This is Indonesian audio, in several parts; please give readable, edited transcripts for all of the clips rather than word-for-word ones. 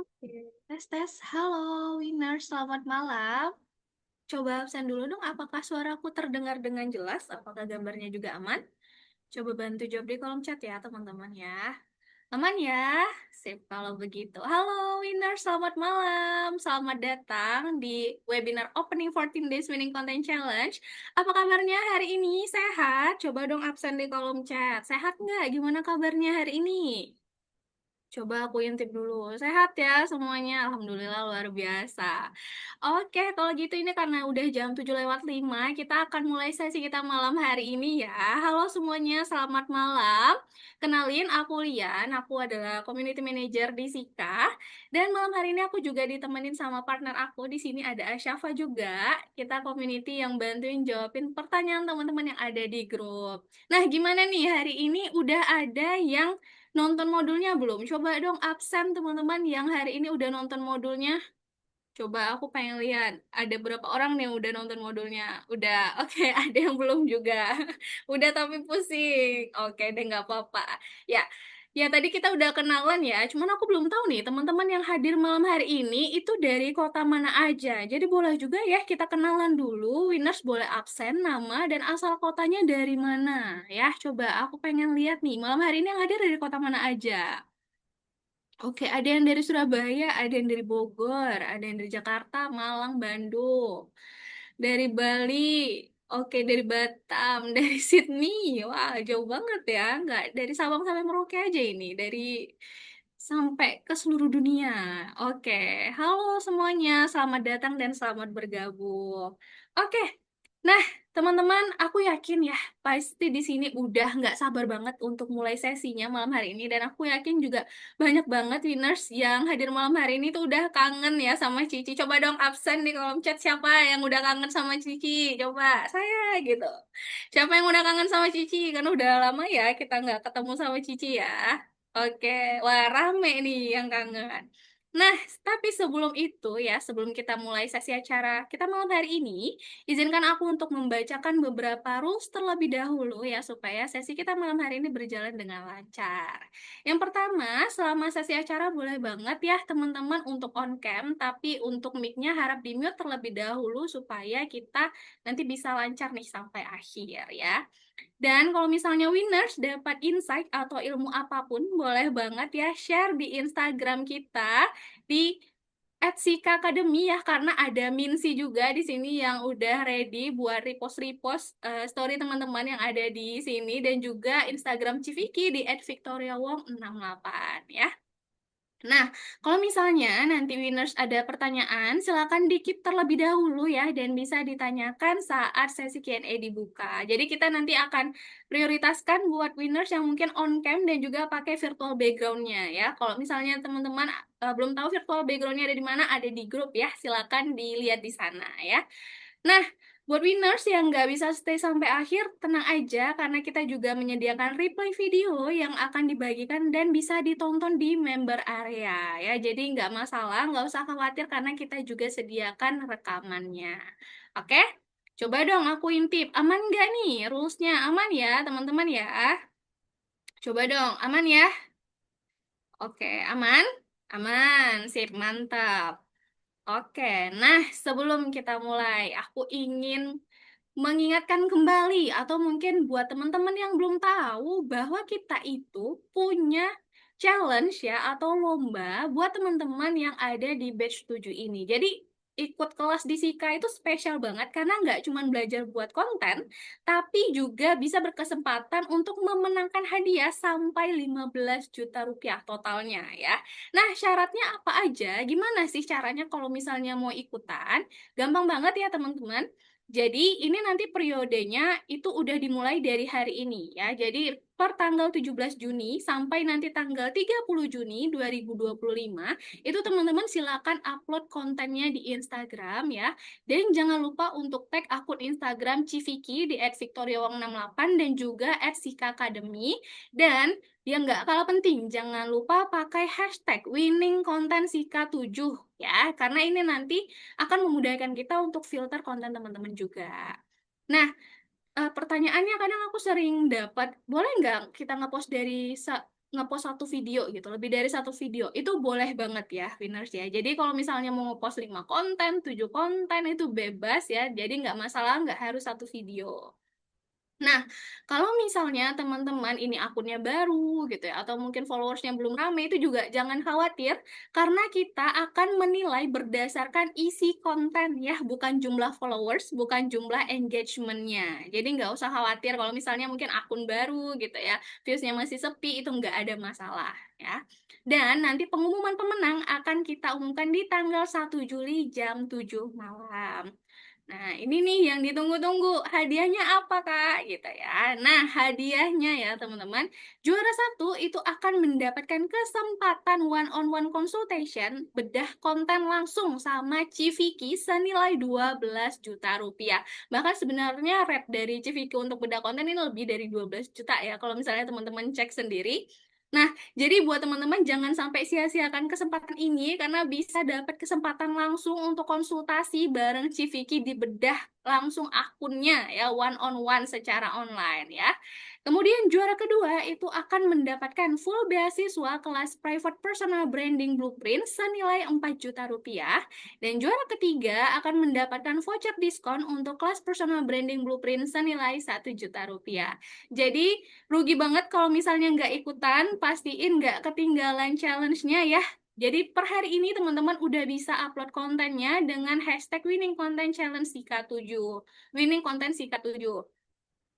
Oke, tes tes. Halo, Winner, selamat malam. Coba absen dulu dong, apakah suaraku terdengar dengan jelas? Apakah gambarnya juga aman? Coba bantu jawab di kolom chat ya, teman-teman ya. Aman ya? Sip, kalau begitu. Halo, Winner, selamat malam. Selamat datang di webinar Opening 14 Days Winning Content Challenge. Apa kabarnya hari ini? Sehat? Coba dong absen di kolom chat. Sehat nggak? Gimana kabarnya hari ini? Coba aku intip dulu. Sehat ya semuanya. Alhamdulillah luar biasa. Oke, kalau gitu ini karena udah jam 7:05, kita akan mulai sesi kita malam hari ini ya. Halo semuanya, selamat malam. Kenalin, aku Lian. Aku adalah Community Manager di Sika. Dan malam hari ini aku juga ditemenin sama partner aku. Di sini ada Asyafa juga. Kita community yang bantuin jawabin pertanyaan teman-teman yang ada di grup. Nah, gimana nih hari ini udah ada yang nonton modulnya belum? Coba dong absen teman-teman yang hari ini udah nonton modulnya. Coba aku pengen lihat ada berapa orang nih yang udah nonton modulnya. Udah, oke, ada yang belum juga. Udah tapi pusing. Oke, deh nggak apa-apa. Ya, ya tadi kita udah kenalan ya. Cuman aku belum tahu nih teman-teman yang hadir malam hari ini itu dari kota mana aja. Jadi boleh juga ya kita kenalan dulu. Winners boleh absen nama dan asal kotanya dari mana ya. Coba aku pengen lihat nih malam hari ini yang hadir dari kota mana aja. Oke, ada yang dari Surabaya, ada yang dari Bogor, ada yang dari Jakarta, Malang, Bandung, dari Bali, oke, dari Batam, dari Sydney. Wah, jauh banget ya. Nggak dari Sabang sampai Merauke aja ini, dari sampai ke seluruh dunia. Oke, halo semuanya, selamat datang dan selamat bergabung. Oke, nah teman-teman, aku yakin ya pasti di sini udah nggak sabar banget untuk mulai sesinya malam hari ini dan aku yakin juga banyak banget winners yang hadir malam hari ini tuh udah kangen ya sama Cici. Coba dong absen di kolom chat siapa yang udah kangen sama Cici. Coba saya gitu. Siapa yang udah kangen sama Cici? Kan udah lama ya kita nggak ketemu sama Cici ya. Oke, wah rame nih yang kangen. Nah, tapi sebelum itu ya, sebelum kita mulai sesi acara kita malam hari ini, izinkan aku untuk membacakan beberapa rules terlebih dahulu ya, supaya sesi kita malam hari ini berjalan dengan lancar. Yang pertama, selama sesi acara boleh banget ya teman-teman untuk on cam, tapi untuk mic-nya harap di mute terlebih dahulu supaya kita nanti bisa lancar nih sampai akhir ya. Dan kalau misalnya winners dapat insight atau ilmu apapun, boleh banget ya share di Instagram kita di @sika Academy ya, karena ada Minsi juga di sini yang udah ready buat repost-repost story teman-teman yang ada di sini dan juga Instagram Civiki di @victoriawong68 ya. Nah, kalau misalnya nanti winners ada pertanyaan, silakan dikit terlebih dahulu ya, dan bisa ditanyakan saat sesi Q&A dibuka. Jadi kita nanti akan prioritaskan buat winners yang mungkin on cam dan juga pakai virtual background-nya ya. Kalau misalnya teman-teman belum tahu virtual background-nya ada di mana, ada di grup ya, silakan dilihat di sana ya. Nah, buat winners yang nggak bisa stay sampai akhir, tenang aja karena kita juga menyediakan replay video yang akan dibagikan dan bisa ditonton di member area ya. Jadi nggak masalah, nggak usah khawatir karena kita juga sediakan rekamannya. Oke? Coba dong aku intip, aman nggak nih rules-nya? Aman ya teman-teman ya? Coba dong, aman ya? Oke, aman? Aman, sip, mantap. Oke, nah sebelum kita mulai, aku ingin mengingatkan kembali atau mungkin buat teman-teman yang belum tahu bahwa kita itu punya challenge ya atau lomba buat teman-teman yang ada di batch 7 ini. Jadi ikut kelas di Sika itu spesial banget karena nggak cuma belajar buat konten, tapi juga bisa berkesempatan untuk memenangkan hadiah sampai 15 juta rupiah totalnya ya. Nah, syaratnya apa aja? Gimana sih caranya kalau misalnya mau ikutan? Gampang banget ya teman-teman. Jadi ini nanti periodenya itu udah dimulai dari hari ini ya. Jadi per tanggal 17 Juni sampai nanti tanggal 30 Juni 2025 itu teman-teman silakan upload kontennya di Instagram ya. Dan jangan lupa untuk tag akun Instagram Civiki di @victoriawong68 dan juga @sika_academy. Dan yang nggak kalah penting, jangan lupa pakai hashtag winning konten Sika7 ya, karena ini nanti akan memudahkan kita untuk filter konten teman-teman juga. Nah, pertanyaannya kadang aku sering dapat, boleh nggak kita ngepost dari ngepost satu video gitu, lebih dari satu video, itu boleh banget ya, winners ya. Jadi kalau misalnya mau ngepost 5 konten, 7 konten, itu bebas ya. Jadi nggak masalah, nggak harus satu video. Nah, kalau misalnya teman-teman ini akunnya baru gitu ya, atau mungkin followersnya belum rame, itu juga jangan khawatir, karena kita akan menilai berdasarkan isi konten ya, bukan jumlah followers, bukan jumlah engagementnya. Jadi nggak usah khawatir kalau misalnya mungkin akun baru gitu ya, viewsnya masih sepi, itu nggak ada masalah ya. Dan nanti pengumuman pemenang akan kita umumkan di tanggal 1 Juli jam 7 malam. Nah, ini nih yang ditunggu-tunggu. Hadiahnya apa, Kak? Gitu ya. Nah, hadiahnya ya, teman-teman. Juara satu itu akan mendapatkan kesempatan one-on-one consultation bedah konten langsung sama Civiki senilai 12 juta rupiah. Bahkan sebenarnya rate dari Civiki untuk bedah konten ini lebih dari 12 juta ya, kalau misalnya teman-teman cek sendiri. Nah, jadi buat teman-teman jangan sampai sia-siakan kesempatan ini karena bisa dapat kesempatan langsung untuk konsultasi bareng Civiki di bedah langsung akunnya ya, one on one secara online ya. Kemudian juara kedua itu akan mendapatkan full beasiswa kelas Private Personal Branding Blueprint senilai 4 juta rupiah. Dan juara ketiga akan mendapatkan voucher diskon untuk kelas Personal Branding Blueprint senilai 1 juta rupiah. Jadi rugi banget kalau misalnya nggak ikutan, pastiin nggak ketinggalan challenge-nya ya. Jadi per hari ini teman-teman udah bisa upload kontennya dengan hashtag Winning Content Challenge Sika 7. Winning Content Sika 7.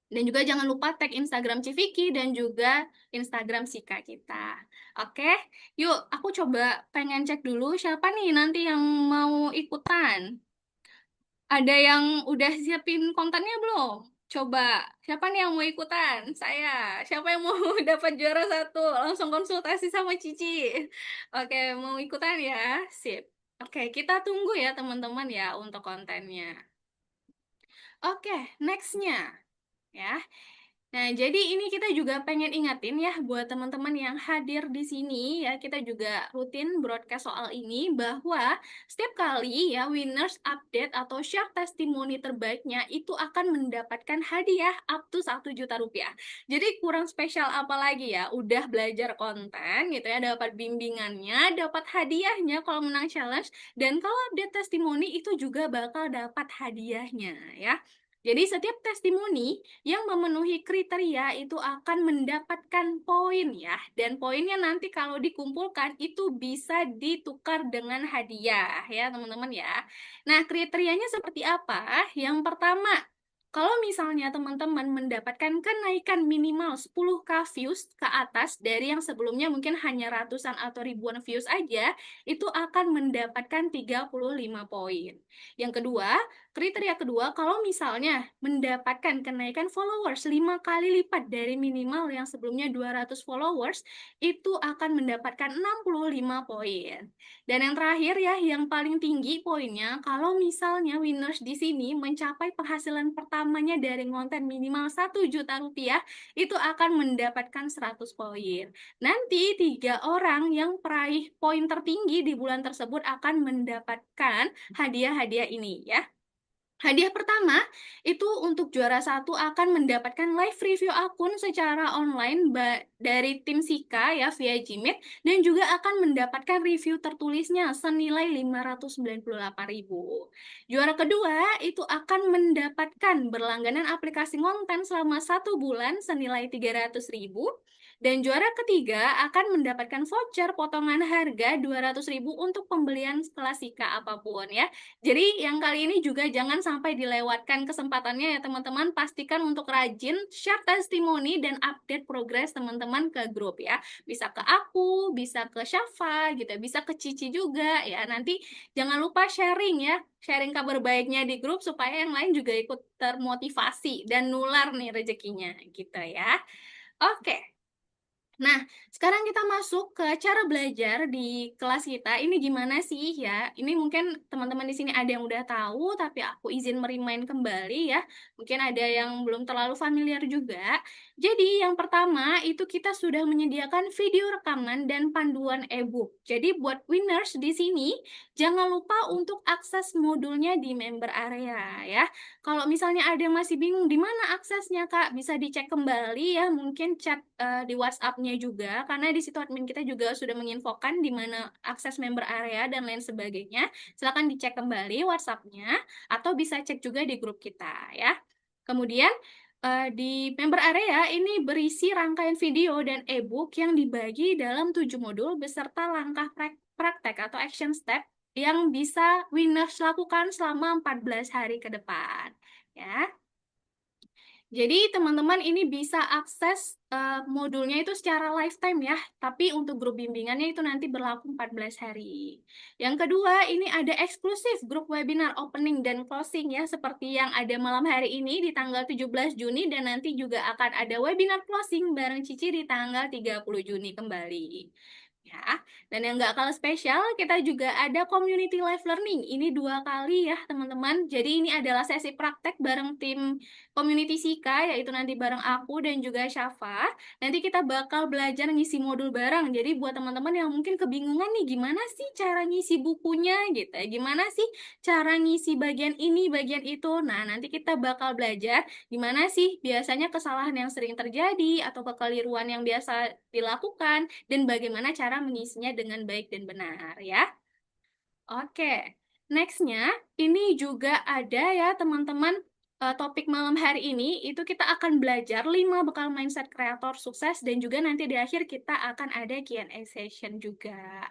Dan juga jangan lupa tag Instagram Civiki dan juga Instagram Sika kita. Oke, yuk aku coba pengen cek dulu siapa nih nanti yang mau ikutan. Ada yang udah siapin kontennya belum? Coba, siapa nih yang mau ikutan? Saya. Siapa yang mau dapat juara satu? Langsung konsultasi sama Cici. Oke, mau ikutan ya? Sip. Oke, kita tunggu ya teman-teman ya untuk kontennya. Oke, nextnya ya. Nah, jadi ini kita juga pengen ingatin ya buat teman-teman yang hadir di sini ya, kita juga rutin broadcast soal ini bahwa setiap kali ya winners update atau share testimoni terbaiknya itu akan mendapatkan hadiah up to 1 juta rupiah. Jadi kurang spesial apa lagi ya, udah belajar konten gitu ya, dapat bimbingannya, dapat hadiahnya kalau menang challenge, dan kalau update testimoni itu juga bakal dapat hadiahnya ya. Jadi setiap testimoni yang memenuhi kriteria itu akan mendapatkan poin ya, dan poinnya nanti kalau dikumpulkan itu bisa ditukar dengan hadiah ya teman-teman ya. Nah, kriterianya seperti apa? Yang pertama, kalau misalnya teman-teman mendapatkan kenaikan minimal 10K views ke atas dari yang sebelumnya mungkin hanya ratusan atau ribuan views aja, itu akan mendapatkan 35 poin. Yang kedua, kriteria kedua, kalau misalnya mendapatkan kenaikan followers 5 kali lipat dari minimal yang sebelumnya 200 followers, itu akan mendapatkan 65 poin. Dan yang terakhir ya, yang paling tinggi poinnya, kalau misalnya winners di sini mencapai penghasilan pertamanya dari konten minimal 1 juta rupiah, itu akan mendapatkan 100 poin. Nanti 3 orang yang peraih poin tertinggi di bulan tersebut akan mendapatkan hadiah-hadiah ini ya. Hadiah pertama itu untuk juara satu akan mendapatkan live review akun secara online dari tim Sika ya via Gmeet, dan juga akan mendapatkan review tertulisnya senilai 598.000. Juara kedua itu akan mendapatkan berlangganan aplikasi konten selama 1 bulan senilai 300.000. Dan juara ketiga akan mendapatkan voucher potongan harga 200.000 untuk pembelian kelas Sika apapun ya. Jadi yang kali ini juga jangan sampai dilewatkan kesempatannya ya teman-teman. Pastikan untuk rajin share testimoni dan update progres teman-teman ke grup ya. Bisa ke aku, bisa ke Syafa gitu, bisa ke Cici juga ya. Nanti jangan lupa sharing ya, sharing kabar baiknya di grup supaya yang lain juga ikut termotivasi dan nular nih rezekinya gitu ya. Oke. Nah, sekarang kita masuk ke cara belajar di kelas kita. Ini gimana sih ya? Ini mungkin teman-teman di sini ada yang udah tahu, tapi aku izin merimain kembali ya. Mungkin ada yang belum terlalu familiar juga. Jadi, yang pertama itu kita sudah menyediakan video rekaman dan panduan e-book. Jadi, buat winners di sini, jangan lupa untuk akses modulnya di member area ya. Kalau misalnya ada yang masih bingung di mana aksesnya, Kak, bisa dicek kembali ya, mungkin chat di WhatsApp adminnya juga, karena di situ admin kita juga sudah menginfokan di mana akses member area dan lain sebagainya. Silakan dicek kembali WhatsApp-nya atau bisa cek juga di grup kita ya. Kemudian di member area ini berisi rangkaian video dan e-book yang dibagi dalam 7 modul beserta langkah praktek atau action step yang bisa winners lakukan selama 14 hari ke depan. Ya. Jadi teman-teman ini bisa akses modulnya itu secara lifetime ya, tapi untuk grup bimbingannya itu nanti berlaku 14 hari. Yang kedua, ini ada eksklusif grup webinar opening dan closing ya, seperti yang ada malam hari ini di tanggal 17 Juni dan nanti juga akan ada webinar closing bareng Cici di tanggal 30 Juni kembali. Ya, dan yang nggak kalah spesial, kita juga ada community live learning. Ini 2 kali ya, teman-teman. Jadi ini adalah sesi praktek bareng tim community Sika, yaitu nanti bareng aku dan juga Syafa. Nanti kita bakal belajar ngisi modul bareng. Jadi buat teman-teman yang mungkin kebingungan nih, gimana sih cara ngisi bukunya gitu. Gimana sih cara ngisi bagian ini, bagian itu. Nah, nanti kita bakal belajar gimana sih biasanya kesalahan yang sering terjadi atau kekeliruan yang biasa dilakukan dan bagaimana cara mengisinya dengan baik dan benar ya. Oke, nextnya ini juga ada ya teman-teman, topik malam hari ini itu kita akan belajar 5 bekal mindset kreator sukses dan juga nanti di akhir kita akan ada Q&A session juga.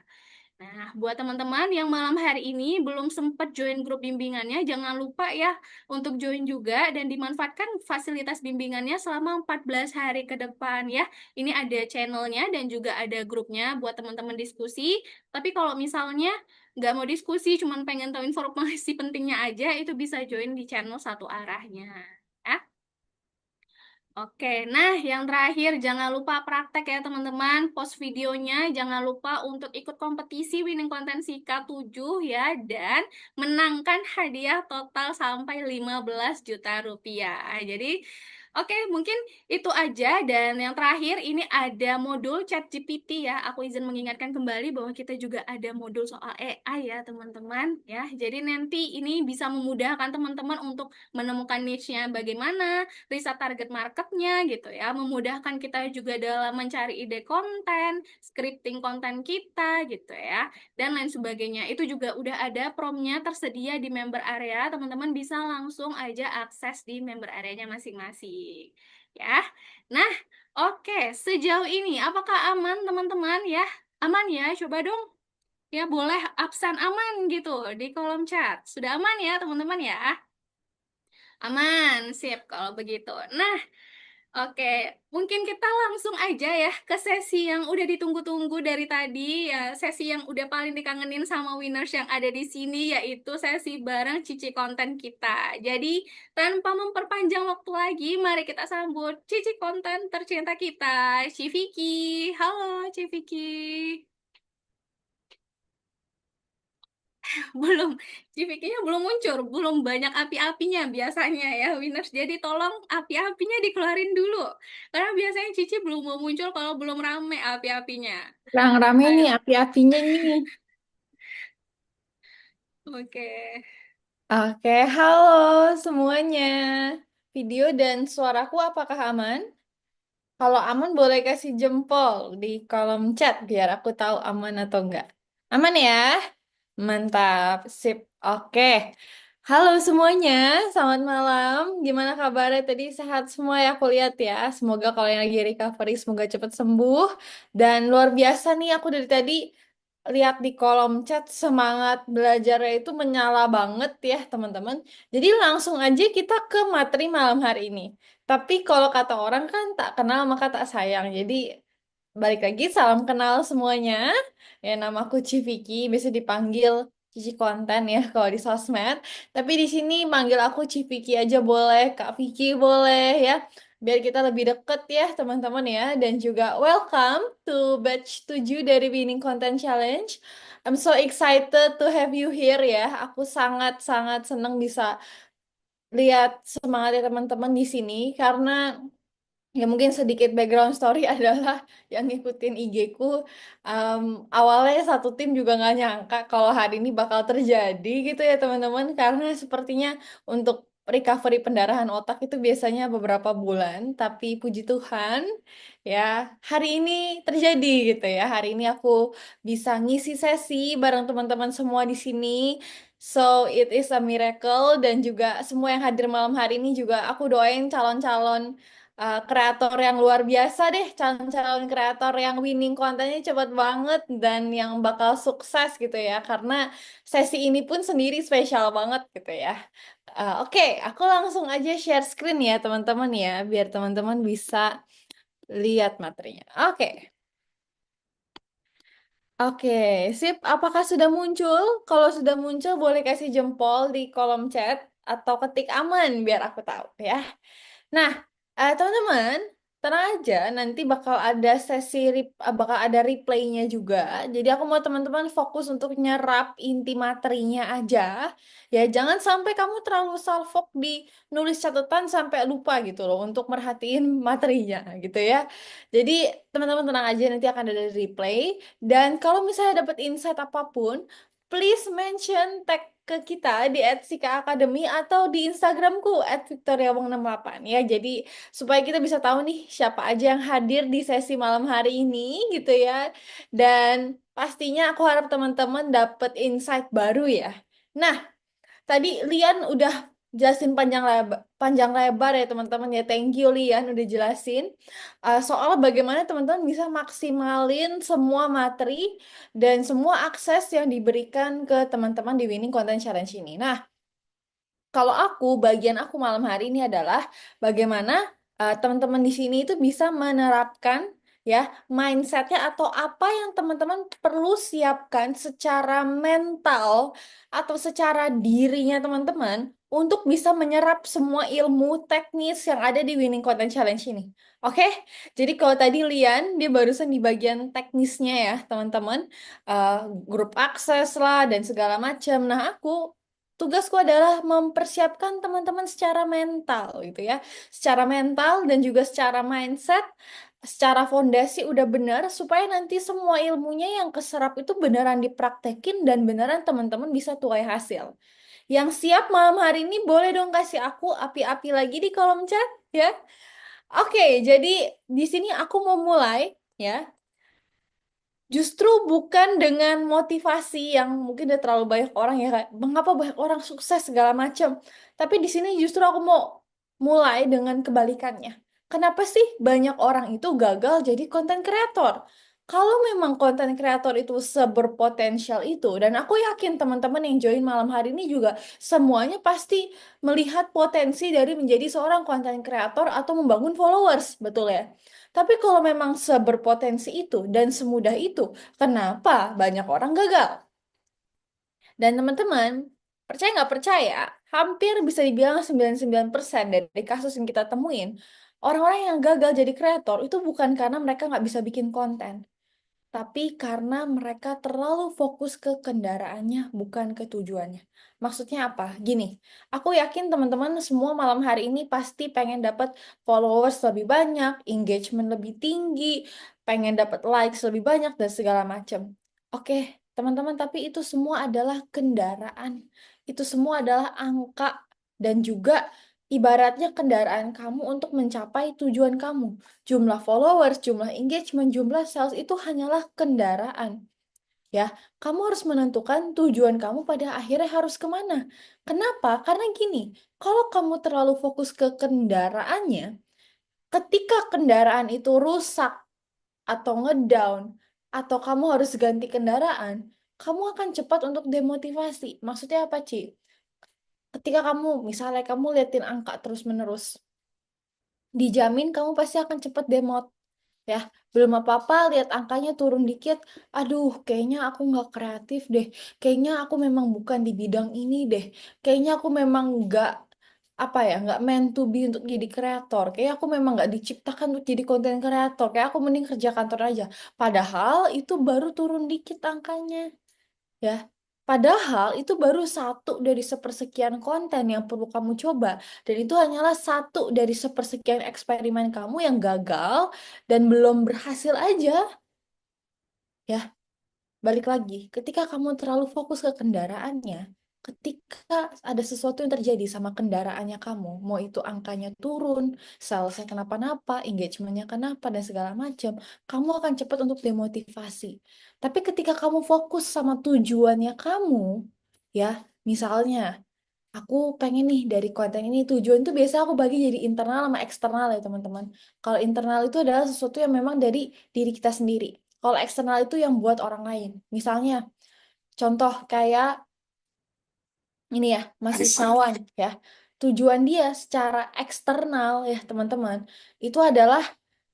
Nah, buat teman-teman yang malam hari ini belum sempat join grup bimbingannya, jangan lupa ya untuk join juga dan dimanfaatkan fasilitas bimbingannya selama 14 hari ke depan ya. Ini ada channelnya dan juga ada grupnya buat teman-teman diskusi. Tapi kalau misalnya nggak mau diskusi, cuman pengen tahu informasi pentingnya aja, itu bisa join di channel satu arahnya. Ya. Oke, nah yang terakhir jangan lupa praktek ya teman-teman. Post videonya jangan lupa untuk ikut kompetisi Winning Content Sika 7 ya dan menangkan hadiah total sampai 15 juta rupiah. Jadi oke, mungkin itu aja dan yang terakhir ini ada modul ChatGPT ya. Aku izin mengingatkan kembali bahwa kita juga ada modul soal AI ya teman-teman ya. Jadi nanti ini bisa memudahkan teman-teman untuk menemukan niche-nya bagaimana, riset target marketnya gitu ya, memudahkan kita juga dalam mencari ide konten, scripting konten kita gitu ya, dan lain sebagainya. Itu juga udah ada promnya tersedia di member area, teman-teman bisa langsung aja akses di member areanya masing-masing ya. Nah, oke, sejauh ini apakah aman teman-teman ya? Aman ya, coba dong ya, boleh absen aman gitu di kolom chat. Sudah aman ya teman-teman ya? Aman, sip kalau begitu. Nah, oke, mungkin kita langsung aja ya ke sesi yang udah ditunggu-tunggu dari tadi ya, sesi yang udah paling dikangenin sama winners yang ada di sini yaitu sesi bareng Cici konten kita. Jadi, tanpa memperpanjang waktu lagi, mari kita sambut Cici konten tercinta kita, Civiki. Halo, Civiki. Belum, Civikinya belum muncul, belum banyak api-apinya biasanya ya winners. Jadi tolong api-apinya dikeluarin dulu. Karena biasanya Cici belum mau muncul kalau belum rame api-apinya. Yang rame nih Ayo, api-apinya nih. oke. Oke, halo semuanya. Video dan suaraku apakah aman? Kalau aman boleh kasih jempol di kolom chat biar aku tahu aman atau enggak. Aman ya? Mantap, sip. Oke. Halo semuanya, selamat malam. Gimana kabarnya tadi? Sehat semua ya aku lihat ya. Semoga kalau yang lagi recovery semoga cepat sembuh. Dan luar biasa nih aku dari tadi lihat di kolom chat semangat belajarnya itu menyala banget ya teman-teman. Jadi langsung aja kita ke materi malam hari ini. Tapi kalau kata orang kan tak kenal maka tak sayang. Jadi balik lagi salam kenal semuanya. Ya namaku Civiki, bisa dipanggil Cici Konten ya kalau di sosmed. Tapi di sini manggil aku Civiki aja boleh, Kak Vicky boleh ya. Biar kita lebih deket ya teman-teman ya. Dan juga welcome to batch 7 dari Winning Content Challenge. I'm so excited to have you here ya. Aku sangat-sangat senang bisa lihat semangatnya teman-teman di sini karena ya mungkin sedikit background story adalah yang ngikutin IG ku em, awalnya satu tim juga nggak nyangka kalau hari ini bakal terjadi gitu ya teman-teman karena sepertinya untuk recovery pendarahan otak itu biasanya beberapa bulan, tapi puji Tuhan, ya hari ini terjadi gitu ya. Hari ini aku bisa ngisi sesi bareng teman-teman semua di sini. So it is a miracle dan juga semua yang hadir malam hari ini juga aku doain calon-calon kreator yang luar biasa deh, calon-calon kreator yang winning kontennya cepet banget dan yang bakal sukses gitu ya. Karena sesi ini pun sendiri spesial banget gitu ya. Oke, aku langsung aja share screen ya teman-teman ya, biar teman-teman bisa lihat materinya. Oke, oke, sip. Apakah sudah muncul? Kalau sudah muncul, boleh kasih jempol di kolom chat atau ketik aman biar aku tahu ya. Nah, teman-teman, tenang aja, nanti bakal ada bakal ada replaynya juga. Jadi aku mau teman-teman fokus untuk nyerap inti materinya aja. Ya, jangan sampai kamu terlalu salfok di nulis catatan sampai lupa gitu loh untuk merhatiin materinya gitu ya. Jadi teman-teman tenang aja, nanti akan ada replay. Dan kalau misalnya dapat insight apapun, please mention tag ke kita di @sika academy atau di Instagramku @victoriawong68 ya. Jadi supaya kita bisa tahu nih siapa aja yang hadir di sesi malam hari ini gitu ya. Dan pastinya aku harap teman-teman dapat insight baru ya. Nah, tadi Lian udah jelasin panjang lebar ya teman-teman ya. Thank you Lian udah jelasin soal bagaimana teman-teman bisa maksimalin semua materi dan semua akses yang diberikan ke teman-teman di Winning Content Challenge ini. Nah, kalau bagian aku malam hari ini adalah bagaimana teman-teman di sini itu bisa menerapkan ya mindsetnya atau apa yang teman-teman perlu siapkan secara mental atau secara dirinya teman-teman untuk bisa menyerap semua ilmu teknis yang ada di Winning Content Challenge ini. Oke, jadi kalau tadi Lian dia barusan di bagian teknisnya ya teman-teman, Eh, grup akses lah dan segala macam. Nah aku tugasku adalah mempersiapkan teman-teman secara mental gitu ya. Secara mental dan juga secara mindset, secara fondasi udah benar supaya nanti semua ilmunya yang keserap itu beneran dipraktekin dan beneran teman-teman bisa tuai hasil. Yang siap malam hari ini boleh dong kasih aku api-api lagi di kolom chat ya. Oke, jadi di sini aku mau mulai ya. Justru bukan dengan motivasi yang mungkin udah terlalu banyak orang ya kayak mengapa banyak orang sukses segala macam. Tapi di sini justru aku mau mulai dengan kebalikannya. Kenapa sih banyak orang itu gagal jadi konten kreator? Kalau memang konten kreator itu seberpotensial itu, dan aku yakin teman-teman yang join malam hari ini juga semuanya pasti melihat potensi dari menjadi seorang konten kreator atau membangun followers, betul ya? Tapi kalau memang seberpotensi itu dan semudah itu, kenapa banyak orang gagal? Dan teman-teman, percaya nggak percaya, hampir bisa dibilang 99% dari kasus yang kita temuin, orang-orang yang gagal jadi kreator itu bukan karena mereka nggak bisa bikin konten, tapi karena mereka terlalu fokus ke kendaraannya, bukan ke tujuannya. Maksudnya apa? Gini, aku yakin teman-teman semua malam hari ini pasti pengen dapat followers lebih banyak, engagement lebih tinggi, pengen dapat likes lebih banyak, dan segala macam. Oke, teman-teman, tapi itu semua adalah kendaraan. Itu semua adalah angka dan juga ibaratnya kendaraan kamu untuk mencapai tujuan kamu. Jumlah followers, jumlah engagement, jumlah sales itu hanyalah kendaraan. Ya, kamu harus menentukan tujuan kamu pada akhirnya harus kemana. Kenapa? Karena gini, kalau kamu terlalu fokus ke kendaraannya, ketika kendaraan itu rusak atau ngedown, atau kamu harus ganti kendaraan, kamu akan cepat untuk demotivasi. Maksudnya apa, Ci? Ketika misalnya kamu liatin angka terus-menerus, dijamin kamu pasti akan cepat demot. Ya, belum apa-apa, lihat angkanya turun dikit. Aduh, kayaknya aku nggak kreatif deh. Kayaknya aku memang bukan di bidang ini deh. Kayaknya aku memang nggak apa ya, nggak meant to be untuk jadi kreator. Kayak aku memang nggak diciptakan untuk jadi konten kreator. Kayak aku mending kerja kantor aja. Padahal itu baru turun dikit angkanya. Ya, padahal itu baru satu dari sepersekian konten yang perlu kamu coba. Dan itu hanyalah satu dari sepersekian eksperimen kamu yang gagal dan belum berhasil aja. Ya, balik lagi. Ketika kamu terlalu fokus ke kendaraannya, Ketika ada sesuatu yang terjadi sama kendaraannya kamu, mau itu angkanya turun, salesnya kenapa-napa, engagementnya kenapa, dan segala macam, kamu akan cepat untuk demotivasi. Tapi ketika kamu fokus sama tujuannya kamu, ya, misalnya, aku pengen nih dari konten ini, tujuan itu biasa aku bagi jadi internal sama eksternal ya teman-teman. Kalau internal itu adalah sesuatu yang memang dari diri kita sendiri. Kalau eksternal itu yang buat orang lain. Misalnya, contoh kayak ini ya, Mas Isnawan ya. Tujuan dia secara eksternal ya teman-teman, itu adalah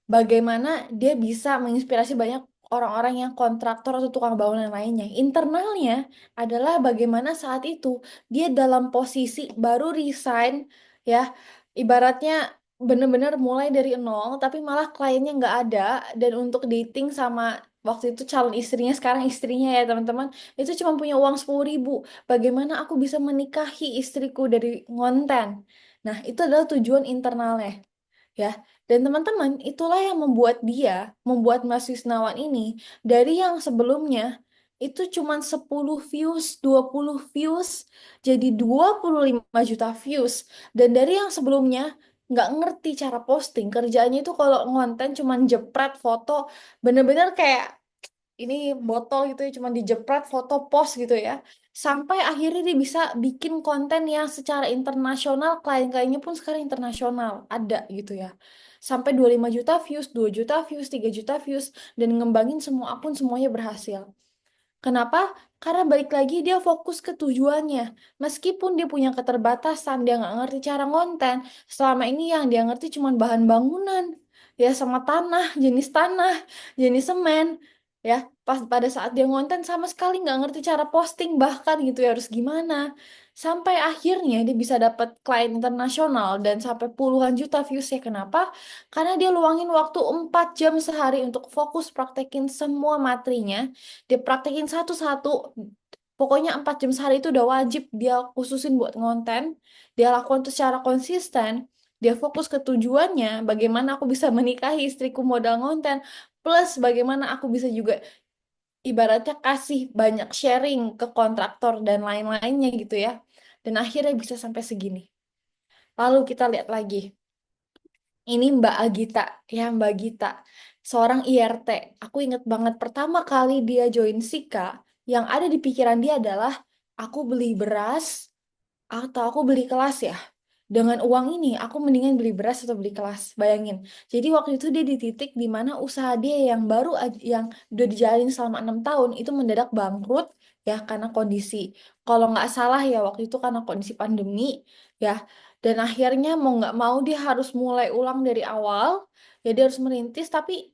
bagaimana dia bisa menginspirasi banyak orang-orang yang kontraktor atau tukang bangunan lainnya. Internalnya adalah bagaimana saat itu dia dalam posisi baru resign ya, ibaratnya bener-bener mulai dari nol, tapi malah kliennya nggak ada dan untuk dating sama waktu itu calon istrinya sekarang istrinya ya teman-teman itu cuma punya uang 10.000. Bagaimana aku bisa menikahi istriku dari ngonten? Nah, itu adalah tujuan internalnya ya. Dan teman-teman, itulah yang membuat dia, membuat Mas Wisnawan ini dari yang sebelumnya itu cuma 10 views, 20 views, jadi 25 juta views. Dan dari yang sebelumnya nggak ngerti cara posting, kerjaannya itu kalau ngonten cuma jepret foto, bener-bener kayak ini botol gitu ya, cuma dijepret foto post gitu ya. Sampai akhirnya dia bisa bikin konten yang secara internasional, klien-kliennya pun sekarang internasional, ada gitu ya. Sampai 25 juta views, 2 juta views, 3 juta views, dan ngembangin semua akun semuanya berhasil. Kenapa? Karena balik lagi dia fokus ke tujuannya. Meskipun dia punya keterbatasan, dia nggak ngerti cara ngonten. Selama ini yang dia ngerti cuma bahan bangunan. Ya sama tanah, jenis semen. Ya, pas pada saat dia ngonten sama sekali nggak ngerti cara posting bahkan gitu ya harus gimana. Sampai akhirnya dia bisa dapat klien internasional dan sampai puluhan juta views ya. Kenapa? Karena dia luangin waktu 4 jam sehari untuk fokus praktekin semua materinya dia praktekin satu-satu pokoknya 4 jam sehari itu udah wajib dia khususin buat ngonten dia lakukan itu secara konsisten dia fokus ke tujuannya bagaimana aku bisa menikahi istriku modal ngonten plus bagaimana aku bisa juga ibaratnya kasih banyak sharing ke kontraktor dan lain-lainnya gitu ya dan akhirnya bisa sampai segini lalu kita lihat lagi ini Mbak Agita, ya Mbak Gita, seorang IRT. Aku inget banget pertama kali dia join Sika, yang ada di pikiran dia adalah aku beli beras atau aku beli kelas ya. Dengan uang ini, aku mendingan beli beras atau beli kelas. Bayangin. Jadi waktu itu dia di titik di mana usaha dia yang baru yang udah dijalin selama 6 tahun itu mendadak bangkrut ya karena kondisi. Kalau nggak salah ya waktu itu karena kondisi pandemi ya. Dan akhirnya mau nggak mau dia harus mulai ulang dari awal. Ya dia harus merintis tapi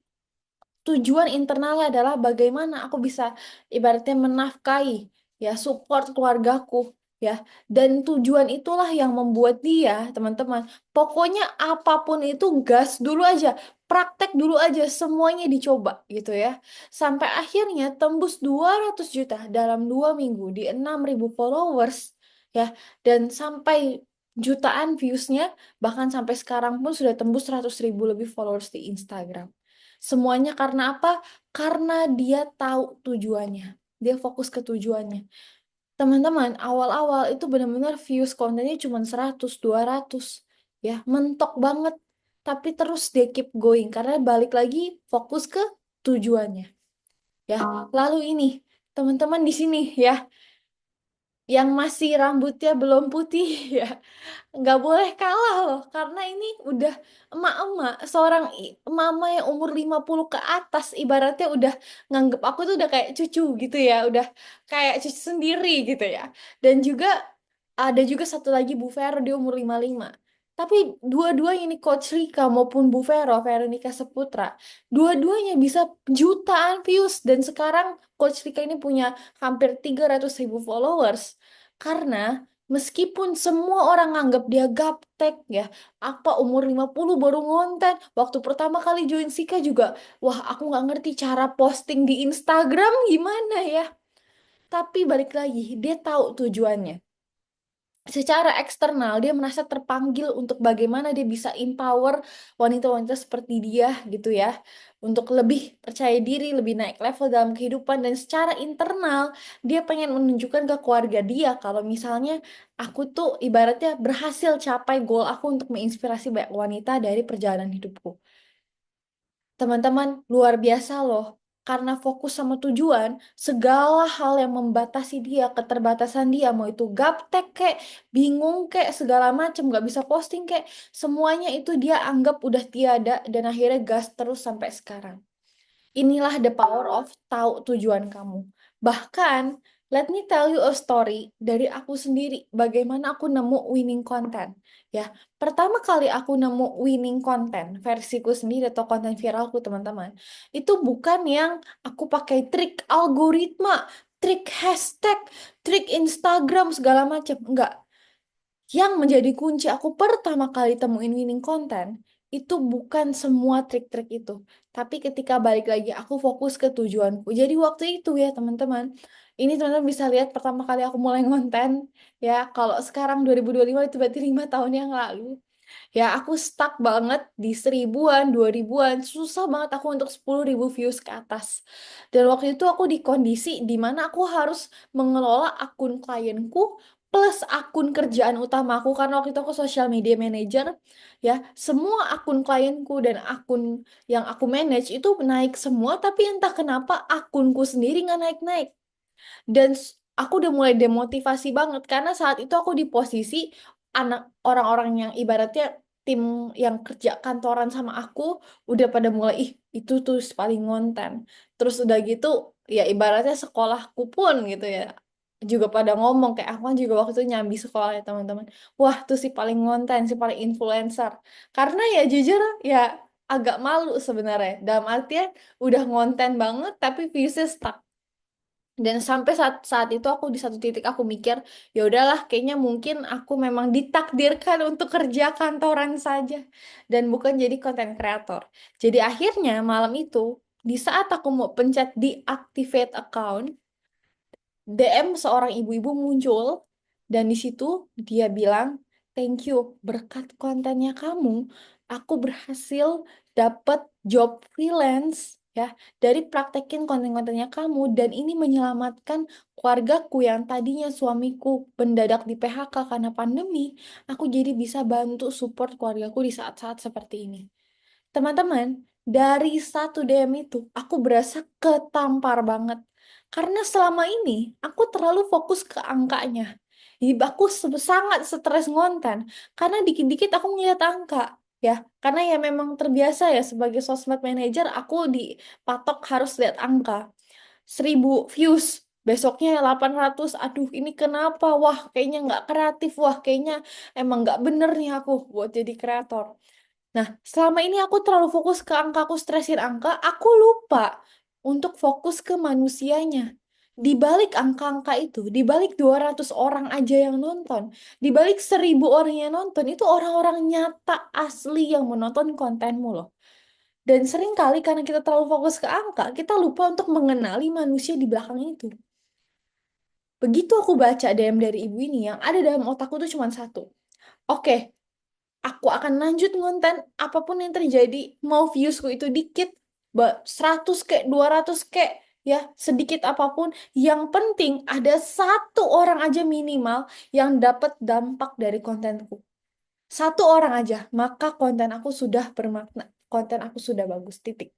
tujuan internalnya adalah bagaimana aku bisa ibaratnya menafkahi ya support keluargaku ya dan tujuan itulah yang membuat dia teman-teman pokoknya apapun itu gas dulu aja praktek dulu aja semuanya dicoba gitu ya sampai akhirnya tembus 200 juta dalam 2 minggu di 6.000 followers ya dan sampai jutaan viewsnya bahkan sampai sekarang pun sudah tembus 100.000 lebih followers di Instagram. Semuanya karena apa? Karena dia tahu tujuannya. Dia fokus ke tujuannya. Teman-teman, awal-awal itu benar-benar views kontennya cuma 100, 200. Ya, mentok banget. Tapi terus dia keep going karena balik lagi fokus ke tujuannya. Ya, lalu ini teman-teman di sini ya, yang masih rambutnya belum putih ya nggak boleh kalah loh karena ini udah emak-emak seorang mama yang umur 50 ke atas ibaratnya udah nganggep aku tuh udah kayak cucu gitu ya udah kayak cucu sendiri gitu ya dan juga ada juga satu lagi Bu Vero dia umur 55 tapi dua-duanya ini Coach Rika maupun Bu Vero Veronica Saputra dua-duanya bisa jutaan views dan sekarang Coach Rika ini punya hampir 300.000 followers karena meskipun semua orang nganggap dia gaptek ya, apa umur 50 baru ngonten. Waktu pertama kali join Sika juga, wah aku nggak ngerti cara posting di Instagram gimana ya. Tapi balik lagi, dia tahu tujuannya. secara eksternal dia merasa terpanggil untuk bagaimana dia bisa empower wanita-wanita seperti dia gitu ya, untuk lebih percaya diri, lebih naik level dalam kehidupan. Dan secara internal dia pengen menunjukkan ke keluarga dia kalau misalnya aku tuh ibaratnya berhasil capai goal aku untuk menginspirasi banyak wanita dari perjalanan hidupku. Teman-teman, luar biasa loh. Karena fokus sama tujuan, segala hal yang membatasi dia, keterbatasan dia, mau itu gaptek kek, bingung kek, segala macam, gak bisa posting kek, semuanya itu dia anggap udah tiada dan akhirnya gas terus sampai sekarang. Inilah the power of tahu tujuan kamu. Bahkan, let me tell you a story dari aku sendiri, bagaimana aku nemu winning content. Ya, pertama kali aku nemu winning content, versiku sendiri atau konten viralku teman-teman, itu bukan yang aku pakai trik algoritma, trik hashtag, trik Instagram segala macam. Enggak. Yang menjadi kunci aku pertama kali temuin winning content itu bukan semua trik-trik itu, tapi ketika balik lagi aku fokus ke tujuanku. Jadi waktu itu ya teman-teman, ini teman-teman bisa lihat pertama kali aku mulai konten ya. Kalau sekarang 2025 itu berarti 5 tahun yang lalu. Ya, aku stuck banget di 1000-an, 2000-an. Susah banget aku untuk 10.000 views ke atas. Dan waktu itu aku di kondisi di mana aku harus mengelola akun klienku plus akun kerjaan utamaku karena waktu itu aku social media manager. Ya, semua akun klienku dan akun yang aku manage itu naik semua, tapi entah kenapa akunku sendiri nggak naik-naik. Dan aku udah mulai demotivasi banget karena saat itu aku di posisi anak orang-orang yang ibaratnya tim yang kerja kantoran sama aku udah pada mulai ih itu tuh paling ngonten. Terus udah gitu ya ibaratnya sekolahku pun gitu ya juga pada ngomong kayak aku kan juga waktu itu nyambi sekolah ya teman-teman. Wah tuh si paling ngonten, si paling influencer. Karena ya jujur ya agak malu sebenarnya. Dalam artian udah ngonten banget tapi viewsnya stuck. Dan sampai saat itu aku di satu titik aku mikir, ya udahlah kayaknya mungkin aku memang ditakdirkan untuk kerja kantoran saja dan bukan jadi konten kreator. Jadi akhirnya malam itu di saat aku mau pencet deactivate account, DM seorang ibu-ibu muncul dan di situ dia bilang, "Thank you, berkat kontennya kamu, aku berhasil dapat job freelance ya dari praktekin konten-kontennya kamu dan ini menyelamatkan keluargaku yang tadinya suamiku mendadak di PHK karena pandemi. Aku jadi bisa bantu support keluargaku di saat-saat seperti ini." Teman-teman, dari satu DM itu, aku berasa ketampar banget. Karena selama ini, aku terlalu fokus ke angkanya. Jadi aku sangat stres ngonten. Karena dikit-dikit aku ngeliat angka. Ya, karena ya memang terbiasa ya sebagai sosmed manager, aku dipatok harus lihat angka. 1000 views, besoknya 800. Aduh, ini kenapa? Wah, kayaknya nggak kreatif. Wah, kayaknya emang nggak bener nih aku buat jadi kreator. Nah, selama ini aku terlalu fokus ke angka, aku stresin angka, aku lupa untuk fokus ke manusianya. Di balik angka-angka itu, di balik 200 orang aja yang nonton, di balik 1000 orang yang nonton, itu orang-orang nyata asli yang menonton kontenmu loh. Dan sering kali karena kita terlalu fokus ke angka, kita lupa untuk mengenali manusia di belakang itu. Begitu aku baca DM dari ibu ini, yang ada dalam otakku tuh cuma satu. Oke, aku akan lanjut ngonten apapun yang terjadi, mau viewsku itu dikit 100 kek 200 kek ya sedikit apapun, yang penting ada satu orang aja minimal yang dapat dampak dari kontenku, satu orang aja, maka konten aku sudah bermakna, konten aku sudah bagus, titik.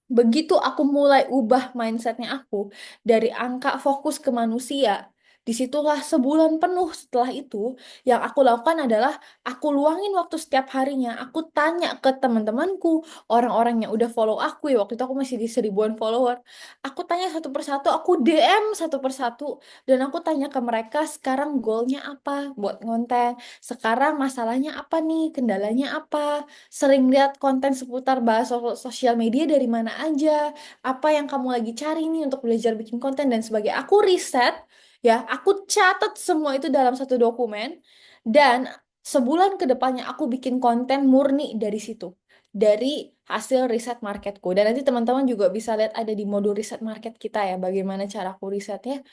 Begitu aku mulai ubah mindsetnya aku dari angka fokus ke manusia, disitulah sebulan penuh setelah itu yang aku lakukan adalah aku luangin waktu setiap harinya. Aku tanya ke teman-temanku, orang-orang yang udah follow aku ya waktu itu aku masih di 1000-an follower. Aku tanya satu persatu, aku DM satu persatu dan aku tanya ke mereka sekarang goalnya apa buat konten, sekarang masalahnya apa nih, kendalanya apa, sering lihat konten seputar bahas sosial media dari mana aja, apa yang kamu lagi cari nih untuk belajar bikin konten dan sebagainya. Aku riset, ya, aku catat semua itu dalam satu dokumen, dan sebulan ke depannya aku bikin konten murni dari situ, dari hasil riset marketku. Dan nanti teman-teman juga bisa lihat ada di modul riset market kita ya, bagaimana cara aku risetnya.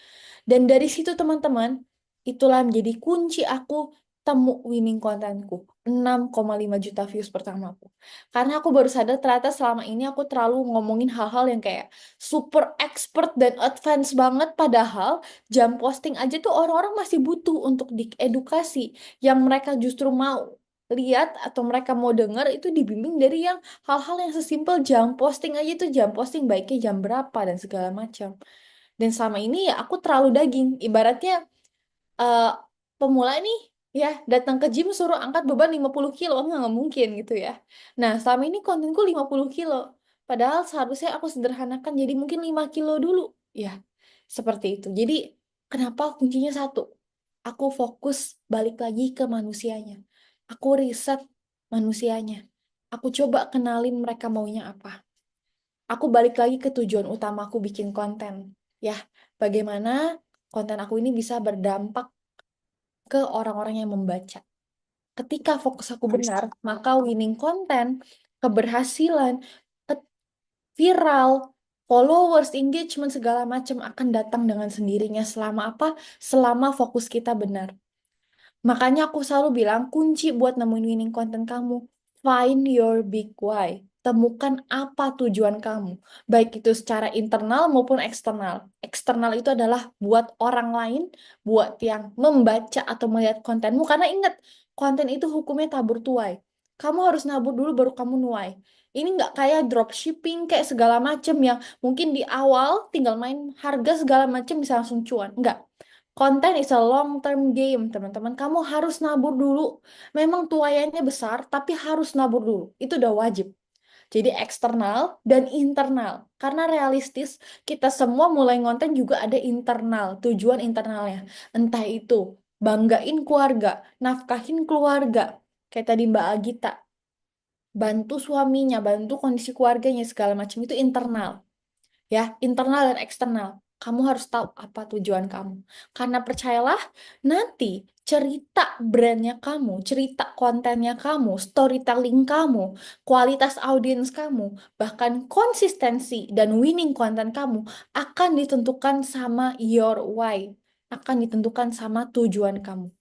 Dan dari situ teman-teman, Itulah menjadi kunci aku temu winning kontenku. 6,5 juta views pertamaku. Karena aku baru sadar ternyata selama ini aku terlalu ngomongin hal-hal yang kayak super expert dan advance banget. Padahal jam posting aja tuh orang-orang masih butuh untuk diedukasi. Yang mereka justru mau lihat atau mereka mau dengar itu dibimbing dari yang hal-hal yang sesimpel jam posting aja tuh jam posting baiknya jam berapa dan segala macam. Dan selama ini ya aku terlalu daging. Ibaratnya eh, pemula nih ya datang ke gym suruh angkat beban 50 kilo nggak mungkin gitu ya. Nah, selama ini kontenku 50 kilo. Padahal seharusnya aku sederhanakan jadi mungkin 5 kilo dulu. Ya, seperti itu. Jadi kenapa kuncinya satu? Aku fokus balik lagi ke manusianya. Aku riset manusianya. Aku coba kenalin mereka maunya apa. Aku balik lagi ke tujuan utamaku bikin konten. Ya, bagaimana konten aku ini bisa berdampak ke orang-orang yang membaca. Ketika fokus aku benar, maka winning content, keberhasilan, ke- viral, followers, engagement, segala macam akan datang dengan sendirinya selama apa? Selama fokus kita benar. Makanya aku selalu bilang kunci buat nemuin winning content kamu, find your big why. Temukan apa tujuan kamu, baik itu secara internal maupun eksternal. Eksternal itu adalah buat orang lain, buat yang membaca atau melihat kontenmu. Karena ingat, konten itu hukumnya tabur tuai. Kamu harus nabur dulu baru kamu nuai. Ini nggak kayak dropshipping kayak segala macam yang mungkin di awal tinggal main harga segala macam bisa langsung cuan. Enggak. Konten is a long term game, teman-teman. Kamu harus nabur dulu. Memang tuayannya besar, tapi harus nabur dulu. Itu udah wajib. Jadi eksternal dan internal. Karena realistis, kita semua mulai ngonten juga ada internal, tujuan internalnya. Entah itu banggain keluarga, nafkahin keluarga. Kayak tadi Mbak Agita, bantu suaminya, bantu kondisi keluarganya, segala macam itu internal ya, internal dan eksternal. Kamu harus tahu apa tujuan kamu. Karena percayalah, nanti cerita brandnya kamu, cerita kontennya kamu, storytelling kamu, kualitas audiens kamu, bahkan konsistensi dan winning konten kamu akan ditentukan sama your why, akan ditentukan sama tujuan kamu.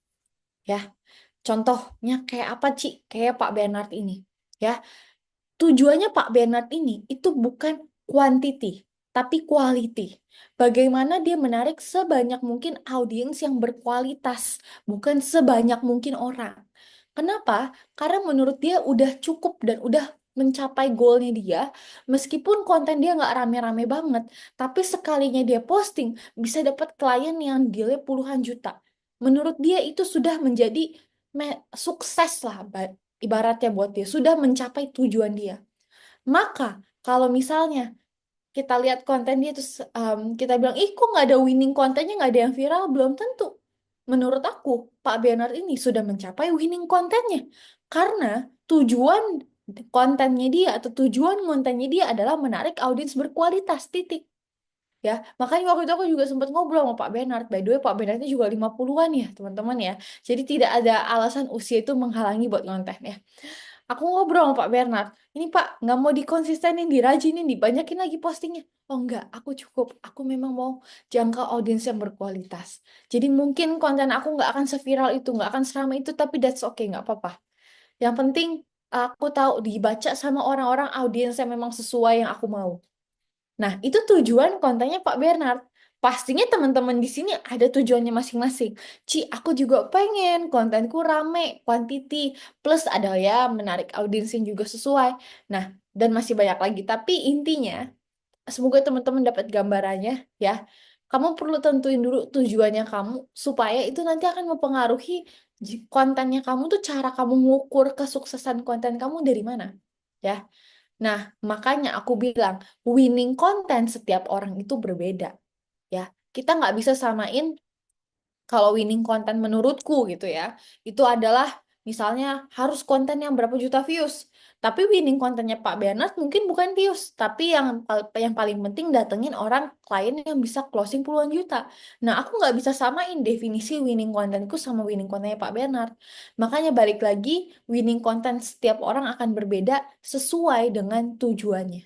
Ya, contohnya kayak apa, Ci? Kayak Pak Bernard ini. Ya, tujuannya Pak Bernard ini itu bukan quantity, tapi quality. Bagaimana dia menarik sebanyak mungkin audiens yang berkualitas, bukan sebanyak mungkin orang. Kenapa? Karena menurut dia udah cukup dan udah mencapai goalnya dia, meskipun konten dia nggak rame-rame banget, tapi sekalinya dia posting bisa dapat klien yang dealnya puluhan juta. Menurut dia itu sudah menjadi sukses lah, ibaratnya buat dia, sudah mencapai tujuan dia. Maka kalau misalnya kita lihat konten dia terus kita bilang, ih kok nggak ada winning kontennya, nggak ada yang viral, belum tentu. Menurut aku, Pak Bernard ini sudah mencapai winning kontennya. Karena tujuan kontennya dia atau tujuan kontennya dia adalah menarik audiens berkualitas, titik. Ya, makanya waktu itu aku juga sempat ngobrol sama Pak Bernard. By the way, Pak Bernardnya juga 50-an ya, teman-teman ya. Jadi tidak ada alasan usia itu menghalangi buat konten ya. Aku ngobrol sama Pak Bernard. Ini Pak, nggak mau dikonsistenin, dirajinin, dibanyakin lagi postingnya. Oh enggak, aku cukup. Aku memang mau jangkau audiens yang berkualitas. Jadi mungkin konten aku nggak akan seviral itu, nggak akan seramai itu, tapi that's okay, nggak apa-apa. Yang penting aku tahu dibaca sama orang-orang audiens yang memang sesuai yang aku mau. Nah, itu tujuan kontennya Pak Bernard. Pastinya teman-teman di sini ada tujuannya masing-masing. Ci, aku juga pengen kontenku rame, quantity, plus ada ya menarik audiens yang juga sesuai. Nah, dan masih banyak lagi. Tapi intinya, semoga teman-teman dapat gambarannya ya. Kamu perlu tentuin dulu tujuannya kamu supaya itu nanti akan mempengaruhi kontennya kamu tuh cara kamu mengukur kesuksesan konten kamu dari mana. Ya. Nah, makanya aku bilang winning content setiap orang itu berbeda. Ya, kita nggak bisa samain kalau winning content menurutku gitu ya. Itu adalah misalnya harus konten yang berapa juta views. Tapi winning kontennya Pak Bernard mungkin bukan views, tapi yang paling penting datengin orang klien yang bisa closing puluhan juta. Nah, aku nggak bisa samain definisi winning contenku sama winning kontennya Pak Bernard. Makanya balik lagi, winning content setiap orang akan berbeda sesuai dengan tujuannya.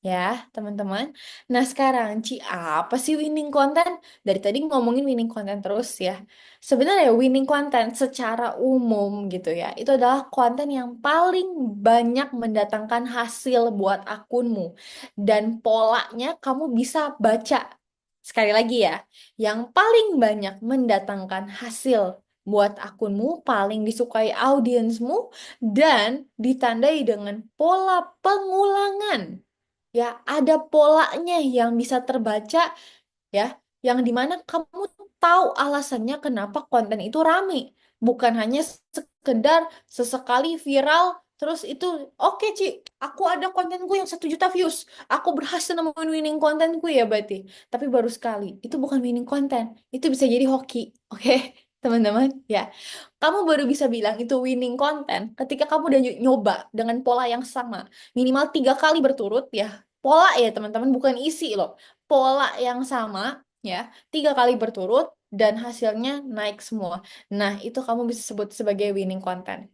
Ya, teman-teman. Nah, sekarang, apa sih winning content? Dari tadi ngomongin winning content terus ya. Sebenarnya winning content secara umum gitu ya, itu adalah konten yang paling banyak mendatangkan hasil buat akunmu. Dan polanya kamu bisa baca. Sekali lagi ya, yang paling banyak mendatangkan hasil buat akunmu, paling disukai audiensmu, dan ditandai dengan pola pengulangan. Ya, ada polanya yang bisa terbaca ya, yang dimana kamu tahu alasannya kenapa konten itu rame. Bukan hanya sekedar sesekali viral, terus itu oke Ci, aku ada kontenku yang 1 juta views. Aku berhasil nemuin winning kontenku ya berarti. Tapi baru sekali, itu bukan winning konten. Itu bisa jadi hoki, oke teman-teman? Ya, kamu baru bisa bilang itu winning konten ketika kamu udah nyoba dengan pola yang sama. Minimal 3 kali berturut ya. Pola ya teman-teman, bukan isi loh. Pola yang sama ya 3 kali berturut dan hasilnya naik semua. Nah, itu kamu bisa sebut sebagai winning content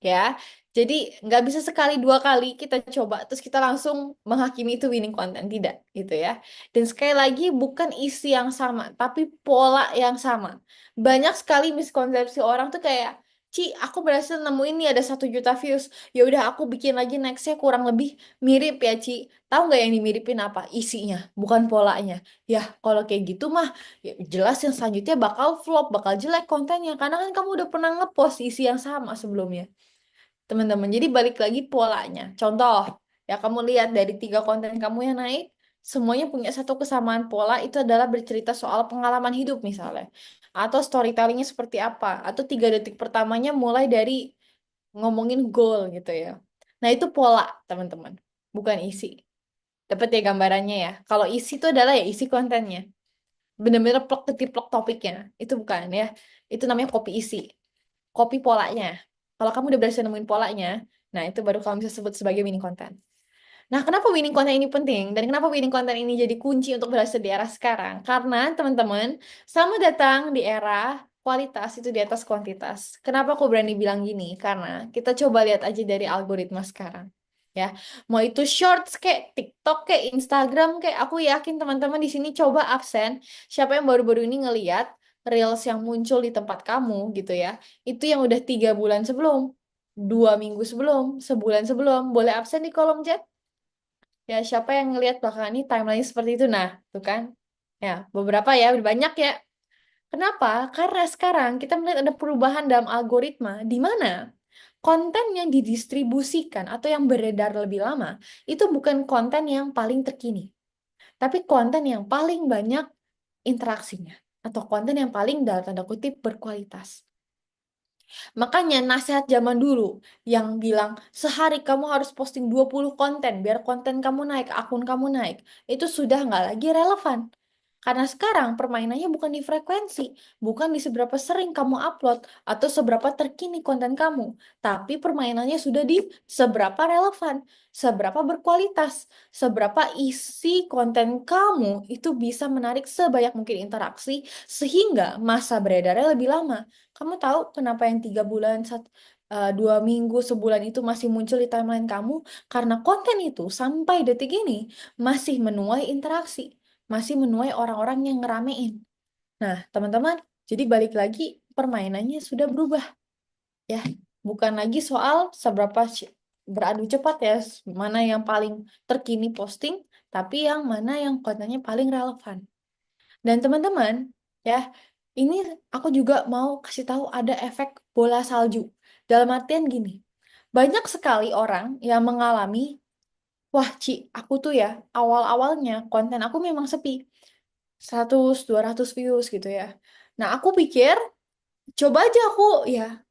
ya. Jadi nggak bisa sekali 2 kali kita coba terus kita langsung menghakimi itu winning content, tidak gitu ya. Dan sekali lagi bukan isi yang sama, tapi pola yang sama. Banyak sekali miskonsepsi orang tuh kayak, Ci, aku berhasil nemuin nih ada 1 juta views. Ya udah aku bikin lagi nextnya kurang lebih mirip ya, Ci. Tahu nggak yang dimiripin apa? Isinya, bukan polanya. Ya, kalau kayak gitu mah ya jelas yang selanjutnya bakal flop, bakal jelek kontennya. Karena kan kamu udah pernah ngepost isi yang sama sebelumnya teman-teman. Jadi balik lagi polanya. Contoh, ya kamu lihat dari 3 konten kamu yang naik, semuanya punya satu kesamaan pola, itu adalah bercerita soal pengalaman hidup misalnya. Atau storytellingnya seperti apa. Atau 3 detik pertamanya mulai dari ngomongin goal gitu ya. Nah itu pola teman-teman, bukan isi. Dapat ya gambarannya ya. Kalau isi itu adalah ya isi kontennya. Bener-bener plok ketiplok topiknya. Itu bukan ya. Itu namanya copy isi, copy polanya. Kalau kamu udah berhasil nemuin polanya, nah itu baru kamu bisa sebut sebagai winning content. Nah, kenapa winning content ini penting? Dan kenapa winning content ini jadi kunci untuk berhasil di era sekarang? Karena, teman-teman, sama datang di era kualitas itu di atas kuantitas. Kenapa aku berani bilang gini? Karena kita coba lihat aja dari algoritma sekarang. Ya, mau itu shorts kayak TikTok kayak Instagram kayak aku yakin teman-teman di sini coba absen siapa yang baru-baru ini ngeliat reels yang muncul di tempat kamu gitu ya. Itu yang udah 3 bulan sebelum, 2 minggu sebelum, sebulan sebelum, boleh absen di kolom chat. Ya, siapa yang ngelihat belakangan ini timeline seperti itu? Nah, tuh kan. Ya, beberapa ya, udah banyak ya. Kenapa? Karena sekarang kita melihat ada perubahan dalam algoritma di mana konten yang didistribusikan atau yang beredar lebih lama itu bukan konten yang paling terkini, tapi konten yang paling banyak interaksinya atau konten yang paling dalam tanda kutip berkualitas. Makanya nasihat zaman dulu yang bilang sehari kamu harus posting 20 konten biar konten kamu naik, akun kamu naik. Itu sudah nggak lagi relevan. Karena sekarang permainannya bukan di frekuensi, bukan di seberapa sering kamu upload atau seberapa terkini konten kamu, tapi permainannya sudah di seberapa relevan, seberapa berkualitas, seberapa isi konten kamu itu bisa menarik sebanyak mungkin interaksi sehingga masa beredarnya lebih lama. Kamu tahu kenapa yang 3 bulan, 2 minggu, sebulan itu masih muncul di timeline kamu? Karena konten itu sampai detik ini masih menuai interaksi, masih menuai orang-orang yang ngeramein. Nah, teman-teman, jadi balik lagi permainannya sudah berubah ya. Bukan lagi soal seberapa beradu cepat ya, mana yang paling terkini posting, tapi yang mana yang kontennya paling relevan. Dan teman-teman, ya, ini aku juga mau kasih tahu ada efek bola salju. Dalam artian gini, banyak sekali orang yang mengalami, wah Ci, aku tuh ya, awal-awalnya konten aku memang sepi. 100-200 views gitu ya. Nah, aku pikir, coba aja aku ya,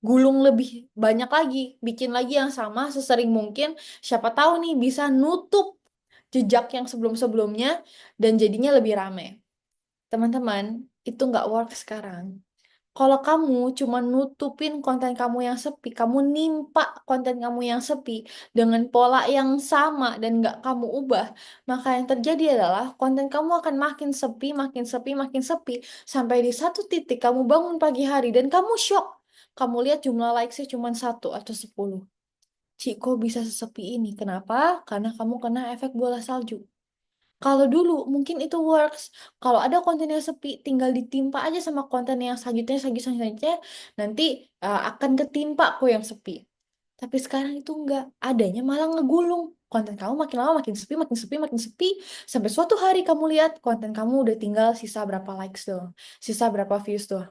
gulung lebih banyak lagi, bikin lagi yang sama sesering mungkin. Siapa tahu nih bisa nutup jejak yang sebelum-sebelumnya dan jadinya lebih rame. Teman-teman, itu nggak work sekarang. Kalau kamu cuma nutupin konten kamu yang sepi, kamu nimpa konten kamu yang sepi dengan pola yang sama dan nggak kamu ubah, maka yang terjadi adalah konten kamu akan makin sepi, makin sepi, makin sepi, sampai di satu titik kamu bangun pagi hari dan kamu shock. Kamu lihat jumlah likes-nya cuma 1 atau 10. Ci, kok bisa sesepi ini? Kenapa? Karena kamu kena efek bola salju. Kalau dulu mungkin itu works. Kalau ada konten yang sepi, tinggal ditimpa aja sama konten yang selanjutnya, nanti akan ketimpa kok yang sepi. Tapi sekarang itu enggak, adanya malah ngegulung. Konten kamu makin lama makin sepi, makin sepi, makin sepi. Sampai suatu hari kamu lihat konten kamu udah tinggal sisa berapa likes doang, sisa berapa views doang.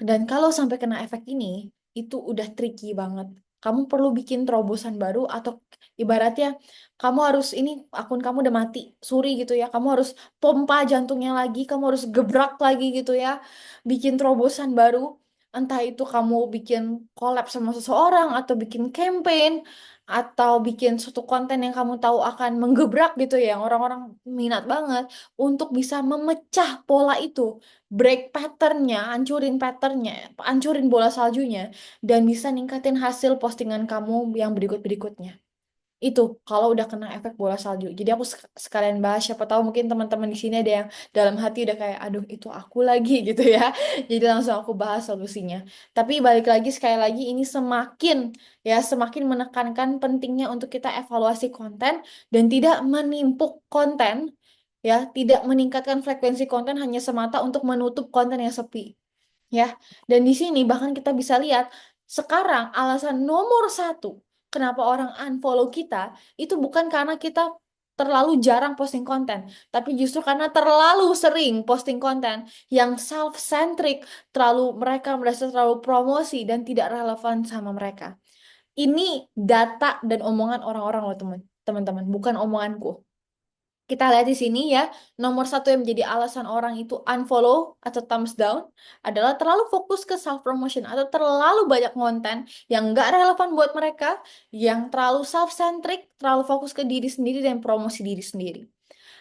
Dan kalau sampai kena efek ini, itu udah tricky banget. Kamu perlu bikin terobosan baru atau ibaratnya kamu harus ini akun kamu udah mati, suri gitu ya. Kamu harus pompa jantungnya lagi, kamu harus gebrak lagi gitu ya. Bikin terobosan baru. Entah itu kamu bikin collab sama seseorang atau bikin campaign atau bikin suatu konten yang kamu tahu akan menggebrak gitu ya, yang orang-orang minat banget untuk bisa memecah pola itu, break patternnya, hancurin bola saljunya, dan bisa ningkatin hasil postingan kamu yang berikut-berikutnya. Itu kalau udah kena efek bola salju. Jadi aku sekalian bahas, siapa tahu mungkin teman-teman di sini ada yang dalam hati udah kayak, aduh itu aku lagi gitu ya. Jadi langsung aku bahas solusinya. Tapi balik lagi sekali lagi ini semakin menekankan pentingnya untuk kita evaluasi konten dan tidak menimpuk konten, ya, tidak meningkatkan frekuensi konten hanya semata untuk menutup konten yang sepi. Ya, dan di sini bahkan kita bisa lihat sekarang alasan nomor satu kenapa orang unfollow kita itu bukan karena kita terlalu jarang posting konten, tapi justru karena terlalu sering posting konten yang self-centric, mereka merasa terlalu promosi dan tidak relevan sama mereka. Ini data dan omongan orang-orang loh teman-teman, bukan omonganku. Kita lihat di sini ya, nomor satu yang menjadi alasan orang itu unfollow atau thumbs down adalah terlalu fokus ke self promotion atau terlalu banyak konten yang nggak relevan buat mereka, yang terlalu self centric, terlalu fokus ke diri sendiri dan promosi diri sendiri.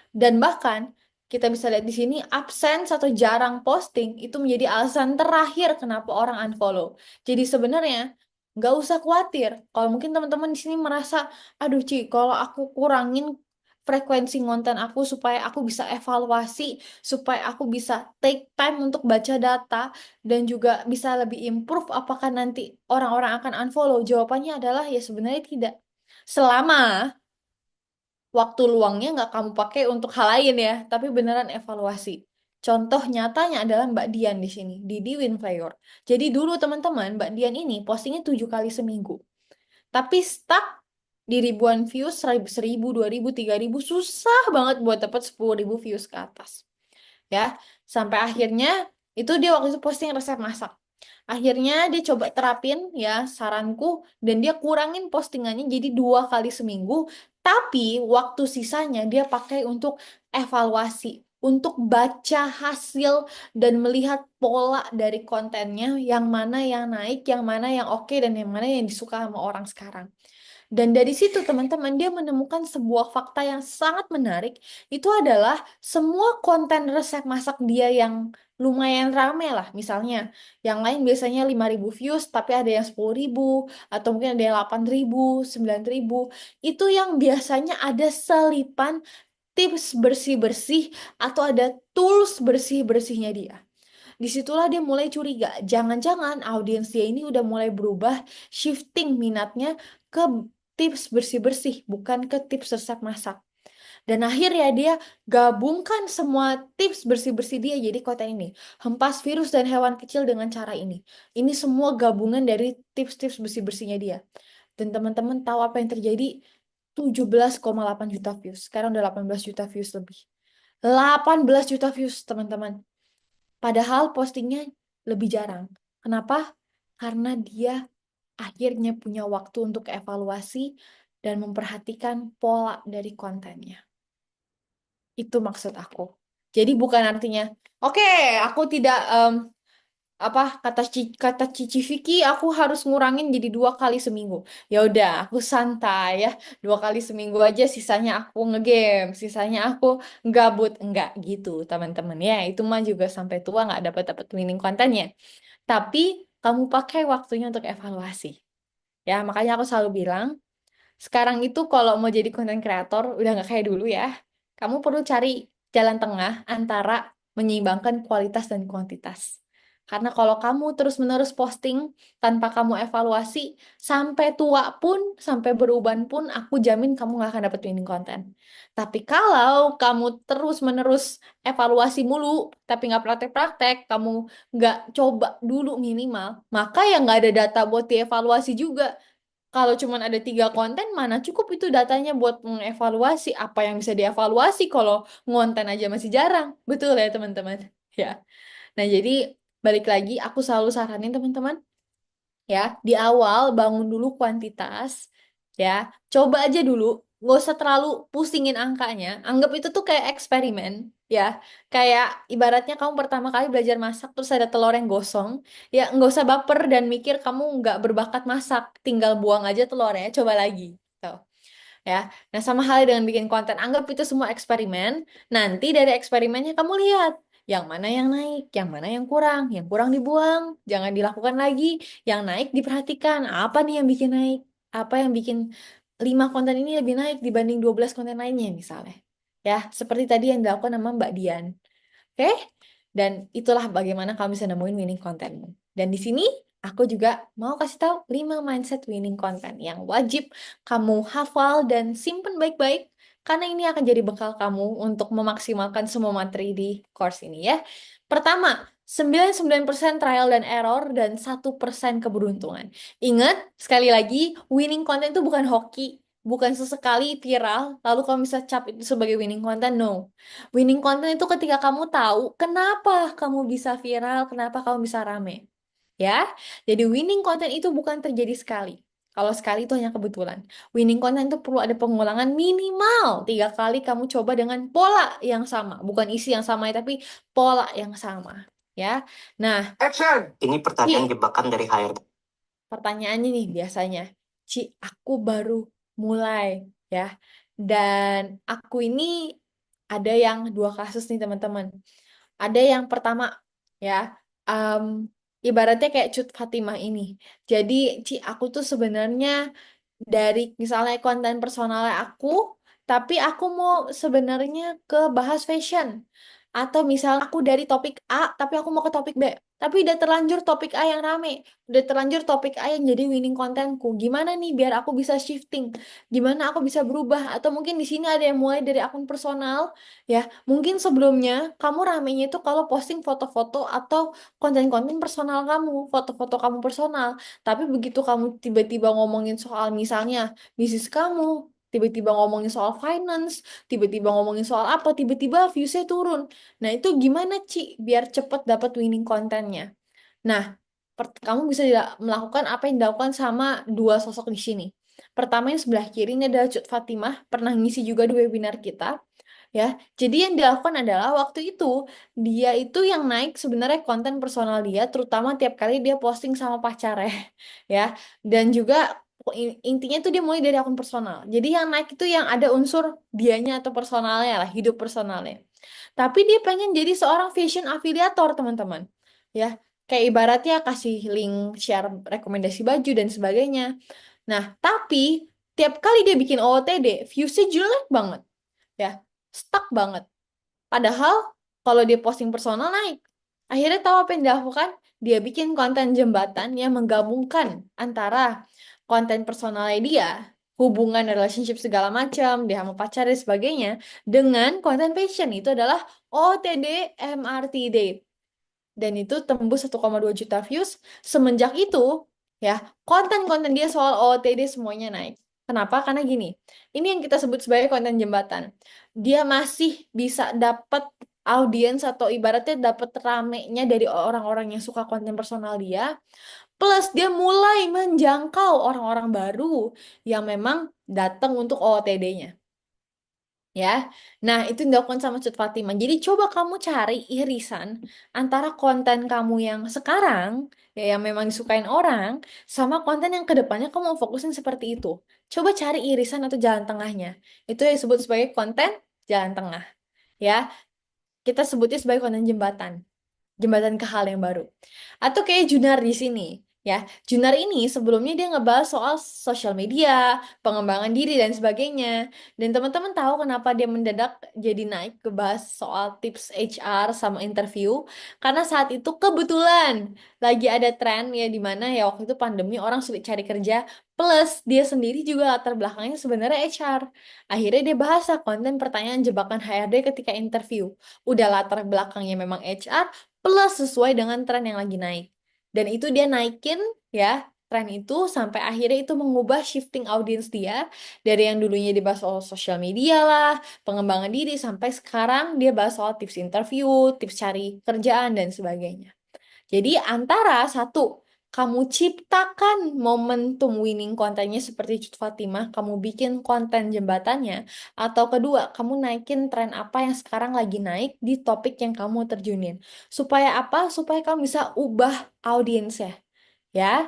Dan bahkan kita bisa lihat di sini absence atau jarang posting itu menjadi alasan terakhir kenapa orang unfollow. Jadi sebenarnya nggak usah khawatir. Kalau mungkin teman-teman di sini merasa, aduh Ci, kalau aku kurangin frekuensi konten aku supaya aku bisa evaluasi, supaya aku bisa take time untuk baca data dan juga bisa lebih improve, apakah nanti orang-orang akan unfollow? Jawabannya adalah ya sebenarnya tidak. Selama waktu luangnya nggak kamu pakai untuk hal lain ya, tapi beneran evaluasi. Contoh nyatanya adalah Mbak Dian di sini, Didi Winflayor. Jadi dulu teman-teman, Mbak Dian ini postingnya 7 kali seminggu. Tapi stuck di ribuan views, 1.000, 2.000, 3.000, susah banget buat dapat 10.000 views ke atas. Ya, sampai akhirnya itu dia waktu itu posting resep masak. Akhirnya dia coba terapin ya saranku dan dia kurangin postingannya jadi 2 kali seminggu. Tapi waktu sisanya dia pakai untuk evaluasi, untuk baca hasil dan melihat pola dari kontennya, yang mana yang naik, yang mana yang oke, dan yang mana yang disuka sama orang sekarang. Dan dari situ teman-teman dia menemukan sebuah fakta yang sangat menarik. Itu adalah semua konten resep masak dia yang lumayan rame lah. Misalnya yang lain biasanya 5.000 views tapi ada yang 10.000 atau mungkin ada yang 8.000, 9.000. Itu yang biasanya ada selipan tips bersih-bersih atau ada tools bersih-bersihnya dia. Disitulah dia mulai curiga, jangan-jangan audiens dia ini udah mulai berubah, shifting minatnya ke tips bersih-bersih, bukan ke tips resep masak. Dan akhirnya dia gabungkan semua tips bersih-bersih dia jadi konten ini. Hempas virus dan hewan kecil dengan cara ini. Ini semua gabungan dari tips-tips bersih-bersihnya dia. Dan teman-teman tahu apa yang terjadi? 17,8 juta views. Sekarang udah 18 juta views lebih. 18 juta views, teman-teman. Padahal postingnya lebih jarang. Kenapa? Karena dia akhirnya punya waktu untuk evaluasi dan memperhatikan pola dari kontennya. Itu maksud aku. Jadi bukan artinya, oke, aku tidak kata Cici Vicky aku harus ngurangin jadi 2 kali seminggu. Ya udah, aku santai ya, 2 kali seminggu aja. Sisanya aku ngegame, sisanya aku gabut, enggak gitu teman-teman ya. Itu mah juga sampai tua nggak dapat dapat winning kontennya. Tapi kamu pakai waktunya untuk evaluasi. Ya makanya aku selalu bilang, sekarang itu kalau mau jadi konten kreator udah nggak kayak dulu ya. Kamu perlu cari jalan tengah antara menyeimbangkan kualitas dan kuantitas. Karena kalau kamu terus-menerus posting tanpa kamu evaluasi, sampai tua pun, sampai beruban pun, aku jamin kamu nggak akan dapet winning content. Tapi kalau kamu terus-menerus evaluasi mulu, tapi nggak praktek-praktek, kamu nggak coba dulu minimal, maka ya nggak ada data buat dievaluasi juga. Kalau cuma ada 3 konten, mana cukup itu datanya buat mengevaluasi apa yang bisa dievaluasi kalau ngonten aja masih jarang. Betul ya teman-teman? Ya. Nah, jadi balik lagi aku selalu saranin teman-teman ya, di awal bangun dulu kuantitas ya. Coba aja dulu, nggak usah terlalu pusingin angkanya. Anggap itu tuh kayak eksperimen ya. Kayak ibaratnya kamu pertama kali belajar masak terus ada telur yang gosong, ya nggak usah baper dan mikir kamu nggak berbakat masak, tinggal buang aja telurnya, coba lagi. Tuh ya. Nah, sama halnya dengan bikin konten, anggap itu semua eksperimen. Nanti dari eksperimennya kamu lihat yang mana yang naik, yang kurang dibuang, jangan dilakukan lagi, yang naik diperhatikan, apa nih yang bikin naik, apa yang bikin 5 konten ini lebih naik dibanding 12 konten lainnya misalnya. Ya, seperti tadi yang dilakukan sama Mbak Dian. Oke? Dan itulah bagaimana kamu bisa nemuin winning content. Dan di sini aku juga mau kasih tahu 5 mindset winning content yang wajib kamu hafal dan simpen baik-baik karena ini akan jadi bekal kamu untuk memaksimalkan semua materi di course ini ya. Pertama, 99% trial dan error dan 1% keberuntungan. Ingat, sekali lagi, winning content itu bukan hoki, bukan sesekali viral, lalu kamu bisa cap itu sebagai winning content. No. Winning content itu ketika kamu tahu kenapa kamu bisa viral, kenapa kamu bisa rame. Ya, jadi winning content itu bukan terjadi sekali. Kalau sekali itu hanya kebetulan. Winning content itu perlu ada pengulangan minimal 3 kali kamu coba dengan pola yang sama. Bukan isi yang sama, tapi pola yang sama. Ya, nah, action. Ini pertanyaan jebakan dari HRD. Pertanyaannya nih biasanya, Ci, aku baru mulai ya. Dan aku ini ada yang 2 kasus nih teman-teman. Ada yang pertama ya, em, ibaratnya kayak Cut Fatimah ini. Jadi, Ci, aku tuh sebenarnya dari misalnya konten personalnya aku, tapi aku mau sebenarnya ke bahas fashion. Atau misal aku dari topik A, tapi aku mau ke topik B. Tapi udah terlanjur topik A yang rame. Udah terlanjur topik A yang jadi winning kontenku. Gimana nih biar aku bisa shifting? Gimana aku bisa berubah? Atau mungkin di sini ada yang mulai dari akun personal. Ya, mungkin sebelumnya kamu ramenya itu kalau posting foto-foto atau konten-konten personal kamu. Foto-foto kamu personal. Tapi begitu kamu tiba-tiba ngomongin soal misalnya bisnis kamu, tiba-tiba ngomongin soal finance, tiba-tiba ngomongin soal apa, tiba-tiba viewsnya turun. Nah, itu gimana, Ci, biar cepet dapat winning kontennya? Nah, kamu bisa melakukan apa yang dilakukan sama 2 sosok di sini. Pertama yang sebelah kiri ini adalah Cut Fatimah, pernah ngisi juga di webinar kita. Ya, jadi yang dilakukan adalah waktu itu dia itu yang naik sebenarnya konten personal dia, terutama tiap kali dia posting sama pacarnya, ya. Dan juga intinya tuh dia mulai dari akun personal. Jadi yang naik itu yang ada unsur dianya atau personalnya lah, hidup personalnya. Tapi dia pengen jadi seorang fashion afiliator, teman-teman. Ya, kayak ibaratnya kasih link, share rekomendasi baju dan sebagainya. Nah, tapi tiap kali dia bikin OOTD, viewsnya jelek banget ya, stuck banget. Padahal kalau dia posting personal naik. Akhirnya tahu apa yang dilakukan? Dia bikin konten jembatan yang menggabungkan antara konten personalnya dia, hubungan relationship segala macam, dia sama pacar dan sebagainya, dengan konten fashion itu adalah OOTD MRT Date. Dan itu tembus 1,2 juta views. Semenjak itu, ya, konten-konten dia soal OOTD semuanya naik. Kenapa? Karena gini, ini yang kita sebut sebagai konten jembatan. Dia masih bisa dapat audiens atau ibaratnya dapat ramenya dari orang-orang yang suka konten personal dia. Plus dia mulai menjangkau orang-orang baru yang memang datang untuk OOTD-nya. Ya, nah itu yang dilakukan sama Cut Fatimah. Jadi coba kamu cari irisan antara konten kamu yang sekarang, ya yang memang disukain orang, sama konten yang kedepannya kamu mau fokusin seperti itu. Coba cari irisan atau jalan tengahnya. Itu yang disebut sebagai konten jalan tengah. Ya, kita sebutnya sebagai konten jembatan ke hal yang baru. Atau kayak Junar di sini. Ya, Junar ini sebelumnya dia ngebahas soal sosial media, pengembangan diri dan sebagainya. Dan teman-teman tahu kenapa dia mendadak jadi naik ke bahas soal tips HR sama interview? Karena saat itu kebetulan lagi ada tren ya di mana ya waktu itu pandemi orang sulit cari kerja, plus dia sendiri juga latar belakangnya sebenarnya HR. Akhirnya dia bahas lah konten pertanyaan jebakan HRD ketika interview. Udah latar belakangnya memang HR, plus sesuai dengan tren yang lagi naik. Dan itu dia naikin ya tren itu sampai akhirnya itu mengubah shifting audience dia dari yang dulunya dibahas soal sosial media lah, pengembangan diri sampai sekarang dia bahas soal tips interview, tips cari kerjaan dan sebagainya. Jadi antara satu, kamu ciptakan momentum winning kontennya seperti Cut Fatimah, kamu bikin konten jembatannya, atau kedua, kamu naikin tren apa yang sekarang lagi naik di topik yang kamu terjunin. Supaya apa? Supaya kamu bisa ubah audiensnya. Ya,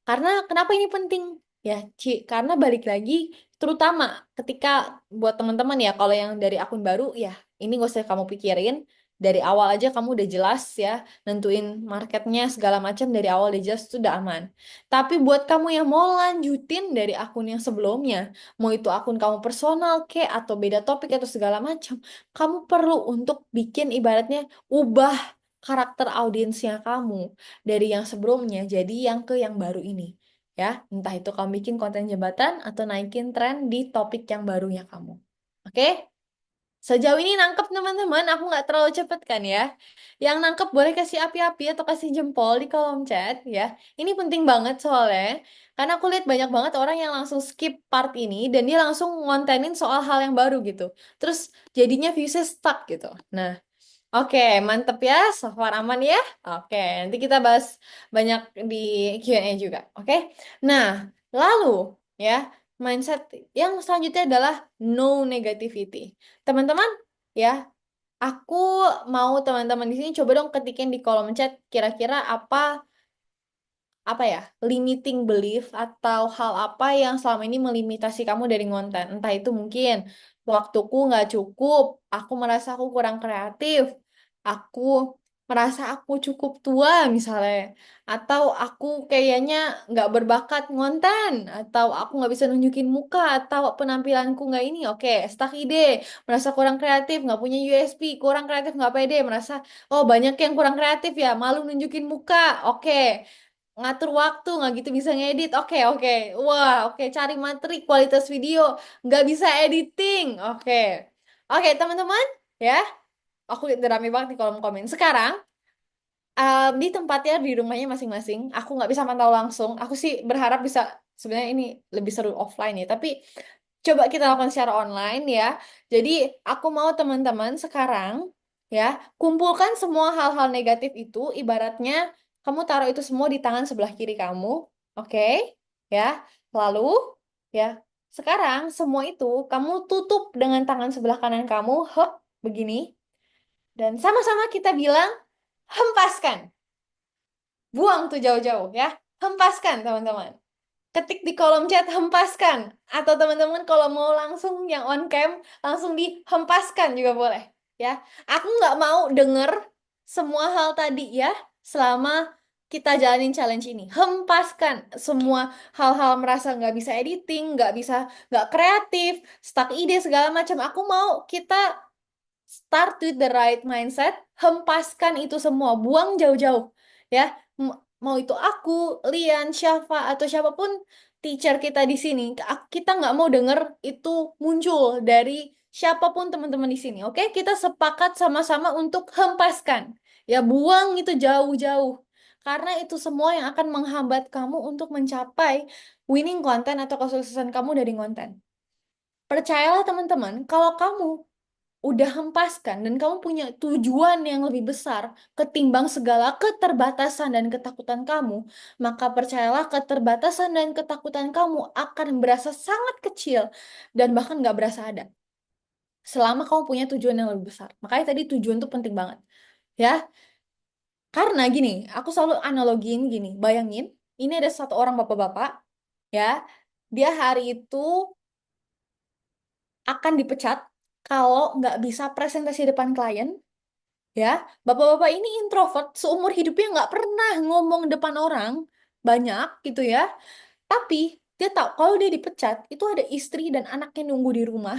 karena kenapa ini penting? Ya, karena balik lagi, terutama ketika buat teman-teman ya, kalau yang dari akun baru, ya ini gak usah kamu pikirin. Dari awal aja kamu udah jelas ya, nentuin marketnya segala macam dari awal udah jelas itu udah aman. Tapi buat kamu yang mau lanjutin dari akun yang sebelumnya, mau itu akun kamu personal ke atau beda topik atau segala macam, kamu perlu untuk bikin ibaratnya ubah karakter audiensnya kamu dari yang sebelumnya jadi yang ke yang baru ini. Ya, entah itu kamu bikin konten jembatan atau naikin tren di topik yang barunya kamu. Oke? Sejauh ini nangkep teman-teman, aku nggak terlalu cepet kan ya. Yang nangkep boleh kasih api-api atau kasih jempol di kolom chat ya. Ini penting banget soalnya, karena aku lihat banyak banget orang yang langsung skip part ini dan dia langsung ngontenin soal hal yang baru gitu. Terus jadinya viewsnya stuck gitu. Nah, oke, mantep ya, so far aman ya. Oke, nanti kita bahas banyak di Q&A juga. Oke, nah lalu ya mindset yang selanjutnya adalah no negativity. Teman-teman, ya aku mau teman-teman di sini coba dong ketikin di kolom chat kira-kira apa ya limiting belief atau hal apa yang selama ini melimitasi kamu dari ngonten. Entah itu mungkin waktuku nggak cukup, aku merasa aku kurang kreatif, aku merasa aku cukup tua misalnya, atau aku kayaknya nggak berbakat ngonten, atau aku nggak bisa nunjukin muka, atau penampilanku nggak ini, oke, stuck ide, merasa kurang kreatif, nggak punya USP, kurang kreatif, nggak pede, merasa oh banyak yang kurang kreatif ya, malu nunjukin muka, oke ngatur waktu nggak gitu bisa ngedit oke oke wah oke cari materi kualitas video nggak bisa editing oke oke teman-teman ya aku lihat udah rame banget di kolom komen sekarang di tempatnya di rumahnya masing-masing aku nggak bisa pantau langsung aku sih berharap bisa sebenarnya ini lebih seru offline ya tapi coba kita lakukan secara online ya jadi aku mau teman-teman sekarang ya kumpulkan semua hal-hal negatif itu ibaratnya kamu taruh itu semua di tangan sebelah kiri kamu oke ya lalu ya sekarang semua itu kamu tutup dengan tangan sebelah kanan kamu hop begini dan sama-sama kita bilang hempaskan. Buang tuh jauh-jauh ya. Hempaskan teman-teman. Ketik di kolom chat hempaskan. Atau teman-teman kalau mau langsung yang on cam, langsung dihempaskan juga boleh. Ya, aku nggak mau denger semua hal tadi ya selama kita jalanin challenge ini. Hempaskan semua hal-hal merasa nggak bisa editing, nggak kreatif, stuck ide segala macam. Aku mau kita start with the right mindset, hempaskan itu semua, buang jauh-jauh. Ya, mau itu aku, Lian, Syafa, atau siapapun teacher kita di sini, kita nggak mau denger itu muncul dari siapapun teman-teman di sini. Oke, kita sepakat sama-sama untuk hempaskan. Ya, buang itu jauh-jauh. Karena itu semua yang akan menghambat kamu untuk mencapai winning content atau kesuksesan kamu dari konten. Percayalah teman-teman, kalau kamu udah hempaskan dan kamu punya tujuan yang lebih besar ketimbang segala keterbatasan dan ketakutan kamu, maka percayalah keterbatasan dan ketakutan kamu akan berasa sangat kecil dan bahkan nggak berasa ada. Selama kamu punya tujuan yang lebih besar. Makanya tadi tujuan itu penting banget. Ya, karena gini, aku selalu analogiin gini, bayangin, ini ada satu orang bapak-bapak, ya, dia hari itu akan dipecat kalau nggak bisa presentasi depan klien. Ya, bapak-bapak ini introvert, seumur hidupnya nggak pernah ngomong depan orang. banyak gitu ya. Tapi dia tahu kalau dia dipecat, itu ada istri dan anaknya nunggu di rumah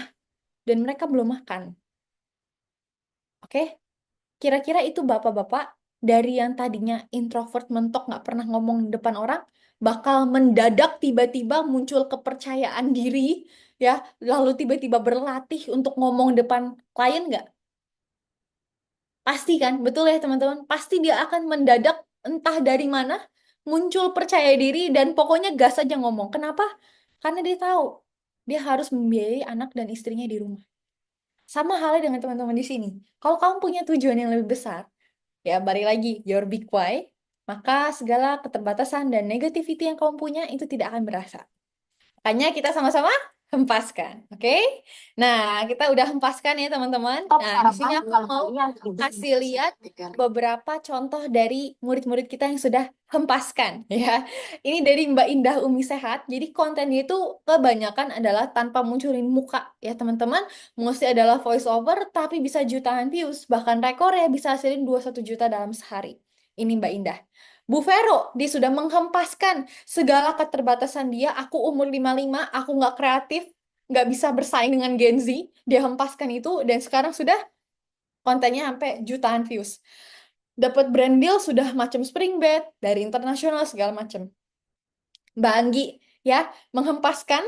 dan mereka belum makan. Oke? Kira-kira itu bapak-bapak dari yang tadinya introvert mentok nggak pernah ngomong di depan orang, bakal mendadak tiba-tiba muncul kepercayaan diri, ya, lalu tiba-tiba berlatih untuk ngomong depan klien nggak? Pasti kan, betul ya teman-teman? Pasti dia akan mendadak entah dari mana muncul percaya diri dan pokoknya gas aja ngomong. Kenapa? Karena dia tahu dia harus membiayai anak dan istrinya di rumah. Sama halnya dengan teman-teman di sini. Kalau kamu punya tujuan yang lebih besar, ya balik lagi, your big why, maka segala keterbatasan dan negativity yang kamu punya itu tidak akan berasa. Makanya kita sama-sama hempaskan, oke? Nah, kita udah hempaskan ya teman-teman. Nah, di sini aku mau kasih lihat beberapa contoh dari murid-murid kita yang sudah hempaskan, ya. Ini dari Mbak Indah Umi Sehat. Jadi kontennya itu kebanyakan adalah tanpa munculin muka, ya teman-teman. Mostly adalah voice over, tapi bisa jutaan views. Bahkan rekornya bisa hasilin 21 juta dalam sehari. Ini Mbak Indah. Bu Vero, dia sudah menghempaskan segala keterbatasan dia. Aku umur 55, aku nggak kreatif, nggak bisa bersaing dengan Gen Z. Dia hempaskan itu dan sekarang sudah kontennya sampai jutaan views. Dapat brand deal sudah macam Spring Bed dari internasional segala macam. Mbak Anggi ya menghempaskan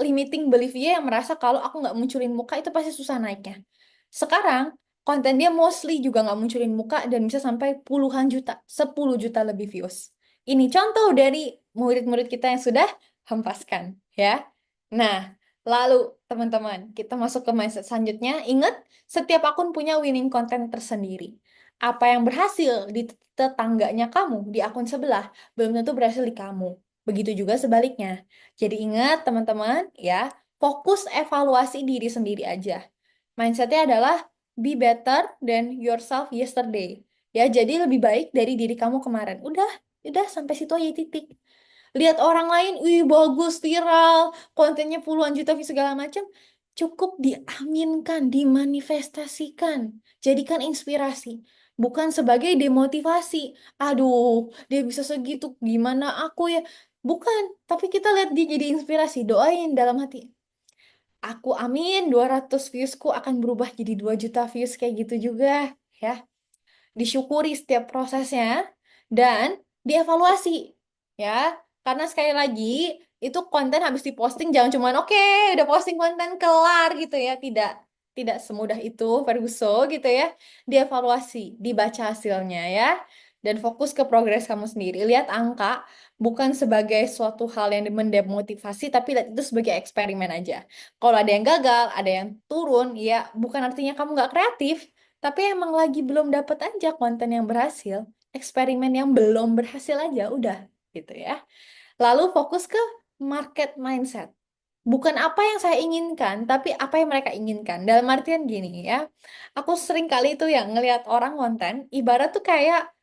limiting belief dia yang merasa kalau aku nggak munculin muka itu pasti susah naiknya. Sekarang konten dia mostly juga nggak munculin muka dan bisa sampai puluhan juta, 10 juta lebih views. Ini contoh dari murid-murid kita yang sudah hempaskan, ya. Nah, lalu teman-teman, kita masuk ke mindset selanjutnya. Ingat, setiap akun punya winning content tersendiri. Apa yang berhasil di tetangganya kamu, di akun sebelah, belum tentu berhasil di kamu. Begitu juga sebaliknya. Jadi ingat teman-teman ya, fokus evaluasi diri sendiri aja. Mindsetnya adalah be better than yourself yesterday. Ya, jadi lebih baik dari diri kamu kemarin. Udah sampai situ aja titik. Lihat orang lain, wih bagus, viral, kontennya puluhan juta views segala macam. Cukup diaminkan, dimanifestasikan. Jadikan inspirasi. Bukan sebagai demotivasi. Aduh, dia bisa segitu, gimana aku ya? Bukan, tapi kita lihat dia jadi inspirasi. Doain dalam hati. Aku amin, 200 viewsku akan berubah jadi 2 juta views kayak gitu juga. Ya, disyukuri setiap prosesnya dan dievaluasi ya, karena sekali lagi itu konten habis diposting jangan cuman oke udah posting konten kelar gitu ya, tidak semudah itu Ferguso gitu ya. Dievaluasi, dibaca hasilnya ya, dan fokus ke progres kamu sendiri. Lihat angka bukan sebagai suatu hal yang mendemotivasi, tapi lihat itu sebagai eksperimen aja. Kalau ada yang gagal, ada yang turun, ya bukan artinya kamu nggak kreatif, tapi emang lagi belum dapet aja konten yang berhasil, eksperimen yang belum berhasil aja, udah gitu ya. Lalu fokus ke market mindset. Bukan apa yang saya inginkan, tapi apa yang mereka inginkan. Dalam artian gini ya, aku sering kali itu yang ngelihat orang konten, ibarat tuh kayak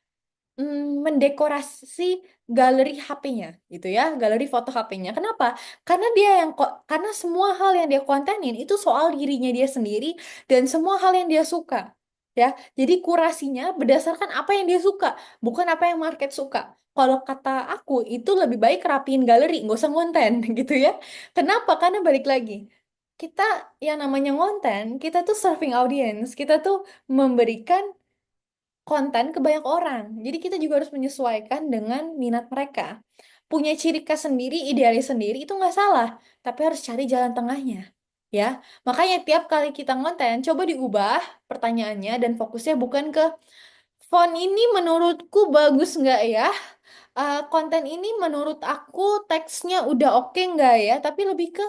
mendekorasi galeri HP-nya gitu ya, galeri foto HP-nya. Kenapa? Karena dia yang kok karena semua hal yang dia kontenin itu soal dirinya dia sendiri dan semua hal yang dia suka. Ya, jadi kurasinya berdasarkan apa yang dia suka, bukan apa yang market suka. Kalau kata aku itu lebih baik rapiin galeri, nggak usah ngonten gitu ya. Kenapa? Karena balik lagi, kita yang namanya ngonten, kita tuh serving audience, kita tuh memberikan konten ke banyak orang. Jadi kita juga harus menyesuaikan dengan minat mereka. Punya ciri khas sendiri, idealis sendiri itu nggak salah, tapi harus cari jalan tengahnya. Ya, makanya tiap kali kita ngonten, coba diubah pertanyaannya dan fokusnya bukan ke font ini menurutku bagus nggak ya? Konten ini menurut aku teksnya udah oke nggak ya? Tapi lebih ke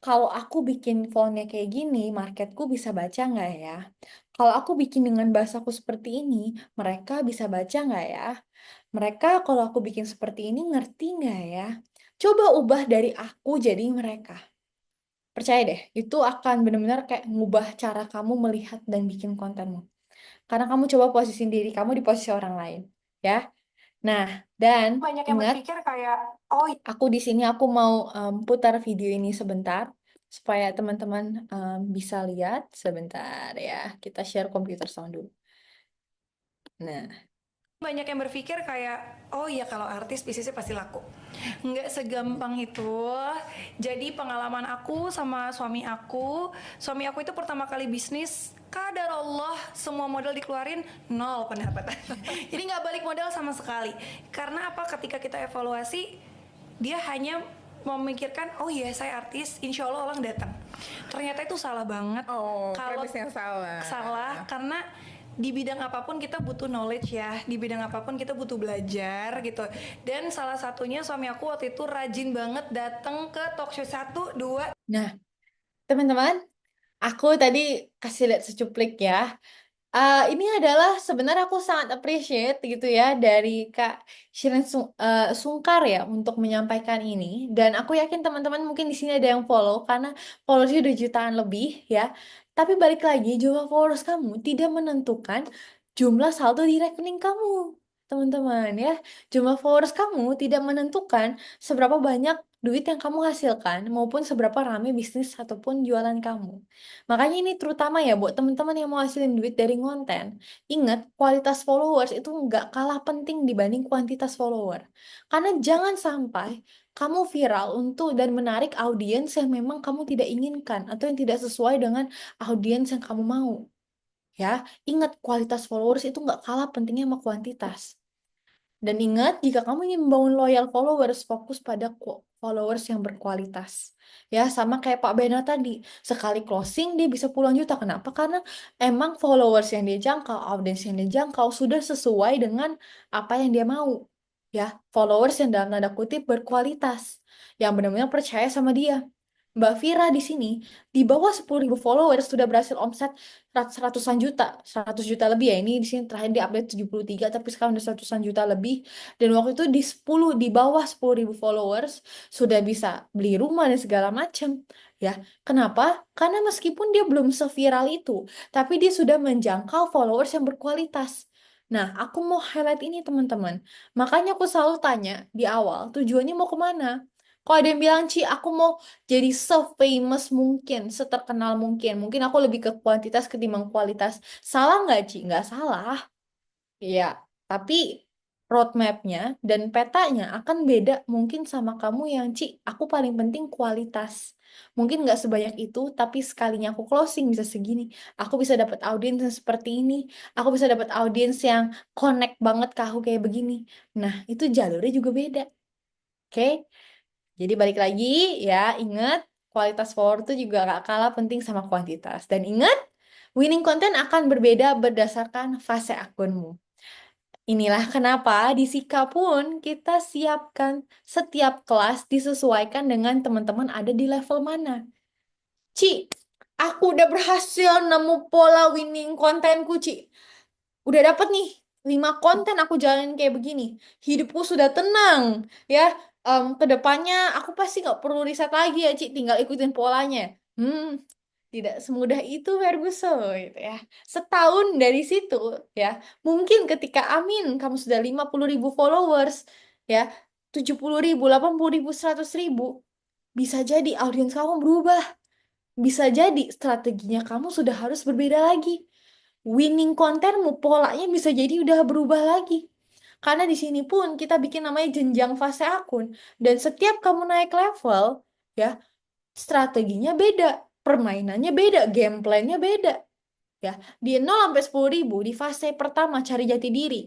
kalau aku bikin fontnya kayak gini, marketku bisa baca nggak ya? Kalau aku bikin dengan bahasaku seperti ini, mereka bisa baca nggak ya? Mereka kalau aku bikin seperti ini ngerti nggak ya? Coba ubah dari aku jadi mereka. Percaya deh, itu akan benar-benar kayak ngubah cara kamu melihat dan bikin kontenmu. Karena kamu coba posisiin diri kamu di posisi orang lain, ya. Nah, dan banyak yang ingat, berpikir kayak, oh aku di sini aku mau putar video ini sebentar supaya teman-teman bisa lihat sebentar ya. Kita share komputer sound dulu. Nah, Banyak yang berpikir kayak, oh iya kalau artis bisnisnya pasti laku. Nggak segampang itu. Jadi pengalaman aku sama suami aku itu pertama kali bisnis, kadar Allah semua modal dikeluarin nol pendapatan. Jadi nggak balik modal sama sekali. Karena apa? Ketika kita evaluasi, dia hanya memikirkan, oh iya saya artis, insya Allah orang datang. Ternyata itu salah banget. Oh, Kalau premis yang salah. salah karena di bidang apapun kita butuh knowledge ya, di bidang apapun kita butuh belajar gitu. Dan salah satunya suami aku waktu itu rajin banget datang ke talk show satu dua. Nah, teman-teman, aku tadi kasih lihat secuplik ya. Ini adalah sebenarnya aku sangat appreciate gitu ya dari Kak Shirin Sungkar ya untuk menyampaikan ini, dan aku yakin teman-teman mungkin di sini ada yang follow karena followersnya udah jutaan lebih ya. Tapi balik lagi, jumlah followers kamu tidak menentukan jumlah saldo di rekening kamu, teman-teman ya. Jumlah followers kamu tidak menentukan seberapa banyak duit yang kamu hasilkan maupun seberapa ramai bisnis ataupun jualan kamu. Makanya ini terutama ya buat teman-teman yang mau hasilin duit dari konten. Ingat, kualitas followers itu nggak kalah penting dibanding kuantitas follower. Karena jangan sampai kamu viral untuk dan menarik audiens yang memang kamu tidak inginkan atau yang tidak sesuai dengan audiens yang kamu mau. Ya, ingat kualitas followers itu nggak kalah pentingnya sama kuantitas. Dan ingat, jika kamu ingin membangun loyal followers, fokus pada followers yang berkualitas. Ya, sama kayak Pak Bena tadi. Sekali closing, dia bisa puluhan juta. Kenapa? Karena emang followers yang dia jangkau, audiens yang dia jangkau, sudah sesuai dengan apa yang dia mau. Ya, followers yang dalam tanda kutip berkualitas. Yang benar-benar percaya sama dia. Mbak Vira di sini, di bawah 10.000 followers sudah berhasil omset ratusan juta, 100 juta lebih ya. Ini di sini terakhir di update 73, tapi sekarang udah ratusan juta lebih. Dan waktu itu di bawah 10.000 followers sudah bisa beli rumah dan segala macam. Ya, kenapa? Karena meskipun dia belum seviral itu, tapi dia sudah menjangkau followers yang berkualitas. Nah, aku mau highlight ini teman-teman. Makanya aku selalu tanya di awal, tujuannya mau kemana? Kalau ada yang bilang, Ci, aku mau jadi se-famous mungkin, seterkenal mungkin. Mungkin aku lebih ke kuantitas ketimbang kualitas. Salah nggak, Ci? Nggak salah. Iya, tapi roadmapnya dan petanya akan beda mungkin sama kamu yang, Ci, aku paling penting kualitas. Mungkin nggak sebanyak itu, tapi sekalinya aku closing bisa segini. Aku bisa dapat audiens yang seperti ini. Aku bisa dapat audiens yang connect banget ke aku kayak begini. Nah, itu jalurnya juga beda. Oke? Jadi balik lagi ya, ingat kualitas follower itu juga gak kalah penting sama kuantitas. Dan ingat, winning content akan berbeda berdasarkan fase akunmu. Inilah kenapa di Sika pun kita siapkan setiap kelas disesuaikan dengan teman-teman ada di level mana. Ci, aku udah berhasil nemu pola winning kontenku, Ci. Udah dapet nih 5 konten aku jalanin kayak begini. Hidupku sudah tenang, ya. Kedepannya aku pasti nggak perlu riset lagi ya, Ci. Tinggal ikutin polanya. Hmm, tidak semudah itu, Ferguson, gitu ya. Setahun dari situ, ya. Mungkin ketika Amin, kamu sudah 50.000 followers, ya. 70.000, 80.000, 100.000. Bisa jadi audiens kamu berubah. Bisa jadi strateginya kamu sudah harus berbeda lagi. Winning kontenmu polanya bisa jadi udah berubah lagi. Karena di sini pun kita bikin namanya jenjang fase akun. Dan setiap kamu naik level, ya, strateginya beda, permainannya beda, gameplaynya beda. Ya, di 0 sampai 10.000 di fase pertama cari jati diri.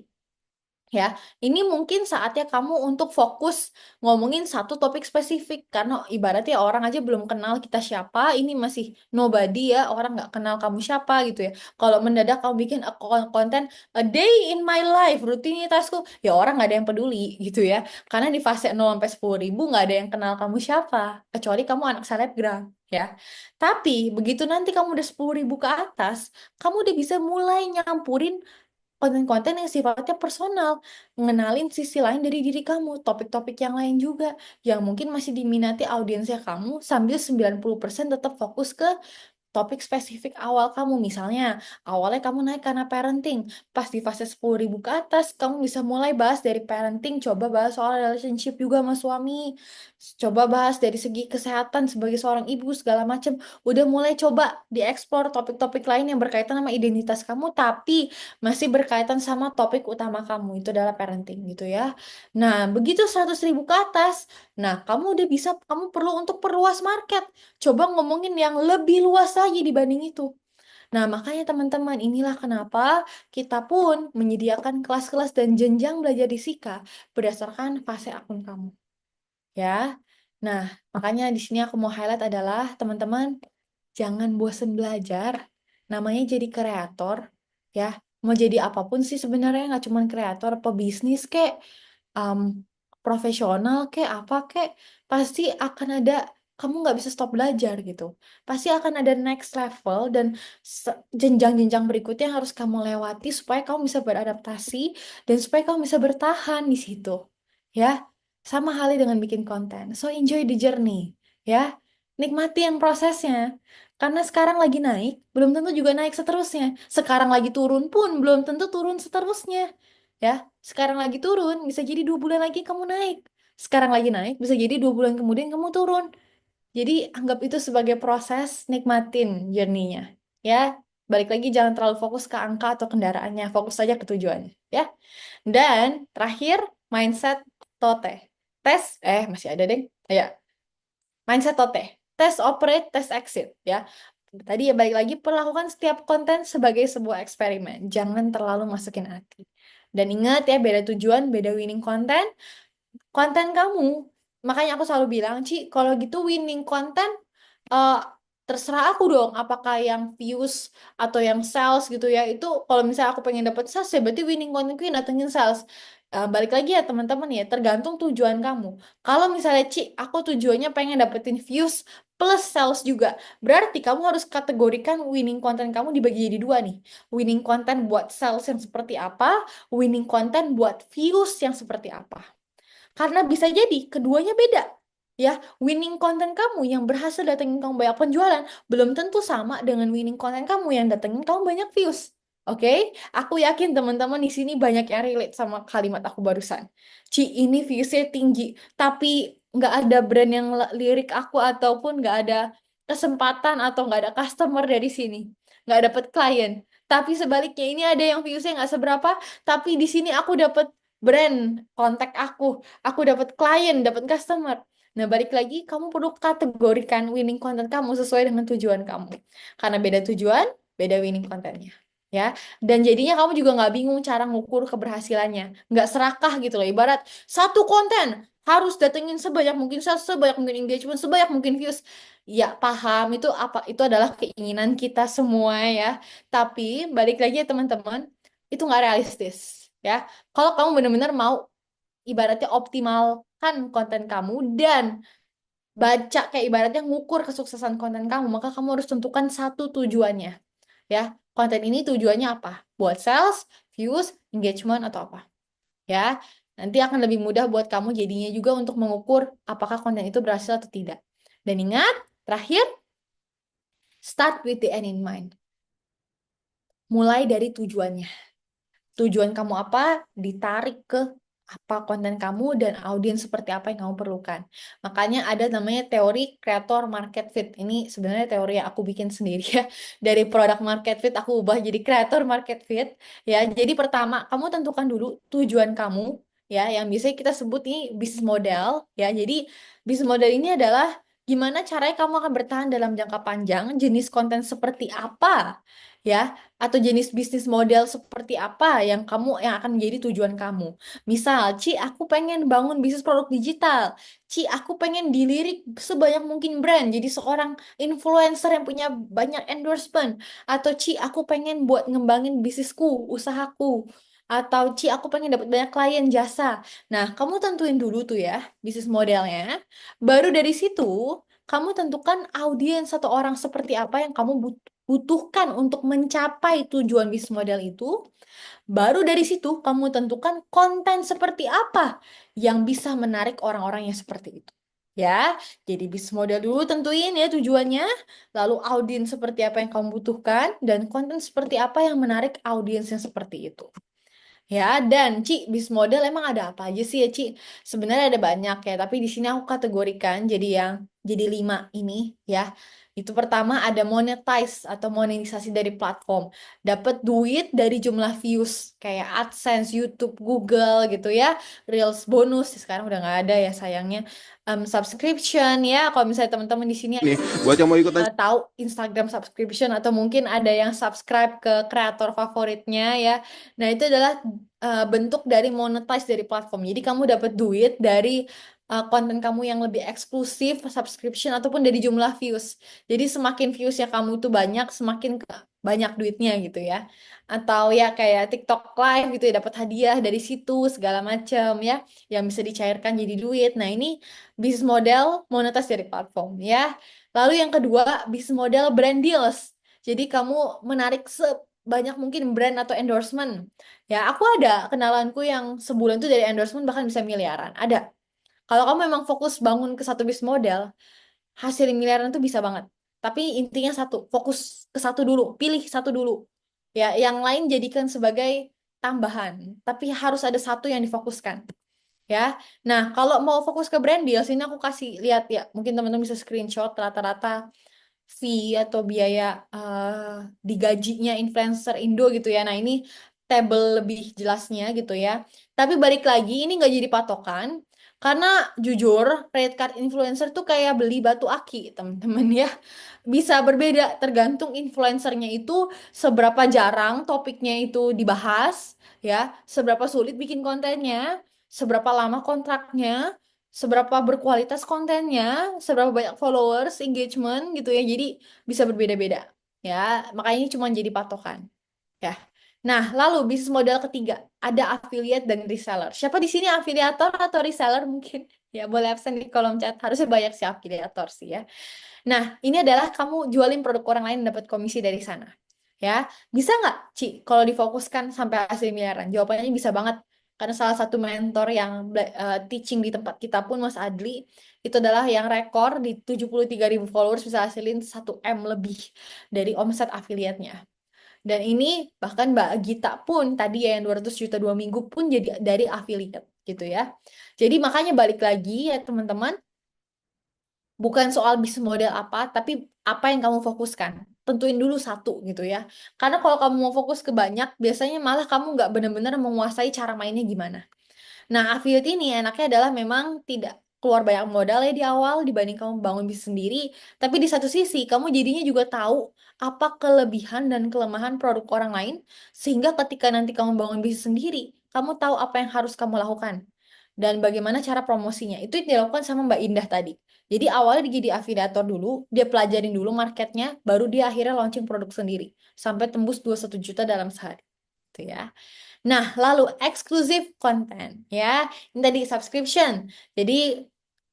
Ya, ini mungkin saatnya kamu untuk fokus ngomongin satu topik spesifik karena ibaratnya orang aja belum kenal kita siapa, ini masih nobody ya, orang nggak kenal kamu siapa gitu ya. Kalau mendadak kamu bikin konten a day in my life, rutinitasku, ya orang nggak ada yang peduli gitu ya. Karena di fase 0 sampai 10.000 nggak ada yang kenal kamu siapa, kecuali kamu anak selebgram ya. Tapi begitu nanti kamu udah 10.000 ke atas, kamu udah bisa mulai nyampurin konten-konten yang sifatnya personal, mengenalin sisi lain dari diri kamu, topik-topik yang lain juga, yang mungkin masih diminati audiensnya kamu, sambil 90% tetap fokus ke topik spesifik awal kamu. Misalnya, awalnya kamu naik karena parenting. Pas di fase 10.000 ke atas, kamu bisa mulai bahas dari parenting, coba bahas soal relationship juga sama suami. Coba bahas dari segi kesehatan sebagai seorang ibu, segala macam. Udah mulai coba dieksplor topik-topik lain yang berkaitan sama identitas kamu, tapi masih berkaitan sama topik utama kamu. Itu adalah parenting gitu ya. Nah, begitu 100.000 ke atas, nah kamu udah bisa, kamu perlu untuk perluas market. Coba ngomongin yang lebih luas lagi dibanding itu. Nah, makanya teman-teman, inilah kenapa kita pun menyediakan kelas-kelas dan jenjang belajar di Sika berdasarkan fase akun kamu. Ya. Nah, makanya di sini aku mau highlight adalah teman-teman, jangan bosen belajar. Namanya jadi kreator, ya. Mau jadi apapun sih sebenarnya, nggak cuma kreator, pebisnis kek, um, profesional kek, apa kek, pasti akan ada, kamu nggak bisa stop belajar gitu. Pasti akan ada next level dan jenjang-jenjang berikutnya yang harus kamu lewati supaya kamu bisa beradaptasi dan supaya kamu bisa bertahan di situ. Ya, sama halnya dengan bikin konten. So enjoy the journey, ya. Nikmati yang prosesnya. Karena sekarang lagi naik, belum tentu juga naik seterusnya. Sekarang lagi turun pun belum tentu turun seterusnya. Ya, sekarang lagi turun, bisa jadi 2 bulan lagi kamu naik. Sekarang lagi naik, bisa jadi 2 bulan kemudian kamu turun. Jadi anggap itu sebagai proses, nikmatin journey-nya. Ya, balik lagi jangan terlalu fokus ke angka atau kendaraannya, fokus saja ke tujuannya. Ya, dan terakhir mindset tote. Masih ada deh. Ya, mindset tote. Test operate, test exit. Ya, tadi ya balik lagi perlakukan setiap konten sebagai sebuah eksperimen. Jangan terlalu masukin hati. Dan ingat ya, beda tujuan, beda winning konten. Konten kamu, makanya aku selalu bilang, Ci, kalau gitu winning konten, eh, terserah aku dong, apakah yang views atau yang sales gitu ya. Itu kalau misalnya aku pengen dapat sales, ya berarti winning kontenku yang datengin sales. Balik lagi ya teman-teman ya, tergantung tujuan kamu. Kalau misalnya, Ci, aku tujuannya pengen dapetin views plus sales juga, berarti kamu harus kategorikan winning konten kamu dibagi jadi dua nih. Winning konten buat sales yang seperti apa, winning konten buat views yang seperti apa. Karena bisa jadi keduanya beda. Ya, winning konten kamu yang berhasil datengin kamu banyak penjualan belum tentu sama dengan winning konten kamu yang datengin kamu banyak views. Oke, aku yakin teman-teman di sini banyak yang relate sama kalimat aku barusan. Ci, ini viewsnya tinggi, tapi nggak ada brand yang lirik aku ataupun nggak ada kesempatan atau nggak ada customer dari sini, nggak dapet klien. Tapi sebaliknya ini ada yang viewsnya nggak seberapa, tapi di sini aku dapet brand kontak aku dapat klien, dapat customer. Nah, balik lagi, kamu perlu kategorikan winning content kamu sesuai dengan tujuan kamu. Karena beda tujuan, beda winning content-nya. Ya, dan jadinya kamu juga nggak bingung cara ngukur keberhasilannya. Nggak serakah gitu loh. Ibarat satu konten harus datengin sebanyak mungkin sales, sebanyak mungkin engagement, sebanyak mungkin views. Ya, paham itu apa? Itu adalah keinginan kita semua ya. Tapi balik lagi ya teman-teman, itu nggak realistis. Ya, kalau kamu benar-benar mau ibaratnya optimalkan konten kamu dan baca kayak ibaratnya ngukur kesuksesan konten kamu, maka kamu harus tentukan satu tujuannya. Ya, konten ini tujuannya apa? Buat sales, views, engagement atau apa? Ya, nanti akan lebih mudah buat kamu jadinya juga untuk mengukur apakah konten itu berhasil atau tidak. Dan ingat, terakhir, start with the end in mind. Mulai dari tujuannya. Tujuan kamu apa, ditarik ke apa konten kamu dan audiens seperti apa yang kamu perlukan. Makanya ada namanya teori creator market fit. Ini sebenarnya teori yang aku bikin sendiri ya. Dari product market fit aku ubah jadi creator market fit. Ya, jadi pertama kamu tentukan dulu tujuan kamu ya, yang biasanya kita sebut ini bisnis model ya. Jadi bisnis model ini adalah gimana caranya kamu akan bertahan dalam jangka panjang, jenis konten seperti apa ya, atau jenis bisnis model seperti apa yang akan menjadi tujuan kamu. Misal, Ci, aku pengen bangun bisnis produk digital. Ci, aku pengen dilirik sebanyak mungkin brand, jadi seorang influencer yang punya banyak endorsement. Atau Ci, aku pengen buat ngembangin bisnisku, usahaku. Atau Ci, aku pengen dapat banyak klien jasa. Nah, kamu tentuin dulu tuh ya bisnis modelnya. Baru dari situ, kamu tentukan audiens atau orang seperti apa yang kamu butuhkan untuk mencapai tujuan bisnis model itu. Baru dari situ kamu tentukan konten seperti apa yang bisa menarik orang-orang yang seperti itu. Ya, jadi bisnis model dulu tentuin ya tujuannya, lalu audiens seperti apa yang kamu butuhkan, dan konten seperti apa yang menarik audiens yang seperti itu. Ya, dan Ci, bisnis model emang ada apa aja sih ya, Ci? Sebenarnya ada banyak ya, tapi di sini aku kategorikan jadi 5 ini ya. Itu pertama ada monetize atau monetisasi dari platform. Dapat duit dari jumlah views kayak AdSense, YouTube, Google gitu ya. Reels bonus sekarang udah nggak ada ya sayangnya. Subscription ya, kalau misalnya teman-teman di sini Nih, buat yang mau ikutan tahu Instagram subscription atau mungkin ada yang subscribe ke kreator favoritnya ya. Nah, itu adalah bentuk dari monetize dari platform. Jadi kamu dapat duit dari konten kamu yang lebih eksklusif, subscription ataupun dari jumlah views. Jadi semakin views yang kamu itu banyak, semakin banyak duitnya gitu ya. Atau ya kayak TikTok Live gitu ya dapat hadiah dari situ segala macam ya yang bisa dicairkan jadi duit. Nah, ini bisnis model monetize dari platform ya. Lalu yang kedua, bisnis model brand deals. Jadi kamu menarik sebanyak mungkin brand atau endorsement. Ya, aku ada kenalanku yang sebulan tuh dari endorsement bahkan bisa miliaran. Ada. Kalau kamu memang fokus bangun ke satu bisnis model, hasil miliaran tuh bisa banget. Tapi intinya satu, fokus ke satu dulu, pilih satu dulu. Ya, yang lain jadikan sebagai tambahan. Tapi harus ada satu yang difokuskan. Ya, nah kalau mau fokus ke brand deal, sini aku kasih lihat ya, mungkin teman-teman bisa screenshot rata-rata fee atau biaya digajinya influencer Indo gitu ya. Nah, ini tabel lebih jelasnya gitu ya. Tapi balik lagi, ini nggak jadi patokan. Karena jujur, credit card influencer tuh kayak beli batu aki, teman-teman ya. Bisa berbeda tergantung influencernya itu seberapa jarang topiknya itu dibahas, ya, seberapa sulit bikin kontennya, seberapa lama kontraknya, seberapa berkualitas kontennya, seberapa banyak followers, engagement gitu ya. Jadi bisa berbeda-beda. Ya, makanya ini cuma jadi patokan. Ya. Nah, lalu bisnis model ketiga, ada affiliate dan reseller. Siapa di sini afiliator atau reseller mungkin? Ya, boleh absen di kolom chat. Harusnya banyak sih afiliator sih ya. Nah, ini adalah kamu jualin produk orang lain dapat komisi dari sana. Ya, bisa nggak, Ci, kalau difokuskan sampai hasil miliaran? Jawabannya bisa banget. Karena salah satu mentor yang teaching di tempat kita pun, Mas Adli, itu adalah yang rekor di 73.000 followers bisa hasilin 1 M lebih dari omset afiliatnya. Dan ini bahkan Mbak Gita pun tadi ya yang 200 juta 2 minggu pun jadi dari affiliate gitu ya. Jadi makanya balik lagi ya teman-teman, bukan soal bisnis model apa, tapi apa yang kamu fokuskan. Tentuin dulu satu gitu ya. Karena kalau kamu mau fokus ke banyak, biasanya malah kamu nggak benar-benar menguasai cara mainnya gimana. Nah, affiliate ini enaknya adalah memang tidak keluar banyak modal ya di awal dibanding kamu bangun bisnis sendiri. Tapi di satu sisi, kamu jadinya juga tahu apa kelebihan dan kelemahan produk orang lain, sehingga ketika nanti kamu bangun bisnis sendiri, kamu tahu apa yang harus kamu lakukan dan bagaimana cara promosinya. Itu yang dilakukan sama Mbak Indah tadi. Jadi awalnya dia jadi afiliator dulu, dia pelajarin dulu marketnya, baru dia akhirnya launching produk sendiri. Sampai tembus 21 juta dalam sehari. Gitu ya. Nah, lalu exclusive content ya. Ini tadi subscription. Jadi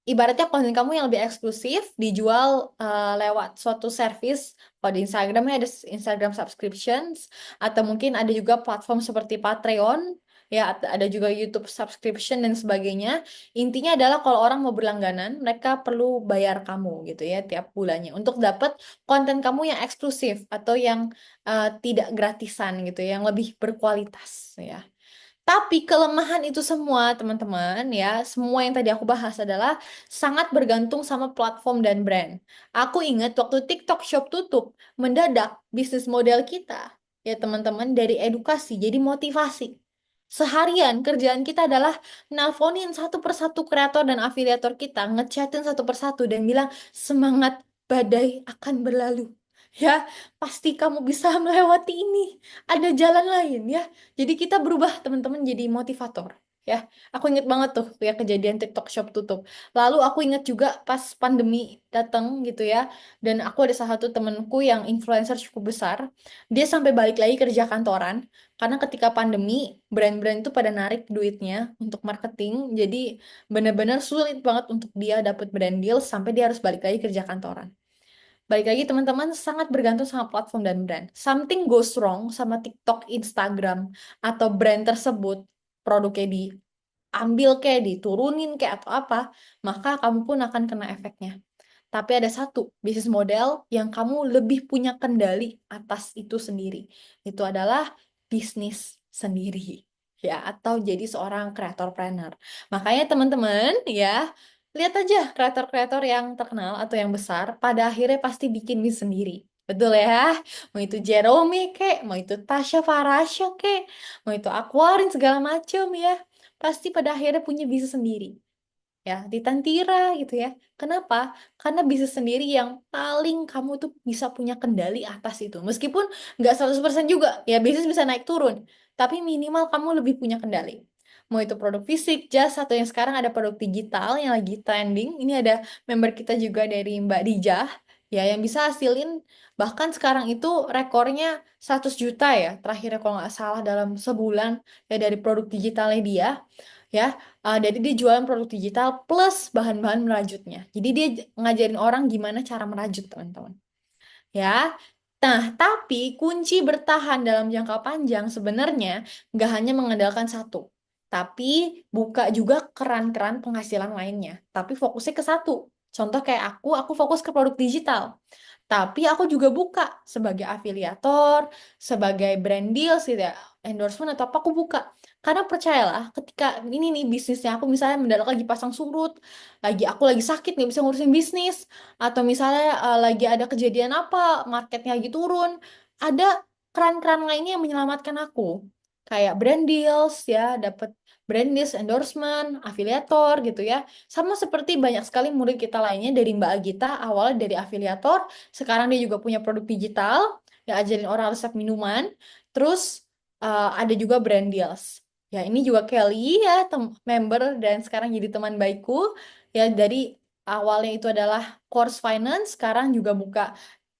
ibaratnya konten kamu yang lebih eksklusif dijual lewat suatu service. Kalau di Instagramnya ada Instagram subscriptions atau mungkin ada juga platform seperti Patreon ya ada juga YouTube subscription dan sebagainya. Intinya adalah kalau orang mau berlangganan, mereka perlu bayar kamu gitu ya tiap bulannya untuk dapat konten kamu yang eksklusif atau yang tidak gratisan gitu, yang lebih berkualitas ya. Tapi kelemahan itu semua, teman-teman, ya, semua yang tadi aku bahas adalah sangat bergantung sama platform dan brand. Aku ingat waktu TikTok Shop tutup, mendadak bisnis model kita, ya teman-teman, dari edukasi jadi motivasi. Seharian kerjaan kita adalah nelponin satu persatu kreator dan afiliator kita, ngechatin satu persatu dan bilang semangat, badai akan berlalu. Ya, pasti kamu bisa melewati ini. Ada jalan lain ya. Jadi kita berubah teman-teman jadi motivator. Ya, aku inget banget tuh ya kejadian TikTok Shop tutup. Lalu aku inget juga pas pandemi datang gitu ya. Dan aku ada salah satu temenku yang influencer cukup besar. Dia sampai balik lagi kerja kantoran. Karena ketika pandemi, brand-brand itu pada narik duitnya untuk marketing. Jadi benar-benar sulit banget untuk dia dapat brand deal sampai dia harus balik lagi kerja kantoran. Balik lagi teman-teman sangat bergantung sama platform dan brand. Something goes wrong sama TikTok, Instagram, atau brand tersebut, produknya di diambil kayak diturunin kayak atau apa, maka kamu pun akan kena efeknya. Tapi ada satu bisnis model yang kamu lebih punya kendali atas itu sendiri. Itu adalah bisnis sendiri. Ya, atau jadi seorang kreatorpreneur. Makanya teman-teman ya, lihat aja kreator-kreator yang terkenal atau yang besar, pada akhirnya pasti bikin bisnis sendiri. Betul ya? Mau itu Jerome kek, mau itu Tasya Farasya kek, mau itu Aquarin segala macem ya. Pasti pada akhirnya punya bisnis sendiri ya di Tantira gitu ya. Kenapa? Karena bisnis sendiri yang paling kamu tuh bisa punya kendali atas itu. Meskipun nggak 100% juga, ya bisnis bisa naik turun. Tapi minimal kamu lebih punya kendali. Mau itu produk fisik, jasa, atau yang sekarang ada produk digital yang lagi trending. Ini ada member kita juga dari Mbak Dijah, ya yang bisa hasilin bahkan sekarang itu rekornya 100 juta ya. Terakhirnya kalau nggak salah dalam sebulan ya dari produk digitalnya dia. Ya, jadi dia jualan produk digital plus bahan-bahan merajutnya. Jadi dia ngajarin orang gimana cara merajut, teman-teman. Ya. Nah, tapi kunci bertahan dalam jangka panjang sebenarnya nggak hanya mengandalkan satu, tapi buka juga keran-keran penghasilan lainnya. Tapi fokusnya ke satu. Contoh kayak aku fokus ke produk digital. Tapi aku juga buka sebagai afiliator, sebagai brand deals gitu ya, endorsement atau apa aku buka. Karena percayalah, ketika ini nih bisnisnya aku misalnya mendadak lagi pasang surut, aku lagi sakit nggak bisa ngurusin bisnis, atau misalnya lagi ada kejadian apa, marketnya lagi turun, ada keran-keran lainnya yang menyelamatkan aku. Kayak brand deals ya, dapat brand deals, endorsement, afiliator gitu ya. Sama seperti banyak sekali murid kita lainnya dari Mbak Agita, awalnya dari afiliator, sekarang dia juga punya produk digital, ya ajarin orang resep minuman, terus ada juga brand deals. Ya, ini juga Kelly ya, member dan sekarang jadi teman baikku. Ya, dari awalnya itu adalah course finance, sekarang juga buka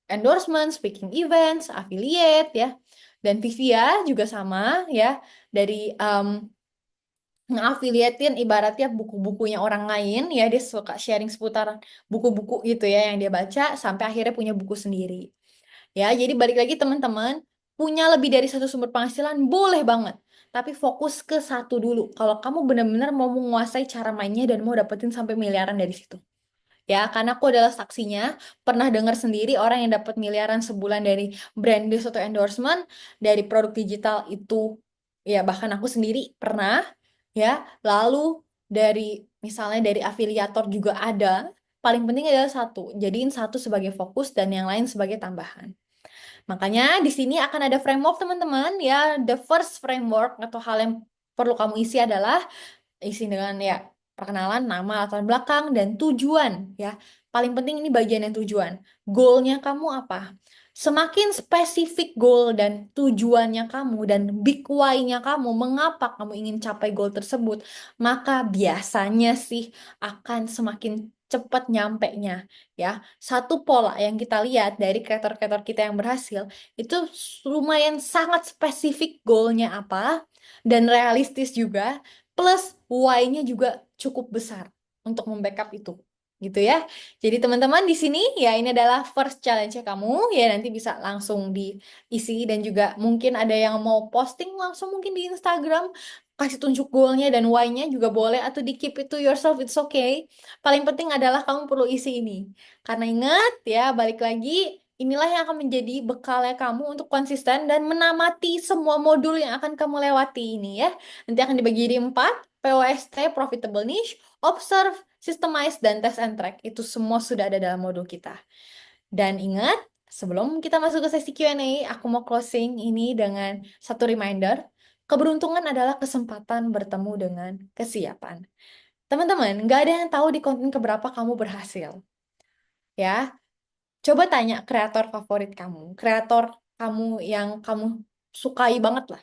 endorsement, speaking events, affiliate ya. Dan Vivia juga sama ya, dari ngafiliatin ibaratnya buku-bukunya orang lain ya, dia suka sharing seputar buku-buku gitu ya yang dia baca sampai akhirnya punya buku sendiri. Ya, jadi balik lagi teman-teman, punya lebih dari satu sumber penghasilan boleh banget. Tapi fokus ke satu dulu. Kalau kamu benar-benar mau menguasai cara mainnya dan mau dapetin sampai miliaran dari situ. Ya, karena aku adalah saksinya, pernah dengar sendiri orang yang dapat miliaran sebulan dari brand deals atau endorsement, dari produk digital itu, ya bahkan aku sendiri pernah, ya. Lalu dari misalnya dari afiliator juga ada. Paling penting adalah satu, jadiin satu sebagai fokus dan yang lain sebagai tambahan. Makanya di sini akan ada framework teman-teman ya. The first framework atau hal yang perlu kamu isi adalah isi dengan ya perkenalan, nama, latar belakang, dan tujuan ya. Paling penting ini bagian yang tujuan. Goalnya kamu apa? Semakin spesifik goal dan tujuannya kamu dan big why-nya kamu, mengapa kamu ingin capai goal tersebut, maka biasanya sih akan semakin cepat nyampe-nya ya. Satu pola yang kita lihat dari kreator-kreator kita yang berhasil itu lumayan sangat spesifik goalnya apa dan realistis juga, plus why-nya juga cukup besar untuk membackup itu. Gitu ya. Jadi teman-teman di sini ya ini adalah first challenge kamu ya, nanti bisa langsung diisi dan juga mungkin ada yang mau posting langsung mungkin di Instagram, kasih tunjuk goalnya dan why-nya juga boleh, atau di keep it to yourself, it's okay. Paling penting adalah kamu perlu isi ini. Karena ingat ya, balik lagi, inilah yang akan menjadi bekalnya kamu untuk konsisten dan menamati semua modul yang akan kamu lewati ini ya. Nanti akan dibagi di 4, POST, Profitable Niche, Observe, Systemize, dan Test and Track. Itu semua sudah ada dalam modul kita. Dan ingat, sebelum kita masuk ke sesi Q&A, aku mau closing ini dengan satu reminder. Keberuntungan adalah kesempatan bertemu dengan kesiapan. Teman-teman, nggak ada yang tahu di konten keberapa kamu berhasil. Ya, coba tanya kreator favorit kamu, kreator kamu yang kamu sukai banget lah.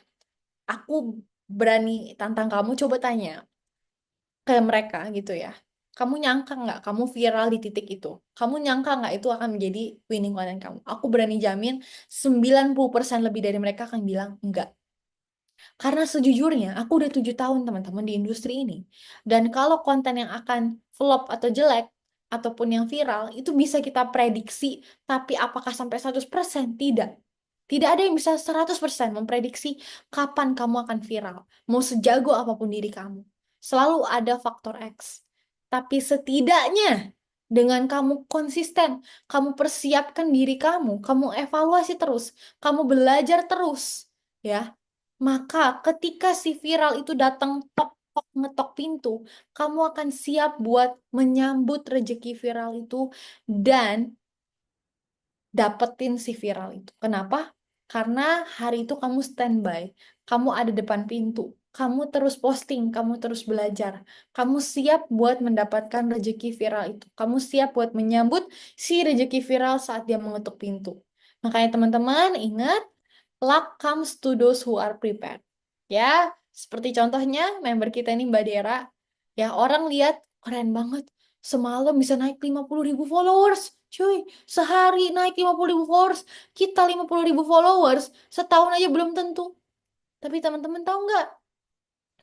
Aku berani tantang kamu, coba tanya ke mereka gitu ya. Kamu nyangka nggak kamu viral di titik itu? Kamu nyangka nggak itu akan menjadi winning content kamu? Aku berani jamin 90% lebih dari mereka akan bilang enggak. Karena sejujurnya aku udah 7 tahun teman-teman di industri ini. Dan kalau konten yang akan flop atau jelek, ataupun yang viral, itu bisa kita prediksi. Tapi apakah sampai 100%? Tidak. Tidak ada yang bisa 100% memprediksi kapan kamu akan viral. Mau sejago apapun diri kamu. Selalu ada faktor X. Tapi setidaknya dengan kamu konsisten, kamu persiapkan diri kamu evaluasi terus, kamu belajar terus, ya. Maka ketika si viral itu datang tok tok ngetok pintu, kamu akan siap buat menyambut rezeki viral itu dan dapetin si viral itu. Kenapa? Karena hari itu kamu standby, kamu ada depan pintu, kamu terus posting, kamu terus belajar, kamu siap buat mendapatkan rezeki viral itu, kamu siap buat menyambut si rezeki viral saat dia mengetuk pintu. Makanya teman-teman ingat, luck comes to those who are prepared. Ya, seperti contohnya member kita ini Mbak Dera, ya orang lihat keren banget, semalam bisa naik 50.000 followers. Cuy, sehari naik 50.000 followers. Kita 50.000 followers, setahun aja belum tentu. Tapi teman-teman tahu nggak?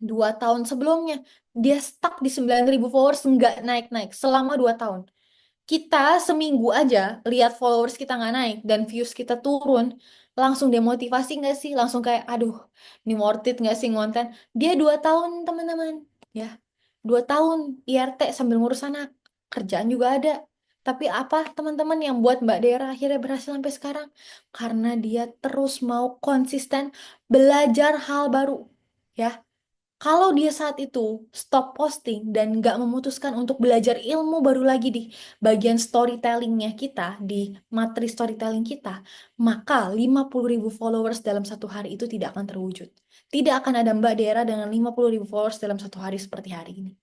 2 tahun sebelumnya, dia stuck di 9.000 followers, nggak naik-naik selama 2 tahun. Kita seminggu aja lihat followers kita nggak naik dan views kita turun, langsung demotivasi nggak sih? Langsung kayak, aduh, ini worth it nggak sih ngonten? Dia 2 tahun, teman-teman. Ya, 2 tahun IRT sambil ngurus anak. Kerjaan juga ada. Tapi apa teman-teman yang buat Mbak Dera akhirnya berhasil sampai sekarang? Karena dia terus mau konsisten belajar hal baru. Ya, kalau dia saat itu stop posting dan nggak memutuskan untuk belajar ilmu baru lagi di bagian storytellingnya kita, di materi storytelling kita, maka 50.000 followers dalam satu hari itu tidak akan terwujud. Tidak akan ada Mbak Dera dengan 50.000 followers dalam satu hari seperti hari ini.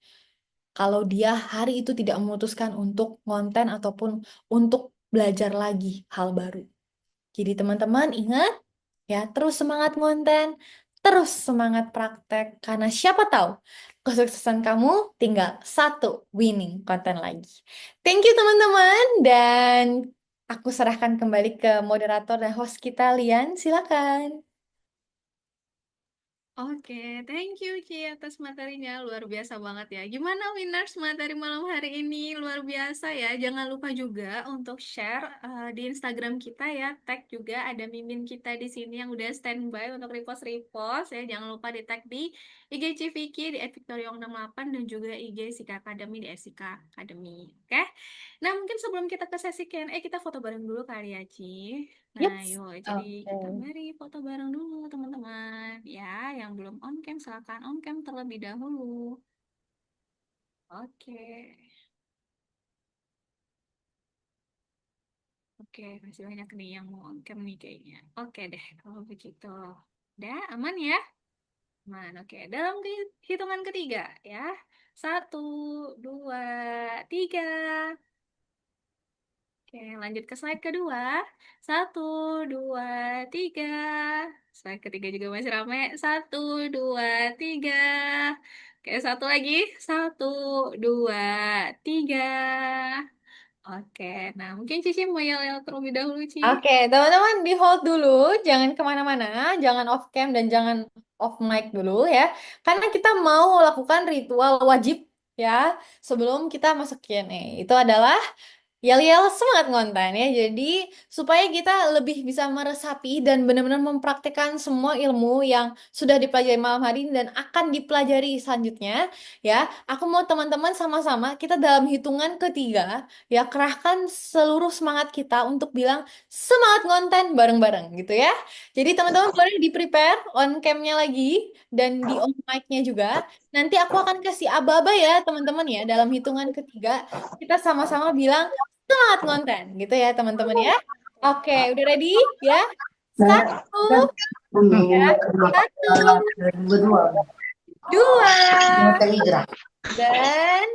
Kalau dia hari itu tidak memutuskan untuk konten ataupun untuk belajar lagi hal baru. Jadi teman-teman ingat, ya, terus semangat ngonten, terus semangat praktek, karena siapa tahu kesuksesan kamu tinggal satu winning konten lagi. Thank you teman-teman, dan aku serahkan kembali ke moderator dan host kita, Lian. Silakan. Oke, thank you Ci atas materinya, luar biasa banget ya. Gimana winners materi malam hari ini? Luar biasa ya. Jangan lupa juga untuk share di Instagram kita ya. Tag juga ada mimin kita di sini yang udah standby untuk repost-repost ya. Jangan lupa di tag di IG Civiki di @victoriong68 dan juga IG Sika Academy di @sika Academy. Oke. Nah, mungkin sebelum kita ke sesi Q&A, kita foto bareng dulu kali ya, Ci. Nah, Yes. yuk, jadi kita Oke. mari foto bareng dulu, teman-teman. Ya, yang belum on cam, silakan on cam terlebih dahulu. Oke. Oke, masih banyak nih yang mau on cam nih kayaknya. Oke deh, kalau begitu. Udah, aman ya? Aman, oke. Dalam hitungan ketiga, ya. 1, 2, 3. Oke, lanjut ke slide kedua. 1, 2, 3. Slide ketiga juga masih ramai. 1, 2, 3. Oke, satu lagi. 1, 2, 3. Oke, nah mungkin Cici mau yel-yel terlebih dahulu, Ci. Oke, teman-teman di hold dulu, jangan kemana-mana, jangan off cam dan jangan off mic dulu ya, karena kita mau lakukan ritual wajib ya sebelum kita masuk Q&A. Itu adalah yel-yel semangat ngonten ya. Jadi supaya kita lebih bisa meresapi dan benar-benar mempraktikkan semua ilmu yang sudah dipelajari malam hari ini dan akan dipelajari selanjutnya ya. Aku mau teman-teman sama-sama kita dalam hitungan ketiga ya kerahkan seluruh semangat kita untuk bilang semangat ngonten bareng-bareng gitu ya. Jadi teman-teman boleh di-prepare on cam-nya lagi dan di on mic-nya juga. Nanti aku akan kasih aba-aba ya teman-teman ya dalam hitungan ketiga kita sama-sama bilang semangat ngonten gitu ya teman-teman ya. Oke, udah ready ya? Satu, ya. Satu, dua, dan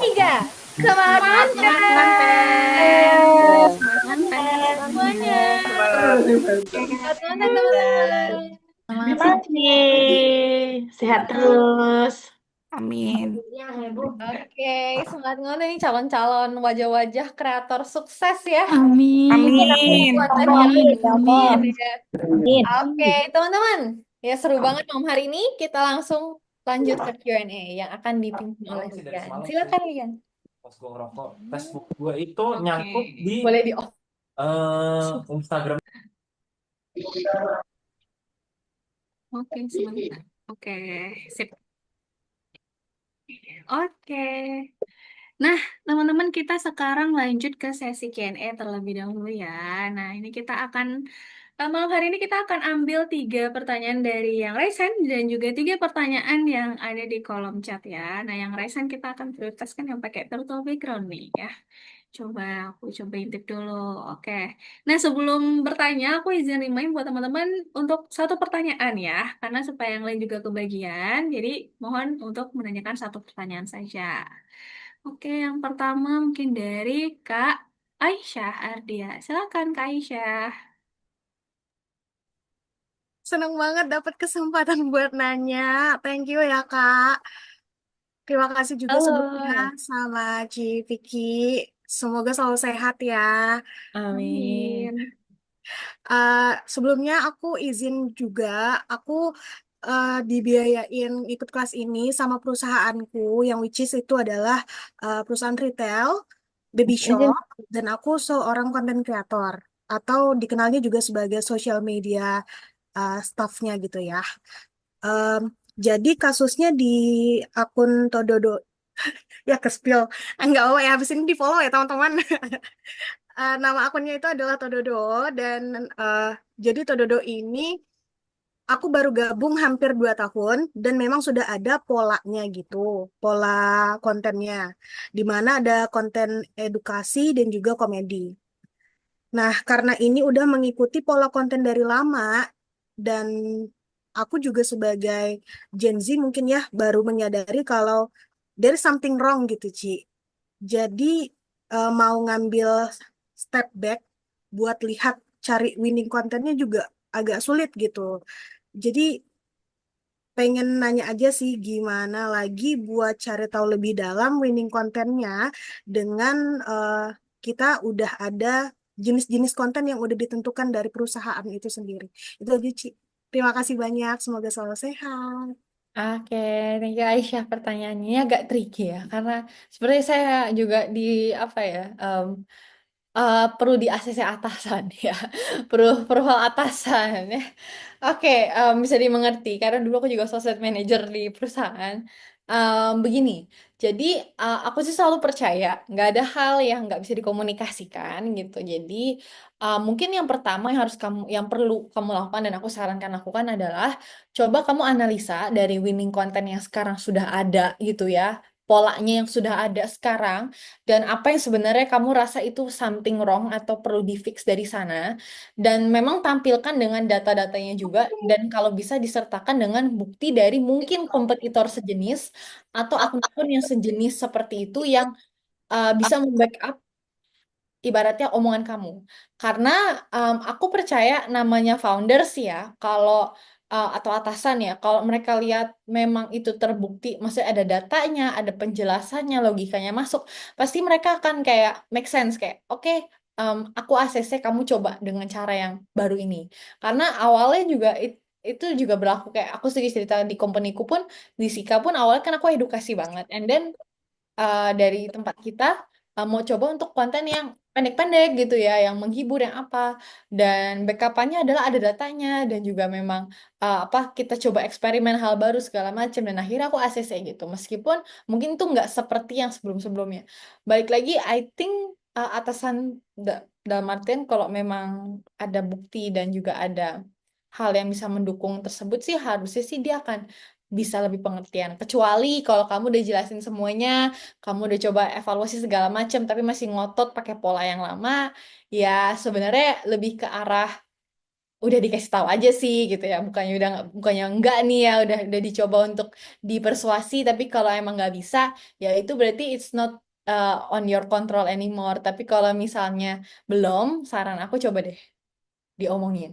tiga. Semangat Semangat ngonten konten. Semangat konten. semuanya. Semangat ngonten teman-teman. Terima kasih. Sehat terus. Amin. Oke, semangat ngonten nih calon-calon wajah-wajah kreator sukses ya. Amin. Amin. Buatan yang Amin. ya. Oke, teman-teman. Ya, seru banget malam hari ini. Kita langsung lanjut ke Q&A yang akan dipimpin oleh Lian. Silakan, Lian. Pas gue ngerokok, Facebook gue itu Oke. nyangkut di Boleh di off. Instagram. Oke, sebentar. Oke, sip. Oke. Nah, teman-teman kita sekarang lanjut ke sesi Q&A terlebih dahulu ya. Nah, ini kita akan malam hari ini kita akan ambil 3 pertanyaan dari yang Resen dan juga 3 pertanyaan yang ada di kolom chat ya. Nah, yang Resen kita akan prioritaskan yang pakai turtle background nih ya. Coba aku coba intip dulu. Oke. Nah, sebelum bertanya, aku izin remind buat teman-teman untuk 1 pertanyaan ya, karena supaya yang lain juga kebagian. Jadi, mohon untuk menanyakan 1 pertanyaan saja. Oke, yang pertama mungkin dari Kak Aisyah Ardia. Silakan Kak Aisyah. Seneng banget dapat kesempatan buat nanya. Thank you ya, Kak. Terima kasih juga sebelumnya Halo. sama Ci Vicky. Semoga selalu sehat ya. Amin. Amin. Eh, Sebelumnya aku izin juga, aku dibiayain ikut kelas ini sama perusahaanku, yang which is itu adalah perusahaan retail, baby shop, dan aku seorang content creator, atau dikenalnya juga sebagai social media staffnya gitu ya. Em, jadi kasusnya di akun Tododo, ya ke spill, enggak apa ya, habis ini di follow ya teman-teman. Nama akunnya itu adalah Tododo, dan eh, jadi Tododo ini aku baru gabung hampir 2 tahun, dan memang sudah ada polanya gitu, pola kontennya, di mana ada konten edukasi dan juga komedi. Nah, karena ini udah mengikuti pola konten dari lama, dan aku juga sebagai Gen Z mungkin ya baru menyadari kalau there is something wrong gitu, Ci. Jadi mau ngambil step back buat lihat cari winning kontennya juga agak sulit gitu. Jadi pengen nanya aja sih gimana lagi buat cari tahu lebih dalam winning kontennya dengan eh, kita udah ada jenis-jenis konten yang udah ditentukan dari perusahaan itu sendiri. Itu aja, Ci. Terima kasih banyak. Semoga selalu sehat. Oke, thank you Aisyah. Pertanyaannya agak tricky ya, karena seperti saya juga di apa ya, perlu di ACC atasan ya, perlu hal atasan ya. Oke, bisa dimengerti karena dulu aku juga sosmed manager di perusahaan. Begini, jadi aku sih selalu percaya nggak ada hal yang nggak bisa dikomunikasikan gitu. Jadi mungkin yang pertama yang perlu kamu lakukan dan aku sarankan lakukan adalah coba kamu analisa dari winning content yang sekarang sudah ada gitu ya, polanya yang sudah ada sekarang dan apa yang sebenarnya kamu rasa itu something wrong atau perlu di fix dari sana dan memang tampilkan dengan data-datanya juga dan kalau bisa disertakan dengan bukti dari mungkin kompetitor sejenis atau akun-akun yang sejenis seperti itu yang bisa membackup ibaratnya omongan kamu. Karena aku percaya namanya founders ya, kalau atau atasan ya, kalau mereka lihat memang itu terbukti, maksudnya ada datanya, ada penjelasannya, logikanya masuk, pasti mereka akan kayak make sense kayak, oke, aku ACC, kamu coba dengan cara yang baru ini. Karena awalnya juga itu juga berlaku kayak aku sedikit cerita di companyku pun di Sika pun awalnya kan aku edukasi banget, and then dari tempat kita mau coba untuk konten yang pendek-pendek gitu ya, yang menghibur, yang apa. Dan backupannya adalah ada datanya dan juga memang apa kita coba eksperimen hal baru segala macam dan akhirnya aku ACC gitu. Meskipun mungkin itu nggak seperti yang sebelum-sebelumnya. Balik lagi, I think atasan dalam artian kalau memang ada bukti dan juga ada hal yang bisa mendukung tersebut sih harusnya sih dia akan bisa lebih pengertian. Kecuali kalau kamu udah jelasin semuanya, kamu udah coba evaluasi segala macam tapi masih ngotot pakai pola yang lama, ya sebenarnya lebih ke arah udah dikasih tahu aja sih gitu ya, bukannya enggak nih ya udah dicoba untuk dipersuasi tapi kalau emang nggak bisa ya itu berarti it's not on your control anymore. Tapi kalau misalnya belum, saran aku coba deh diomongin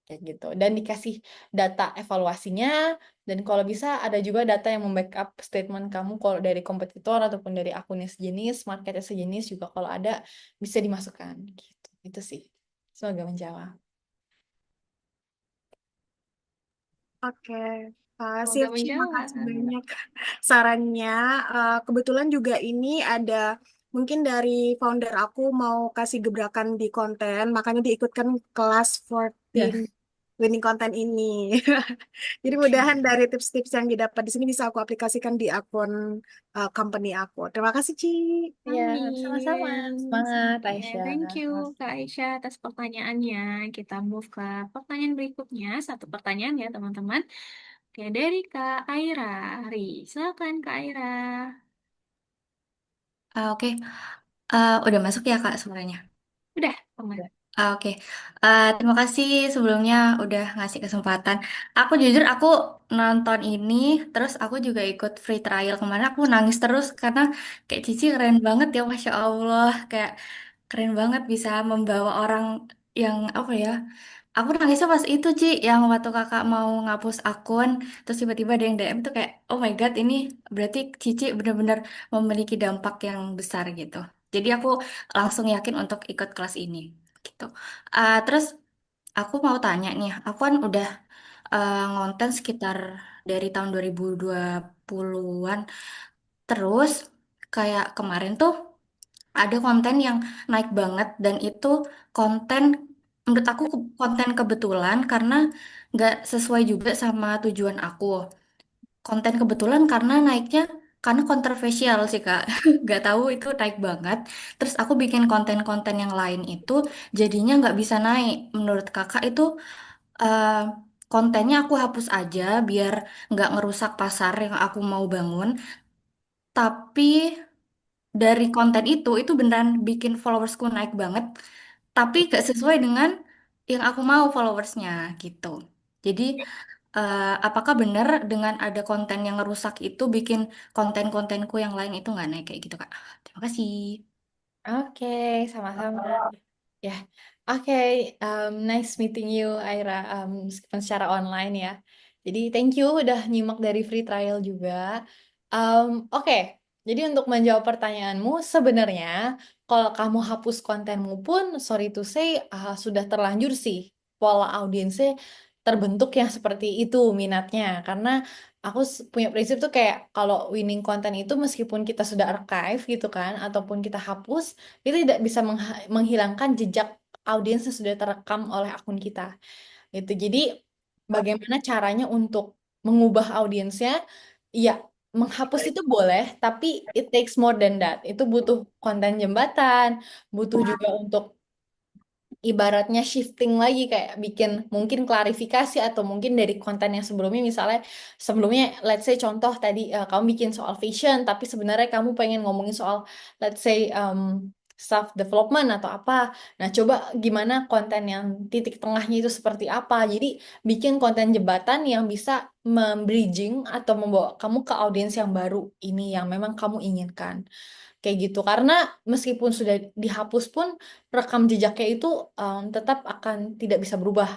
kayak gitu dan dikasih data evaluasinya dan kalau bisa ada juga data yang membackup statement kamu kalau dari kompetitor ataupun dari akunnya sejenis, marketnya sejenis juga kalau ada bisa dimasukkan gitu. Itu sih. Semoga menjawab. Oke, Semoga Sirci, menjawab. makasih banyak sarannya. Kebetulan juga ini ada mungkin dari founder aku mau kasih gebrakan di konten, makanya diikutkan kelas Ya, 14 winning konten ini. Jadi mudahan dari tips-tips yang didapat di sini bisa aku aplikasikan di akun company aku. Terima kasih, Ci. Ya, sama-sama. Amin. Semangat, Oke, Aisyah. thank you Kak Aisyah atas pertanyaannya. Kita move ke pertanyaan berikutnya. Satu pertanyaan ya teman-teman. Oke, dari Kak Aira. Silakan Kak Aira. Oke. Udah masuk ya Kak suaranya? Udah, teman. Oke. Terima kasih sebelumnya udah ngasih kesempatan. Aku jujur aku nonton ini, terus aku juga ikut free trial kemarin. Aku nangis terus karena kayak Cici keren banget ya, Masya Allah. Kayak keren banget bisa membawa orang yang apa ya? Aku nangisnya pas itu Ci, yang waktu kakak mau ngapus akun, terus tiba-tiba ada yang DM tuh kayak, oh my God, ini berarti Cici benar-benar memiliki dampak yang besar gitu. Jadi aku langsung yakin untuk ikut kelas ini gitu. Terus aku mau tanya nih, aku kan udah ngonten sekitar dari tahun 2020-an. Terus kayak kemarin tuh ada konten yang naik banget dan itu konten menurut aku konten kebetulan karena nggak sesuai juga sama tujuan aku. Konten kebetulan karena naiknya karena kontroversial sih Kak. Nggak tahu itu naik banget. Terus aku bikin konten-konten yang lain itu jadinya nggak bisa naik. Menurut Kakak itu eh, kontennya aku hapus aja biar nggak ngerusak pasar yang aku mau bangun. Tapi dari konten itu beneran bikin followersku naik banget, tapi gak sesuai dengan yang aku mau followersnya gitu. Jadi, apakah benar dengan ada konten yang ngerusak itu bikin konten-kontenku yang lain itu nggak naik kayak gitu, Kak? Terima kasih. Oke, sama-sama. Ya, oke. Nice meeting you, Aira. Meskipun secara online ya. Jadi, thank you udah nyimak dari free trial juga. Oke, jadi untuk menjawab pertanyaanmu, sebenarnya kalau kamu hapus kontenmu pun, sorry to say, sudah terlanjur sih pola audiensnya terbentuk yang seperti itu minatnya. Karena aku punya prinsip tuh kayak kalau winning konten itu meskipun kita sudah archive gitu kan, ataupun kita hapus, itu tidak bisa menghilangkan jejak audiens yang sudah terekam oleh akun kita. Gitu. Jadi bagaimana caranya untuk mengubah audiensnya? Ya, menghapus itu boleh, tapi it takes more than that. Itu butuh konten jembatan, butuh juga untuk ibaratnya shifting lagi kayak bikin mungkin klarifikasi atau mungkin dari konten yang sebelumnya misalnya sebelumnya let's say contoh tadi kamu bikin soal fashion tapi sebenarnya kamu pengen ngomongin soal let's say self development atau apa. Nah, coba gimana konten yang titik tengahnya itu seperti apa. Jadi bikin konten jembatan yang bisa membridging atau membawa kamu ke audiens yang baru ini yang memang kamu inginkan kayak gitu karena meskipun sudah dihapus pun rekam jejaknya itu tetap akan tidak bisa berubah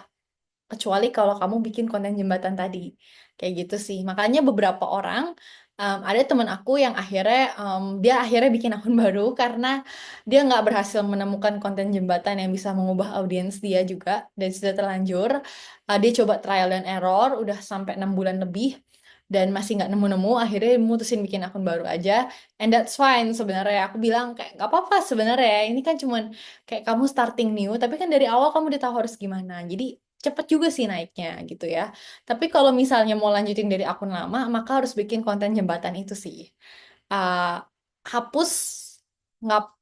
kecuali kalau kamu bikin konten jembatan tadi kayak gitu sih makanya beberapa orang ada teman aku yang akhirnya dia akhirnya bikin akun baru karena dia nggak berhasil menemukan konten jembatan yang bisa mengubah audiens dia juga dan sudah terlanjur. Dia coba trial dan error udah sampai 6 bulan lebih dan masih nggak nemu-nemu akhirnya mutusin bikin akun baru aja and that's fine sebenarnya aku bilang kayak nggak apa-apa sebenarnya ini kan cuman kayak kamu starting new tapi kan dari awal kamu udah tahu harus gimana jadi cepet juga sih naiknya gitu ya tapi kalau misalnya mau lanjutin dari akun lama maka harus bikin konten jembatan itu sih. uh, Hapus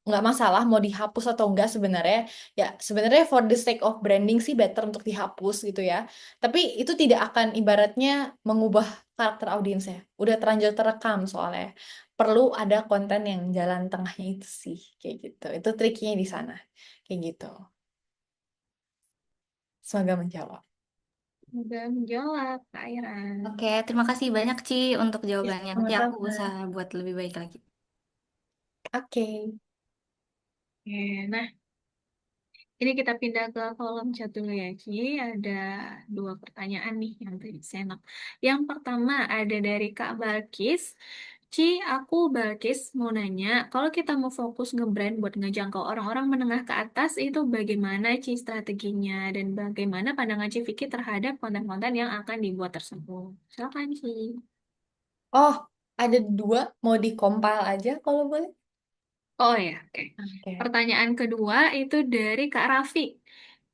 nggak masalah mau dihapus atau enggak sebenarnya ya sebenarnya for the sake of branding sih better untuk dihapus gitu ya tapi itu tidak akan ibaratnya mengubah karakter audiensnya udah terlanjur terekam soalnya perlu ada konten yang jalan tengahnya itu sih kayak gitu itu triknya di sana kayak gitu semoga menjawab. Udah menjawab, Kak Ira. Oke, terima kasih banyak Ci untuk Ya, jawabannya. Nanti aku sama-sama. usaha buat lebih baik lagi. Oke. Oke, nah ini kita pindah ke kolom chat dulu ya, Ci. Ada dua pertanyaan nih yang tadi senang. Yang pertama ada dari Kak Balkis. Ci, aku Balkis mau nanya, kalau kita mau fokus nge-brand buat ngejangkau orang-orang menengah ke atas, itu bagaimana Ci strateginya dan bagaimana pandangan Ci Vicky terhadap konten-konten yang akan dibuat tersebut? Silakan Ci. Oh, ada dua mau dikompil aja kalau boleh. Oh ya, oke. Oke. Pertanyaan kedua itu dari Kak Raffi.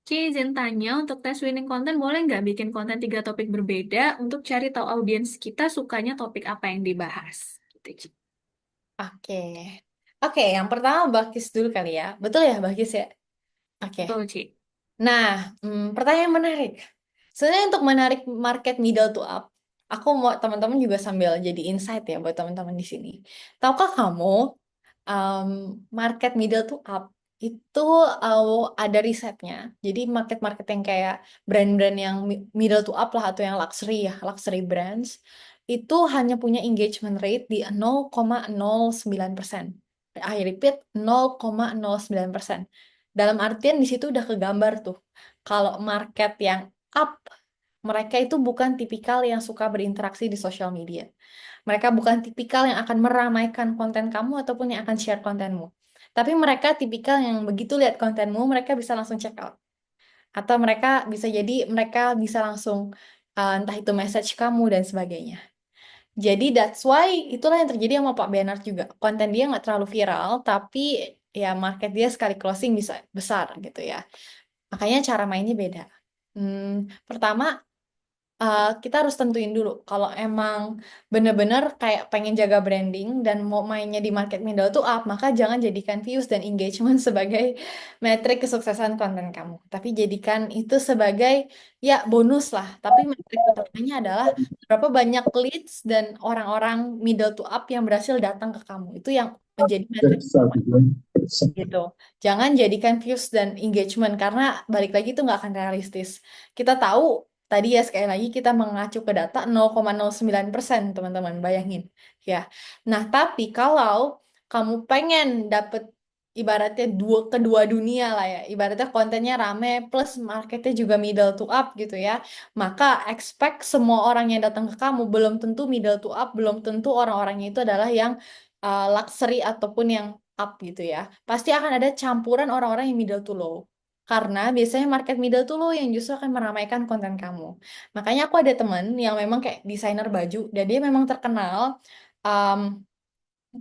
Ci, izin tanya untuk tes winning content boleh nggak bikin konten 3 topik berbeda untuk cari tahu audiens kita sukanya topik apa yang dibahas? Gitu, Ci. Oke. Oke, yang pertama Bakis dulu kali ya. Betul ya, Bakis ya? Oke. Betul, Ci. Nah, pertanyaan menarik. Sebenarnya untuk menarik market middle to up, aku mau teman-teman juga sambil jadi insight ya buat teman-teman di sini. Tahukah kamu, um, market middle to up itu ada risetnya. Jadi market-market yang kayak brand-brand yang middle to up lah atau yang luxury ya, luxury brands, itu hanya punya engagement rate di 0,09%. I repeat, 0,09%. Dalam artian di situ udah kegambar tuh. Kalau market yang up, mereka itu bukan tipikal yang suka berinteraksi di sosial media. Mereka bukan tipikal yang akan meramaikan konten kamu ataupun yang akan share kontenmu. Tapi mereka tipikal yang begitu lihat kontenmu, mereka bisa langsung check out. Atau mereka bisa jadi mereka bisa langsung entah itu message kamu dan sebagainya. Jadi that's why itulah yang terjadi sama Pak Bernard juga. Konten dia nggak terlalu viral, tapi ya market dia sekali closing bisa besar gitu ya. Makanya cara mainnya beda. Pertama, kita harus tentuin dulu kalau emang bener-bener kayak pengen jaga branding dan mau mainnya di market middle tuh up, maka jangan jadikan views dan engagement sebagai metrik kesuksesan konten kamu. Tapi jadikan itu sebagai ya bonus lah. Tapi metrik utamanya adalah berapa banyak leads dan orang-orang middle to up yang berhasil datang ke kamu. Itu yang menjadi metrik gitu. Jangan jadikan views dan engagement karena balik lagi itu nggak akan realistis. Kita tahu tadi ya sekali lagi kita mengacu ke data 0,09% teman-teman, bayangin ya. Nah, tapi kalau kamu pengen dapet ibaratnya kedua dunia lah ya, ibaratnya kontennya rame plus marketnya juga middle to up gitu ya, maka expect semua orang yang datang ke kamu belum tentu middle to up, belum tentu orang-orangnya itu adalah yang luxury ataupun yang up gitu ya. Pasti akan ada campuran orang-orang yang middle to low. Karena biasanya market middle to low yang justru akan meramaikan konten kamu. Makanya aku ada temen yang memang kayak desainer baju dan dia memang terkenal um,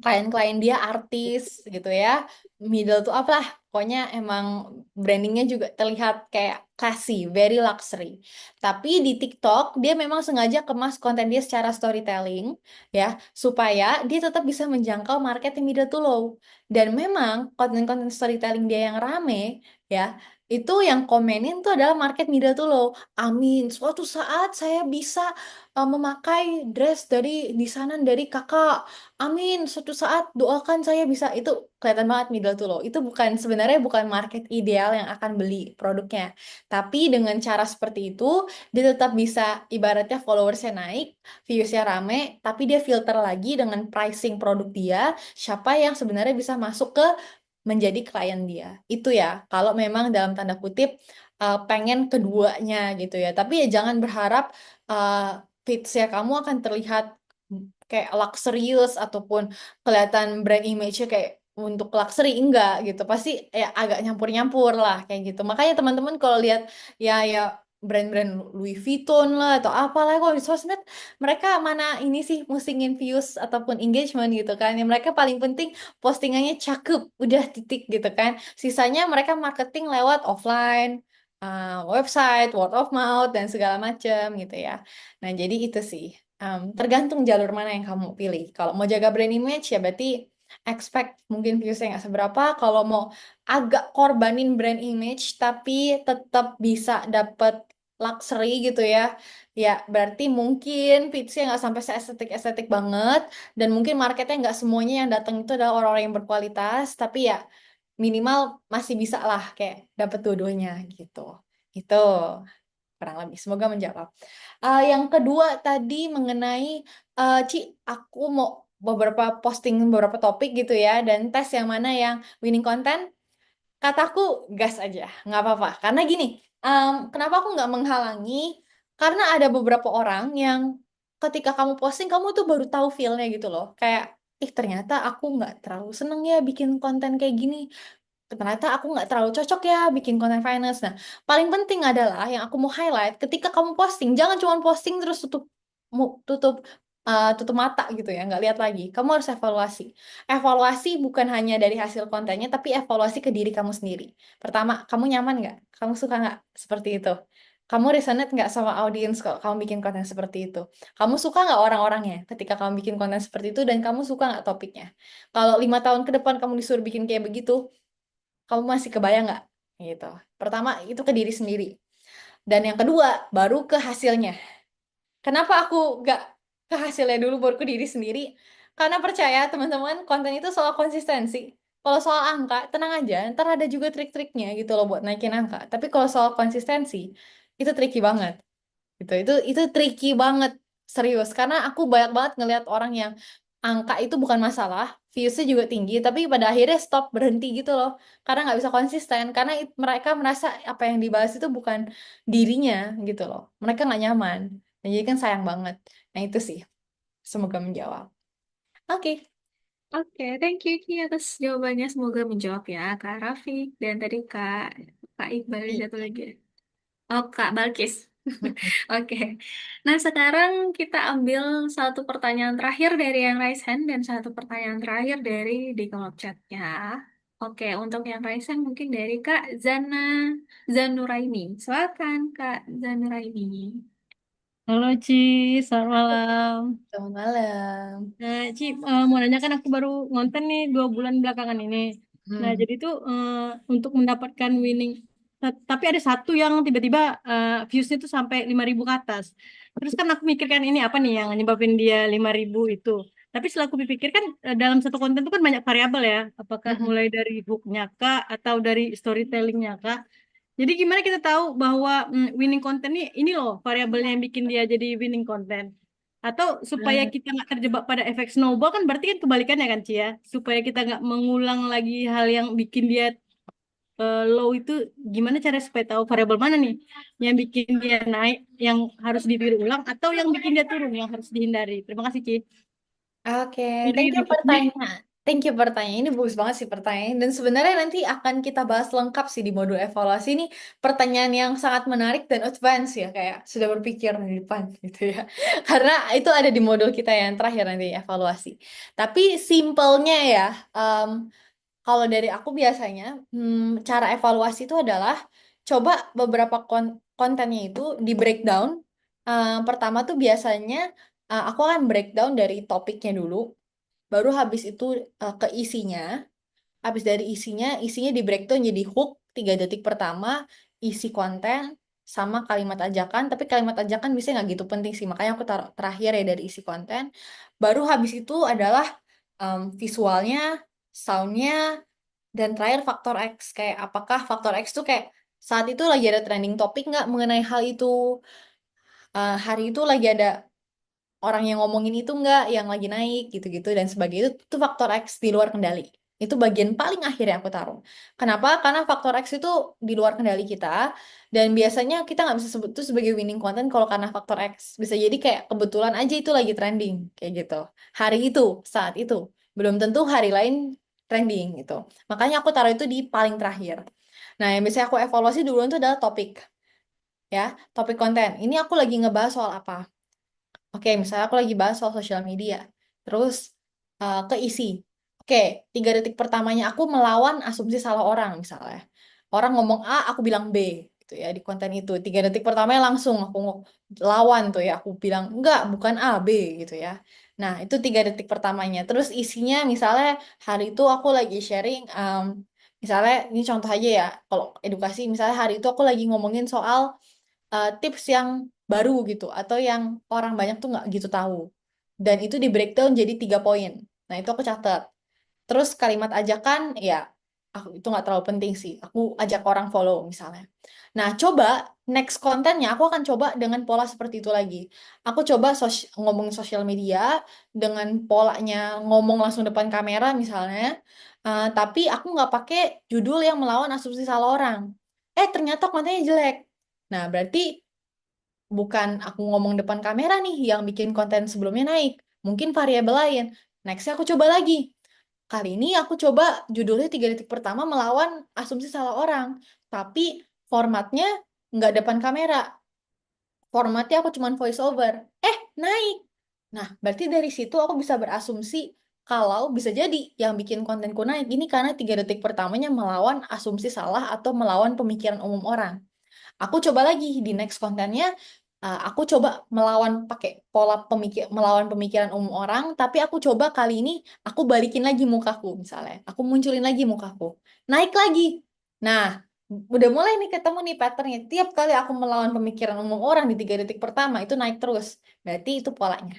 klien-klien dia artis gitu ya, middle tuh apa lah, pokoknya emang brandingnya juga terlihat kayak classy, very luxury. Tapi di TikTok dia memang sengaja kemas konten dia secara storytelling ya, supaya dia tetap bisa menjangkau market yang middle to low. Dan memang konten-konten storytelling dia yang rame ya, itu yang komenin tuh adalah market middle to low. Amin, suatu saat saya bisa memakai dress dari desainer dari kakak. Amin, suatu saat doakan saya bisa. Itu kelihatan banget middle to low. Itu sebenarnya bukan market ideal yang akan beli produknya. Tapi dengan cara seperti itu, dia tetap bisa ibaratnya followersnya naik, viewsnya rame, tapi dia filter lagi dengan pricing produk dia, siapa yang sebenarnya bisa masuk ke menjadi klien dia. Itu ya, kalau memang dalam tanda kutip pengen keduanya gitu ya. Tapi ya jangan berharap uh, feeds-nya kamu akan terlihat kayak luxurious ataupun kelihatan brand image-nya kayak untuk luxury enggak gitu. Pasti ya agak nyampur-nyampur lah kayak gitu. Makanya teman-teman kalau lihat ya brand-brand Louis Vuitton lah atau apalah kalau di sosmed mereka mana ini sih musingin views ataupun engagement gitu kan. Yang mereka paling penting postingannya cakep, udah titik gitu kan. Sisanya mereka marketing lewat offline, website, word of mouth dan segala macam gitu ya. Nah, jadi itu sih. Tergantung jalur mana yang kamu pilih. Kalau mau jaga brand image ya berarti expect mungkin viewsnya nggak seberapa. Kalau mau agak korbanin brand image tapi tetap bisa dapet luxury gitu ya, ya berarti mungkin feedsnya nggak sampai estetik banget dan mungkin marketnya nggak semuanya yang datang itu adalah orang-orang yang berkualitas. Tapi ya minimal masih bisa lah kayak dapet dua-duanya gitu. Itu kurang lebih. Semoga menjawab. Yang kedua tadi mengenai Ci, aku mau posting beberapa topik gitu ya dan tes yang mana yang winning content. Kataku gas aja, nggak apa-apa. Karena gini, kenapa aku nggak menghalangi? Karena ada beberapa orang yang ketika kamu posting, kamu tuh baru tahu feel-nya gitu loh. Kayak, ih ternyata aku nggak terlalu seneng ya bikin konten kayak gini. Ternyata aku nggak terlalu cocok ya bikin konten finance. Nah, paling penting adalah yang aku mau highlight ketika kamu posting, jangan cuma posting terus tutup tutup mata gitu ya, nggak lihat lagi. Kamu harus evaluasi. Evaluasi bukan hanya dari hasil kontennya, tapi evaluasi ke diri kamu sendiri. Pertama, kamu nyaman nggak? Kamu suka nggak seperti itu? Kamu resonate nggak sama audiens kalau kamu bikin konten seperti itu? Kamu suka nggak orang-orangnya ketika kamu bikin konten seperti itu dan kamu suka nggak topiknya? Kalau 5 tahun ke depan kamu disuruh bikin kayak begitu, kamu masih kebayang nggak? Gitu. Pertama, itu ke diri sendiri. Dan yang kedua, baru ke hasilnya. Kenapa aku gak ke hasilnya dulu baru ke diri sendiri? Karena percaya teman-teman, konten itu soal konsistensi. Kalau soal angka, tenang aja, ntar ada juga trik-triknya gitu loh buat naikin angka. Tapi kalau soal konsistensi, itu tricky banget. Gitu. Itu tricky banget, serius. Karena aku banyak banget ngelihat orang yang angka itu bukan masalah, viewsnya juga tinggi, tapi pada akhirnya stop, berhenti gitu loh. Karena nggak bisa konsisten, karena mereka merasa apa yang dibahas itu bukan dirinya gitu loh. Mereka nggak nyaman. Nah, jadi kan sayang banget. Nah itu sih, semoga menjawab. Oke. Oke, thank you Ki atas jawabannya. Semoga menjawab ya Kak Rafiq dan tadi Kak Iqbal ada satu Iya. lagi. Oh, Kak Balkis. Mm-mm. Oke. Nah, sekarang kita ambil satu pertanyaan terakhir dari yang raise hand dan satu pertanyaan terakhir dari di kolom chat ya. Oke, untuk yang raise hand mungkin dari Kak Zanuraini. Silakan Kak Zanuraini. Halo Ci, selamat malam. Selamat malam. Nah, Ci, mau nanya kan aku baru ngonten nih 2 bulan belakangan ini. Nah, Hmm. jadi tuh untuk mendapatkan winning, tapi ada satu yang tiba-tiba viewsnya tuh sampai 5.000 ke atas. Terus kan aku mikirkan ini apa nih yang nyebabin dia 5.000 itu. Tapi setelah aku pikir kan dalam satu konten itu kan banyak variabel ya. Apakah Mm-mm. mulai dari hook-nya kah atau dari storytelling-nya kah? Jadi gimana kita tahu bahwa winning content ini loh variabelnya yang bikin dia jadi winning content. Atau supaya kita nggak terjebak pada efek snowball kan berarti kan kebalikannya kan Cia. Supaya kita nggak mengulang lagi hal yang bikin dia low itu gimana cara supaya tahu variabel mana nih yang bikin dia naik yang harus ditiru ulang atau yang bikin dia turun yang harus dihindari. Terima kasih Ci. Oke, Jadi thank you gitu. pertanyaan. Thank you pertanyaan. Ini bagus banget sih pertanyaan. Dan sebenarnya nanti akan kita bahas lengkap sih di modul evaluasi ini. Pertanyaan yang sangat menarik dan advance ya. Kayak sudah berpikir di depan gitu ya. Karena itu ada di modul kita yang terakhir nanti evaluasi. Tapi simpelnya ya, em, kalau dari aku biasanya, cara evaluasi itu adalah coba beberapa kontennya itu di breakdown. Pertama tuh biasanya aku akan breakdown dari topiknya dulu, baru habis itu ke isinya. Habis dari isinya di breakdown jadi hook 3 detik pertama, isi konten, sama kalimat ajakan. Tapi kalimat ajakan bisa nggak gitu penting sih, makanya aku taruh terakhir ya dari isi konten. Baru habis itu adalah visualnya, soundnya, dan terakhir faktor X. Kayak apakah faktor X tuh kayak saat itu lagi ada trending topik nggak mengenai hal itu. Hari itu lagi ada orang yang ngomongin itu nggak, yang lagi naik gitu-gitu dan sebagainya. Itu faktor X di luar kendali. Itu bagian paling akhir yang aku taruh. Kenapa? Karena faktor X itu di luar kendali kita dan biasanya kita nggak bisa sebut itu sebagai winning content kalau karena faktor X. Bisa jadi kayak kebetulan aja itu lagi trending kayak gitu. Hari itu, saat itu. Belum tentu hari lain trending gitu. Makanya aku taruh itu di paling terakhir. Nah, yang biasanya aku evaluasi dulu itu adalah topik. Ya, topik konten. Ini aku lagi ngebahas soal apa? Oke, misalnya aku lagi bahas soal sosial media. Terus ke isi. Oke, 3 detik pertamanya aku melawan asumsi salah orang misalnya. Orang ngomong A, aku bilang B gitu ya di konten itu. 3 detik pertamanya langsung aku lawan tuh ya. Aku bilang enggak, bukan A, B gitu ya. Nah, itu 3 detik pertamanya. Terus isinya misalnya hari itu aku lagi sharing, misalnya ini contoh aja ya. Kalau edukasi misalnya hari itu aku lagi ngomongin soal tips yang baru gitu atau yang orang banyak tuh nggak gitu tahu dan itu di breakdown jadi 3 poin. Nah itu aku catat. Terus kalimat ajakan ya aku itu nggak terlalu penting sih, aku ajak orang follow misalnya. Nah coba next kontennya aku akan coba dengan pola seperti itu lagi. Aku coba ngomongin sosial media dengan polanya ngomong langsung depan kamera misalnya. Tapi aku nggak pakai judul yang melawan asumsi salah orang. Ternyata kontennya jelek. Nah, berarti bukan aku ngomong depan kamera nih yang bikin konten sebelumnya naik. Mungkin variabel lain. Nextnya aku coba lagi. Kali ini aku coba judulnya 3 detik pertama melawan asumsi salah orang. Tapi formatnya nggak depan kamera. Formatnya aku cuman voice over. Naik. Nah, berarti dari situ aku bisa berasumsi kalau bisa jadi yang bikin kontenku naik ini karena 3 detik pertamanya melawan asumsi salah atau melawan pemikiran umum orang. Aku coba lagi di next kontennya, aku coba melawan pakai pola melawan pemikiran umum orang, tapi aku coba kali ini aku balikin lagi mukaku misalnya, aku munculin lagi mukaku, naik lagi. Nah, udah mulai nih ketemu nih patternnya. Tiap kali aku melawan pemikiran umum orang di 3 detik pertama itu naik terus. Berarti itu polanya.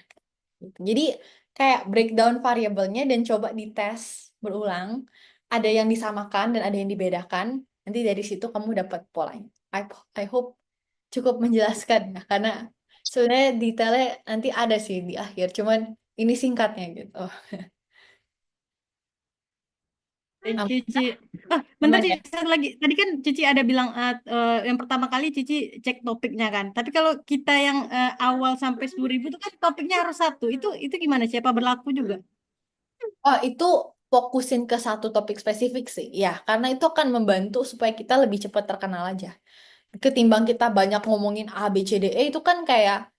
Gitu. Jadi kayak breakdown variabelnya dan coba dites berulang. Ada yang disamakan dan ada yang dibedakan. Nanti dari situ kamu dapat polanya. I hope cukup menjelaskan ya, karena sebenarnya detailnya nanti ada sih di akhir. Cuman ini singkatnya gitu. Thank Aman, you, Ci. Bentar, aman Ci, ya? satu lagi. Tadi kan Cici ada bilang yang pertama kali Cici cek topiknya kan. Tapi kalau kita yang awal sampai 10.000 itu kan topiknya harus satu. Itu gimana? Siapa berlaku juga? Oh, itu fokusin ke satu topik spesifik sih. Ya, karena itu akan membantu supaya kita lebih cepat terkenal aja. Ketimbang kita banyak ngomongin A, B, C, D, E itu kan kayak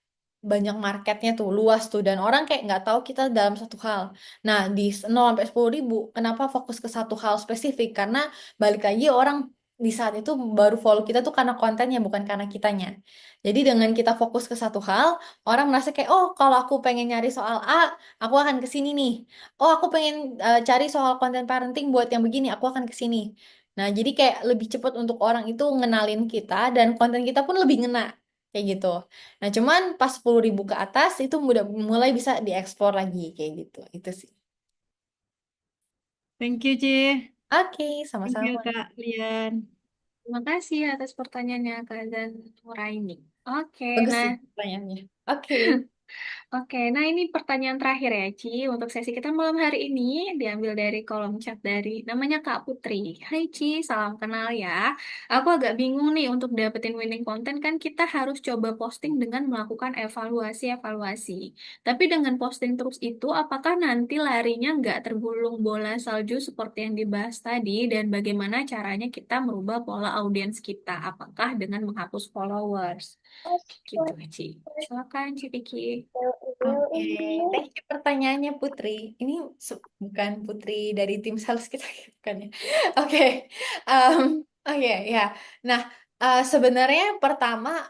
banyak marketnya tuh, luas tuh, dan orang kayak nggak tahu kita dalam satu hal. Nah, di 0 sampai 10.000, kenapa fokus ke satu hal spesifik? Karena balik lagi orang di saat itu baru follow kita tuh karena kontennya, bukan karena kitanya. Jadi dengan kita fokus ke satu hal, orang merasa kayak, oh kalau aku pengen nyari soal A, aku akan ke sini nih. Oh aku pengen cari soal konten parenting buat yang begini, aku akan ke sini. Nah, jadi kayak lebih cepat untuk orang itu ngenalin kita dan konten kita pun lebih ngena. Kayak gitu. Nah, cuman pas 10.000 ke atas itu mulai bisa dieksplor lagi kayak gitu. Itu sih. Thank you, Ci. Oke, Thank you, sama-sama. Kak Lian. Terima kasih atas pertanyaannya, Kak dan Nuraini. Oke, Bagus nah sih pertanyaannya. Oke. Oke, nah ini pertanyaan terakhir ya, Ci. Untuk sesi kita malam hari ini diambil dari kolom chat dari namanya Kak Putri. Hai Ci, salam kenal ya. Aku agak bingung nih untuk dapetin winning content kan kita harus coba posting dengan melakukan evaluasi-evaluasi. Tapi dengan posting terus itu, apakah nanti larinya nggak tergulung bola salju seperti yang dibahas tadi? Dan bagaimana caranya kita merubah pola audiens kita? Apakah dengan menghapus followers? Gitu, Ci. Silakan, Ci Vicky. Oke, thank you pertanyaannya Putri. Ini bukan Putri dari tim sales kita, bukan ya? Oke, um, oke ya. Nah, sebenarnya pertama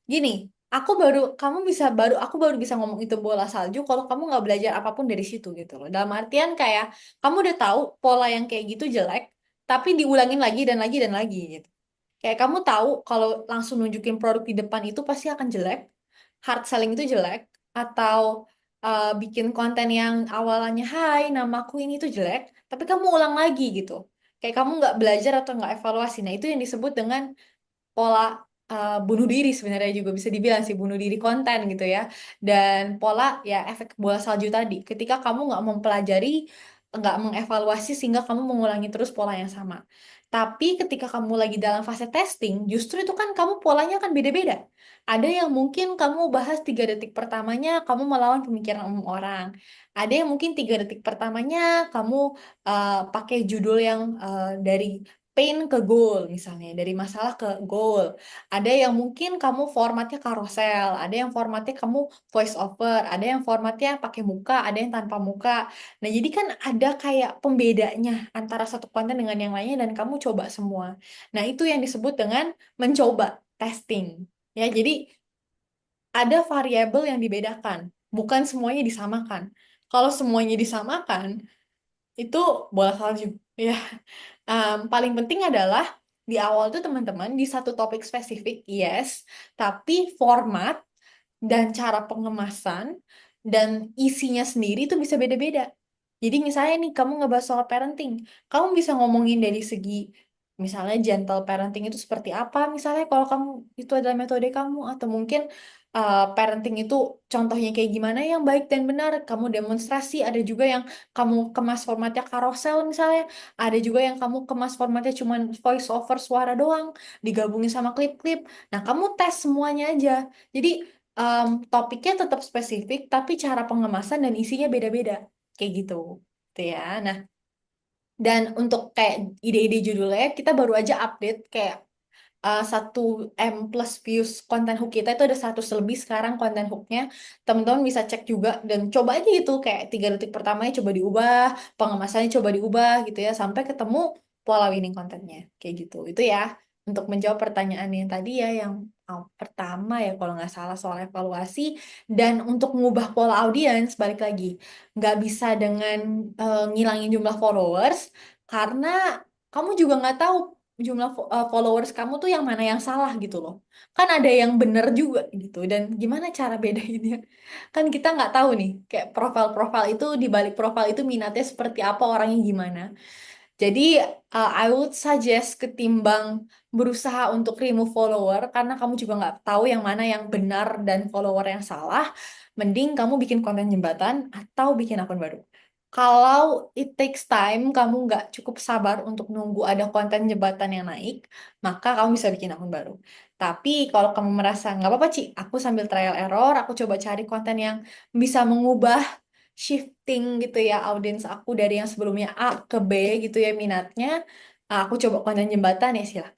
gini, aku baru bisa ngomong itu bola salju kalau kamu nggak belajar apapun dari situ gitu loh. Dalam artian kayak kamu udah tahu pola yang kayak gitu jelek, tapi diulangin lagi dan lagi dan lagi gitu. Kayak kamu tahu kalau langsung nunjukin produk di depan itu pasti akan jelek, hard selling itu jelek, atau bikin konten yang awalnya hai namaku ini tuh jelek, tapi kamu ulang lagi gitu. Kayak kamu nggak belajar atau nggak evaluasi. Nah itu yang disebut dengan pola bunuh diri sebenarnya juga bisa dibilang sih bunuh diri konten gitu ya. Dan pola ya efek bola salju tadi. Ketika kamu nggak mempelajari, nggak mengevaluasi sehingga kamu mengulangi terus pola yang sama. Tapi ketika kamu lagi dalam fase testing, justru itu kan kamu polanya kan beda-beda. Ada yang mungkin kamu bahas 3 detik pertamanya kamu melawan pemikiran umum orang. Ada yang mungkin 3 detik pertamanya kamu pakai judul yang dari pain ke goal misalnya, dari masalah ke goal. Ada yang mungkin kamu formatnya karosel, ada yang formatnya kamu voice over, ada yang formatnya pakai muka, ada yang tanpa muka. Nah, jadi kan ada kayak pembedanya antara satu konten dengan yang lainnya dan kamu coba semua. Nah, itu yang disebut dengan mencoba testing. Ya, jadi ada variabel yang dibedakan, bukan semuanya disamakan. Kalau semuanya disamakan, itu bola salju. Ya, paling penting adalah di awal tuh teman-teman di satu topik spesifik, yes, tapi format dan cara pengemasan dan isinya sendiri itu bisa beda-beda. Jadi misalnya nih kamu ngebahas soal parenting, kamu bisa ngomongin dari segi misalnya gentle parenting itu seperti apa, misalnya kalau kamu itu adalah metode kamu atau mungkin parenting itu contohnya kayak gimana yang baik dan benar, kamu demonstrasi, ada juga yang kamu kemas formatnya karosel misalnya, ada juga yang kamu kemas formatnya cuman voice over suara doang, digabungin sama klip-klip. Nah, kamu tes semuanya aja. Jadi topiknya tetap spesifik, tapi cara pengemasan dan isinya beda-beda. Kayak gitu. Gitu ya. Nah, dan untuk kayak ide-ide judulnya, kita baru aja update kayak 1 M plus views konten hook kita itu ada 100 lebih sekarang konten hooknya. Teman-teman bisa cek juga dan coba aja gitu kayak 3 detik pertamanya coba diubah, pengemasannya coba diubah gitu ya sampai ketemu pola winning kontennya kayak gitu. Itu ya untuk menjawab pertanyaan yang tadi ya yang pertama ya kalau nggak salah soal evaluasi dan untuk mengubah pola audiens balik lagi nggak bisa dengan ngilangin jumlah followers karena kamu juga nggak tahu jumlah followers kamu tuh yang mana yang salah gitu loh. Kan ada yang bener juga gitu. Dan gimana cara bedainnya? Kan kita nggak tahu nih, kayak profil-profil itu, di balik profil itu minatnya seperti apa, orangnya gimana. Jadi, I would suggest ketimbang berusaha untuk remove follower, karena kamu juga nggak tahu yang mana yang benar dan follower yang salah, mending kamu bikin konten jembatan atau bikin akun baru. Kalau it takes time, kamu nggak cukup sabar untuk nunggu ada konten jembatan yang naik, maka kamu bisa bikin akun baru. Tapi kalau kamu merasa nggak apa-apa, Ci, aku sambil trial error, aku coba cari konten yang bisa mengubah shifting gitu ya audiens aku dari yang sebelumnya A ke B gitu ya minatnya. Aku coba konten jembatan ya silakan.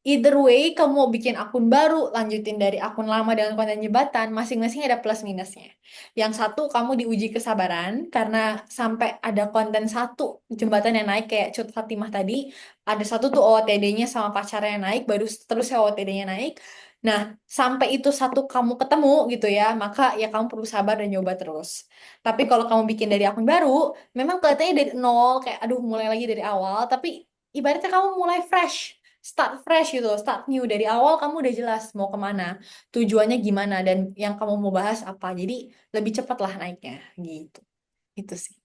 Either way, kamu mau bikin akun baru, lanjutin dari akun lama dengan konten jembatan, masing-masing ada plus minusnya. Yang satu, kamu diuji kesabaran, karena sampai ada konten satu jembatan yang naik, kayak Cut Fatimah tadi, ada satu tuh OOTD-nya sama pacarnya yang naik, baru terus OOTD-nya naik. Nah, sampai itu satu kamu ketemu gitu ya, maka ya kamu perlu sabar dan nyoba terus. Tapi kalau kamu bikin dari akun baru, memang kelihatannya dari nol, kayak aduh mulai lagi dari awal, tapi ibaratnya kamu mulai fresh start fresh gitu loh, start new dari awal kamu udah jelas mau kemana, tujuannya gimana dan yang kamu mau bahas apa. Jadi lebih cepat lah naiknya gitu. Itu sih.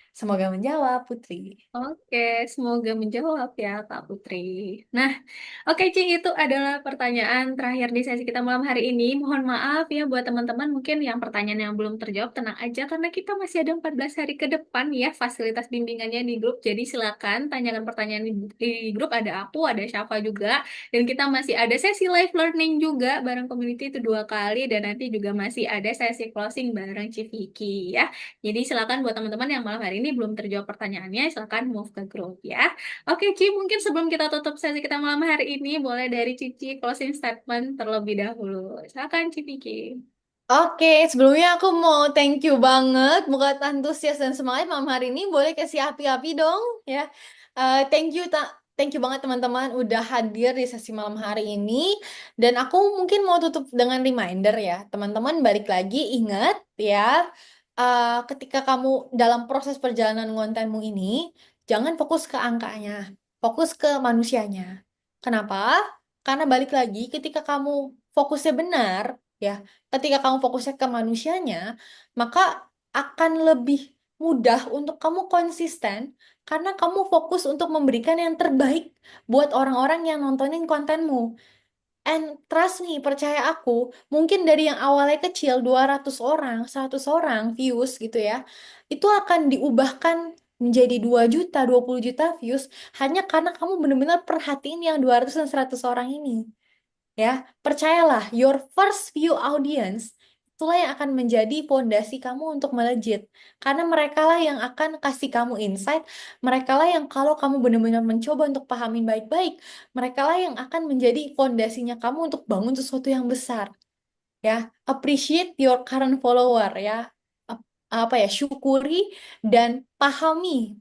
Semoga menjawab Putri. Oke, semoga menjawab ya Kak Putri. Nah, oke Ci, itu adalah pertanyaan terakhir di sesi kita malam hari ini. Mohon maaf ya buat teman-teman mungkin yang pertanyaan yang belum terjawab, tenang aja karena kita masih ada 14 hari ke depan ya fasilitas bimbingannya di grup. Jadi silakan tanyakan pertanyaan di grup, ada aku, ada Syafa juga. Dan kita masih ada sesi live learning juga bareng community itu 2 kali dan nanti juga masih ada sesi closing bareng Civiki ya. Jadi silakan buat teman-teman yang malam hari ini belum terjawab pertanyaannya, silakan move ke grup ya. Oke, Ci, mungkin sebelum kita tutup sesi kita malam hari ini, boleh dari Cici closing statement terlebih dahulu. Silakan, Ci Vicky. Oke, sebelumnya aku mau thank you banget buat antusias dan semangat malam hari ini. Boleh kasih api-api dong ya. Thank you thank you banget teman-teman udah hadir di sesi malam hari ini. Dan aku mungkin mau tutup dengan reminder ya. Teman-teman balik lagi ingat ya. Ketika kamu dalam proses perjalanan kontenmu ini, jangan fokus ke angkanya. Fokus ke manusianya. Kenapa? Karena balik lagi ketika kamu fokusnya benar, ya ketika kamu fokusnya ke manusianya, maka akan lebih mudah untuk kamu konsisten karena kamu fokus untuk memberikan yang terbaik buat orang-orang yang nontonin kontenmu. And trust me, percaya aku, mungkin dari yang awalnya kecil 200 orang, 100 orang views gitu ya, itu akan diubahkan menjadi 2 juta, 20 juta views hanya karena kamu benar-benar perhatiin yang 200 dan 100 orang ini. Ya, percayalah, your first view audience itulah yang akan menjadi fondasi kamu untuk melejit. Karena mereka lah yang akan kasih kamu insight, mereka lah yang kalau kamu benar-benar mencoba untuk pahamin baik-baik, mereka lah yang akan menjadi fondasinya kamu untuk bangun sesuatu yang besar. Ya, appreciate your current follower ya. Apa ya, syukuri dan pahami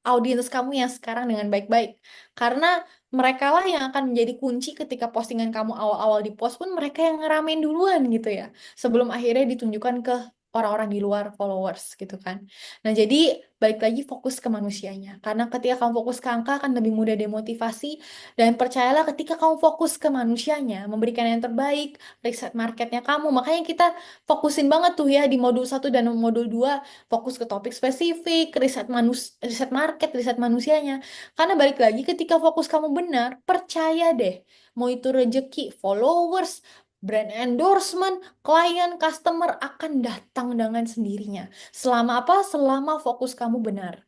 audiens kamu yang sekarang dengan baik-baik. Karena mereka lah yang akan menjadi kunci ketika postingan kamu awal-awal di post pun mereka yang ngeramein duluan gitu ya. Sebelum akhirnya ditunjukkan ke orang-orang di luar followers gitu kan. Nah jadi balik lagi fokus ke manusianya. Karena ketika kamu fokus ke angka akan lebih mudah demotivasi. Dan percayalah ketika kamu fokus ke manusianya, memberikan yang terbaik, riset marketnya kamu. Makanya kita fokusin banget tuh ya di modul 1 dan modul 2 fokus ke topik spesifik, riset market, riset manusianya. Karena balik lagi ketika fokus kamu benar, percaya deh, mau itu rezeki, followers, brand endorsement, klien, customer akan datang dengan sendirinya. Selama apa? Selama fokus kamu benar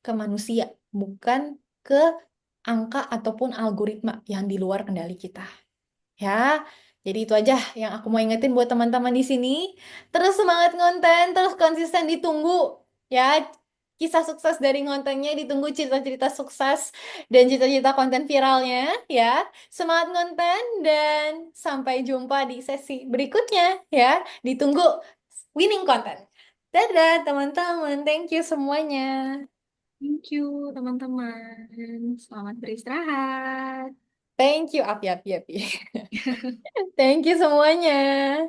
ke manusia, bukan ke angka ataupun algoritma yang di luar kendali kita. Ya, jadi itu aja yang aku mau ingetin buat teman-teman di sini. Terus semangat konten, terus konsisten ditunggu. Ya, kisah sukses dari ngontennya, ditunggu cerita-cerita sukses dan cerita-cerita konten viralnya ya. Semangat ngonten dan sampai jumpa di sesi berikutnya ya. Ditunggu winning content. Dadah teman-teman, thank you semuanya. Thank you, teman-teman. Selamat beristirahat. Thank you, Api, Api, Api. Thank you semuanya.